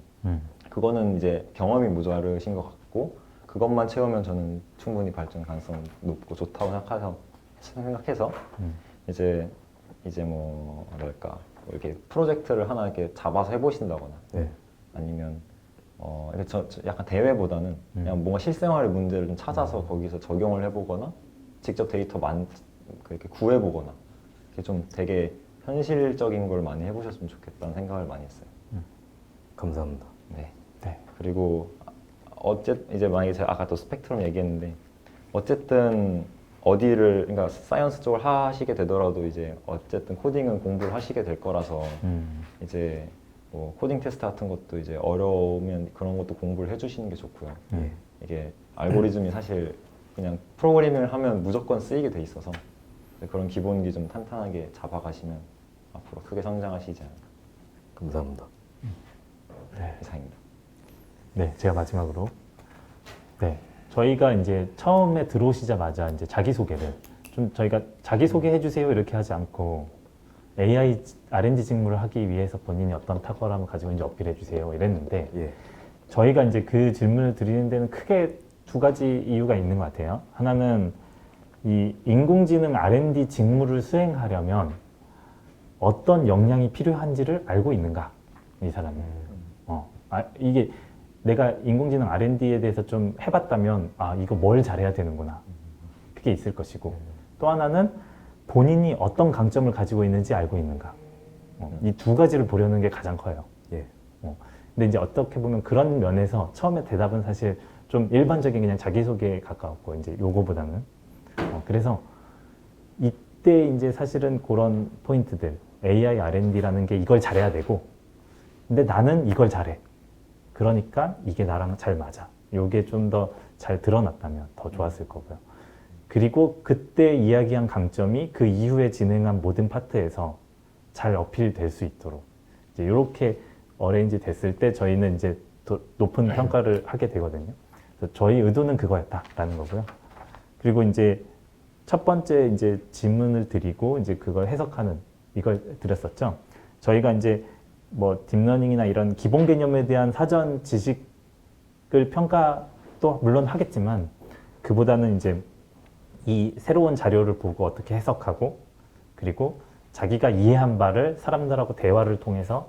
그거는 이제 경험이 모자르신 것 같고, 그것만 채우면 저는 충분히 발전 가능성 높고 좋다고 생각해서 이제 뭐 뭐랄까 이렇게 프로젝트를 하나 이렇게 잡아서 해보신다거나 네. 아니면 이렇게 약간 대회보다는 그냥 뭔가 실생활의 문제를 좀 찾아서 거기서 적용을 해보거나 직접 데이터 이렇게 구해보거나, 이렇게 좀 되게 현실적인 걸 많이 해보셨으면 좋겠다는 생각을 많이 했어요. 감사합니다. 네. 네. 그리고 이제 만약에 제가 아까 또 스펙트럼 얘기했는데, 어쨌든 어디를, 그러니까 사이언스 쪽을 하시게 되더라도 이제 어쨌든 코딩은 공부를 하시게 될 거라서 이제 뭐 코딩 테스트 같은 것도 이제 어려우면 그런 것도 공부를 해주시는 게 좋고요. 예. 이게 알고리즘이 사실 그냥 프로그래밍을 하면 무조건 쓰이게 돼 있어서 그런 기본기 좀 탄탄하게 잡아가시면 앞으로 크게 성장하시지 않을까. 감사합니다. 이상입니다. 네, 제가 마지막으로. 네, 저희가 이제 처음에 들어오시자마자 이제 자기소개를 좀 저희가 자기소개 해주세요 이렇게 하지 않고 AI R&D 직무를 하기 위해서 본인이 어떤 탁월함을 가지고 있는지 어필해 주세요 이랬는데, 예. 저희가 이제 그 질문을 드리는 데는 크게 두 가지 이유가 있는 것 같아요. 하나는 이 인공지능 R&D 직무를 수행하려면 어떤 역량이 필요한지를 알고 있는가, 이 사람이. 이게 내가 인공지능 R&D에 대해서 좀 해봤다면 이거 뭘 잘해야 되는구나, 그게 있을 것이고, 또 하나는 본인이 어떤 강점을 가지고 있는지 알고 있는가. 이 두 가지를 보려는 게 가장 커요. 예. 근데 이제 어떻게 보면 그런 면에서 처음에 대답은 사실 좀 일반적인 그냥 자기소개에 가까웠고, 이제 요거보다는. 그래서 이때 이제 사실은 그런 포인트들, AI R&D라는 게 이걸 잘해야 되고, 근데 나는 이걸 잘해. 그러니까 이게 나랑 잘 맞아. 요게 좀 더 잘 드러났다면 더 좋았을 거고요. 그리고 그때 이야기한 강점이 그 이후에 진행한 모든 파트에서 잘 어필될 수 있도록 이제 이렇게 어레인지 됐을 때 저희는 이제 더 높은 평가를 하게 되거든요. 그래서 저희 의도는 그거였다라는 거고요. 그리고 이제 첫 번째 이제 질문을 드리고 이제 그걸 해석하는 이걸 드렸었죠. 저희가 이제 뭐 딥러닝이나 이런 기본 개념에 대한 사전 지식을 평가도 물론 하겠지만, 그보다는 이제 이 새로운 자료를 보고 어떻게 해석하고, 그리고 자기가 이해한 바를 사람들하고 대화를 통해서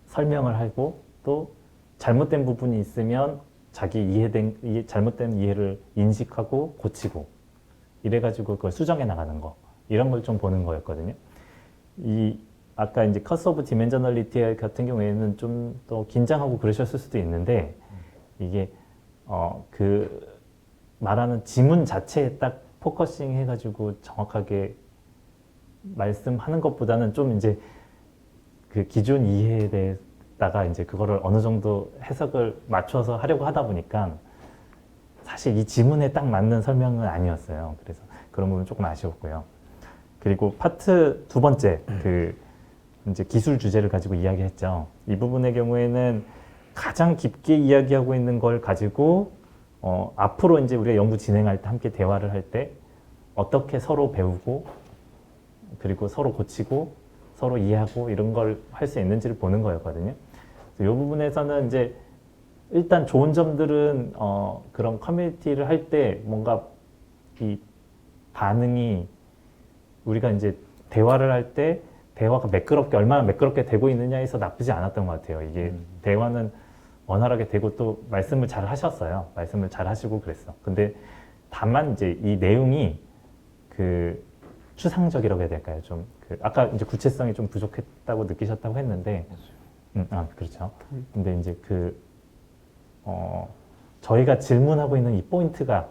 설명을 하고, 또 잘못된 부분이 있으면 자기 잘못된 이해를 인식하고 고치고, 이래가지고 그걸 수정해 나가는 거, 이런 걸 좀 보는 거였거든요. 아까 이제 커스 오브 디멘저널리티 같은 경우에는 좀 더 긴장하고 그러셨을 수도 있는데, 이게 그 말하는 지문 자체에 딱 포커싱 해가지고 정확하게 말씀하는 것보다는 좀 이제 그 기존 이해에 대해다가 이제 그거를 어느 정도 해석을 맞춰서 하려고 하다 보니까 사실 이 지문에 딱 맞는 설명은 아니었어요. 그래서 그런 부분 조금 아쉬웠고요. 그리고 파트 두 번째, 그 이제 기술 주제를 가지고 이야기했죠. 이 부분의 경우에는 가장 깊게 이야기하고 있는 걸 가지고 앞으로 이제 우리가 연구 진행할 때 함께 대화를 할 때 어떻게 서로 배우고 그리고 서로 고치고 서로 이해하고 이런 걸 할 수 있는지를 보는 거였거든요. 이 부분에서는 이제 일단 좋은 점들은 그런 커뮤니티를 할 때 뭔가 이 반응이 우리가 이제 대화를 할 때 대화가 매끄럽게 얼마나 매끄럽게 되고 있느냐에서 나쁘지 않았던 것 같아요. 이게 대화는 원활하게 되고 또 말씀을 잘 하셨어요. 말씀을 잘 하시고 그랬어. 근데 다만 이제 이 내용이 그 추상적이라고 해야 될까요? 좀 그 아까 이제 구체성이 좀 부족했다고 느끼셨다고 했는데, 그렇죠. 근데 이제 저희가 질문하고 있는 이 포인트가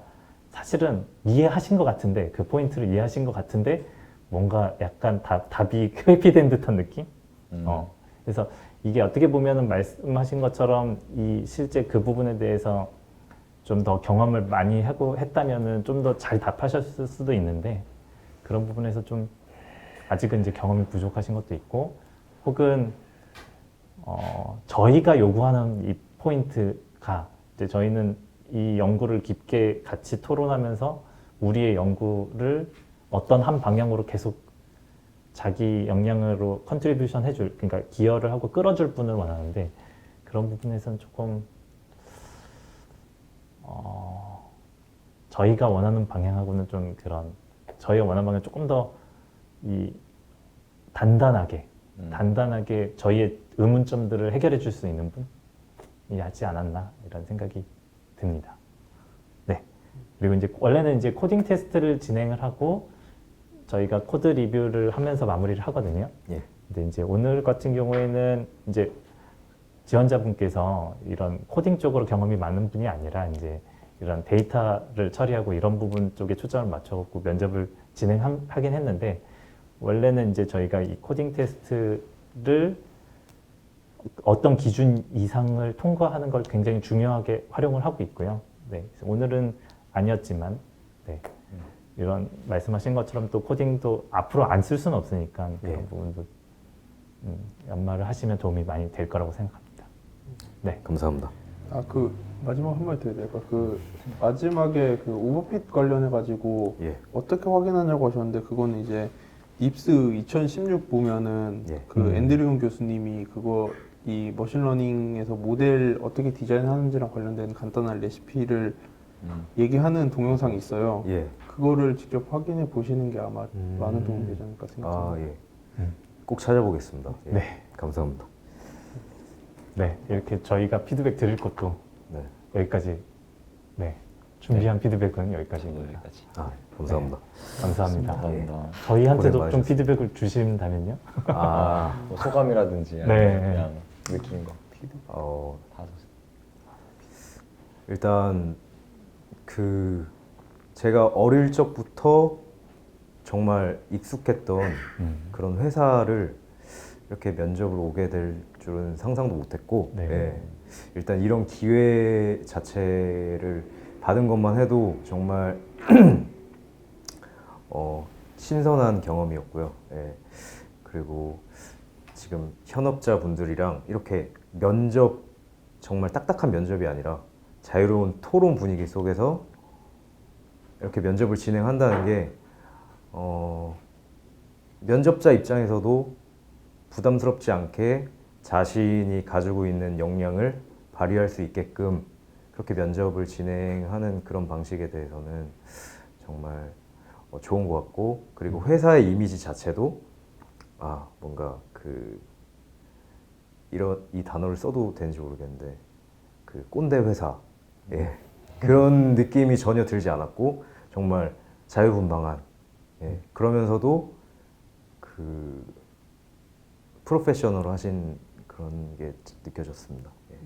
사실은 이해하신 것 같은데 그 포인트를 이해하신 것 같은데 뭔가 약간 답이 회피된 듯한 느낌? 그래서 이게 어떻게 보면은 말씀하신 것처럼 이 실제 그 부분에 대해서 좀 더 경험을 많이 하고 했다면은 좀 더 잘 답하셨을 수도 있는데 그런 부분에서 좀 아직은 이제 경험이 부족하신 것도 있고 혹은 저희가 요구하는 이 포인트가 이제 저희는 이 연구를 깊게 같이 토론하면서 우리의 연구를 어떤 한 방향으로 계속 자기 역량으로 컨트리뷰션 해줄, 그러니까 기여를 하고 끌어줄 분을 원하는데 그런 부분에서는 조금 저희가 원하는 방향하고는 좀 그런 저희가 원하는 방향 조금 더 이 단단하게 저희의 의문점들을 해결해 줄 수 있는 분이 하지 않았나 이런 생각이 듭니다. 네. 그리고 이제 원래는 이제 코딩 테스트를 진행을 하고 저희가 코드 리뷰를 하면서 마무리를 하거든요. 예. 근데 이제 오늘 같은 경우에는 이제 지원자분께서 이런 코딩 쪽으로 경험이 많은 분이 아니라 이제 이런 데이터를 처리하고 이런 부분 쪽에 초점을 맞춰갖고 면접을 진행하긴 했는데 원래는 이제 저희가 이 코딩 테스트를 어떤 기준 이상을 통과하는 걸 굉장히 중요하게 활용을 하고 있고요. 네, 그래서 오늘은 아니었지만 네, 이런 말씀하신 것처럼 또 코딩도 앞으로 안 쓸 수는 없으니까 그런 예. 부분도 연말을 하시면 도움이 많이 될 거라고 생각합니다. 네, 감사합니다. 그 마지막 한 마디 드려야 될까? 그 마지막에 그 오버핏 관련해 가지고 예. 어떻게 확인하냐고 하셨는데 그거는 이제 닙스 2016 보면은 예. 그 앤드류용 교수님이 그거 이 머신러닝에서 모델 어떻게 디자인하는지랑 관련된 간단한 레시피를 얘기하는 동영상이 있어요. 예. 그거를 직접 확인해 보시는 게 아마 많은 도움이 되지 않을까 생각합니다. 아, 예. 꼭 찾아보겠습니다. 예. 네. 감사합니다. 네 이렇게 저희가 피드백 드릴 것도 네. 여기까지 네 준비한 피드백은 여기까지입니다. 여기까지. 아, 감사합니다. 감사합니다. 감사합니다. 저희한테도 고생 좀 많으셨습니다. 피드백을 주신다면요? 아, 뭐 소감이라든지 네. 아니면 그냥 느낀 거. 어, 다 일단 제가 어릴 적부터 정말 익숙했던 그런 회사를 이렇게 면접으로 오게 될 줄은 상상도 못했고, 네. 예. 일단 이런 기회 자체를 받은 것만 해도 정말 신선한 경험이었고요. 예. 그리고 지금 현업자분들이랑 이렇게 면접, 정말 딱딱한 면접이 아니라 자유로운 토론 분위기 속에서 이렇게 면접을 진행한다는 게 면접자 입장에서도 부담스럽지 않게 자신이 가지고 있는 역량을 발휘할 수 있게끔 그렇게 면접을 진행하는 그런 방식에 대해서는 정말 좋은 것 같고, 그리고 회사의 이미지 자체도 뭔가 이 단어를 써도 되는지 모르겠는데 꼰대 회사, 예. 그런 느낌이 전혀 들지 않았고 정말 자유분방한, 예. 그러면서도 프로페셔널 하신 그런 게 느껴졌습니다. 예.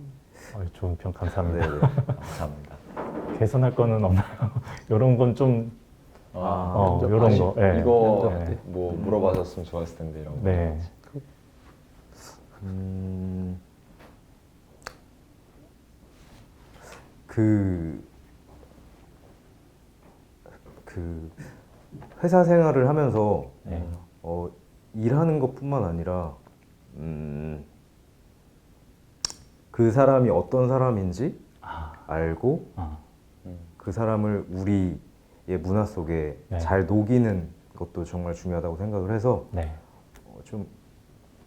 좋은 평 감사합니다. 네, 네. 감사합니다. 개선할 거는 없나요? 이런 건 좀 이런 거. 예. 이거 네. 뭐 물어봐줬으면 좋았을 텐데 이런 거. 네. 회사 생활을 하면서 네. 일하는 것뿐만 아니라 그 사람이 어떤 사람인지 알고 그 사람을 우리의 문화 속에 네. 잘 녹이는 것도 정말 중요하다고 생각을 해서 네. 좀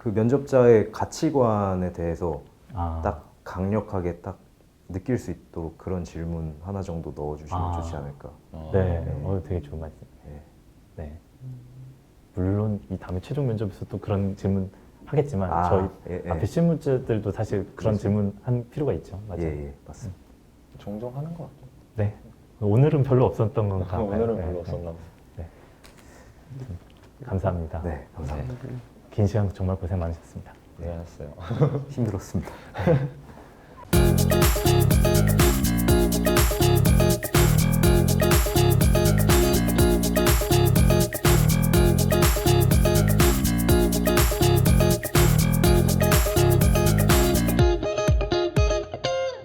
그 면접자의 가치관에 대해서 아, 딱 강력하게 딱 느낄 수 있도록 그런 질문 하나 정도 넣어주시면 아. 좋지 않을까. 네, 네. 되게 좋은 말씀. 네. 네. 물론 이 다음에 최종 면접에서도 그런 질문 하겠지만 아, 저희 예, 예. 앞에 실무자들도 사실 그런 그렇죠. 질문 한 필요가 있죠. 맞아요. 예, 맞습니다. 종종 하는 것 같아요. 네. 오늘은 별로 없었던 건 같아요. 오늘은 네, 별로 네. 없었나 봐요. 감사합니다. 네, 감사합니다. 긴 시간 정말 고생 많으셨습니다. 고생하셨어요. 힘들었습니다.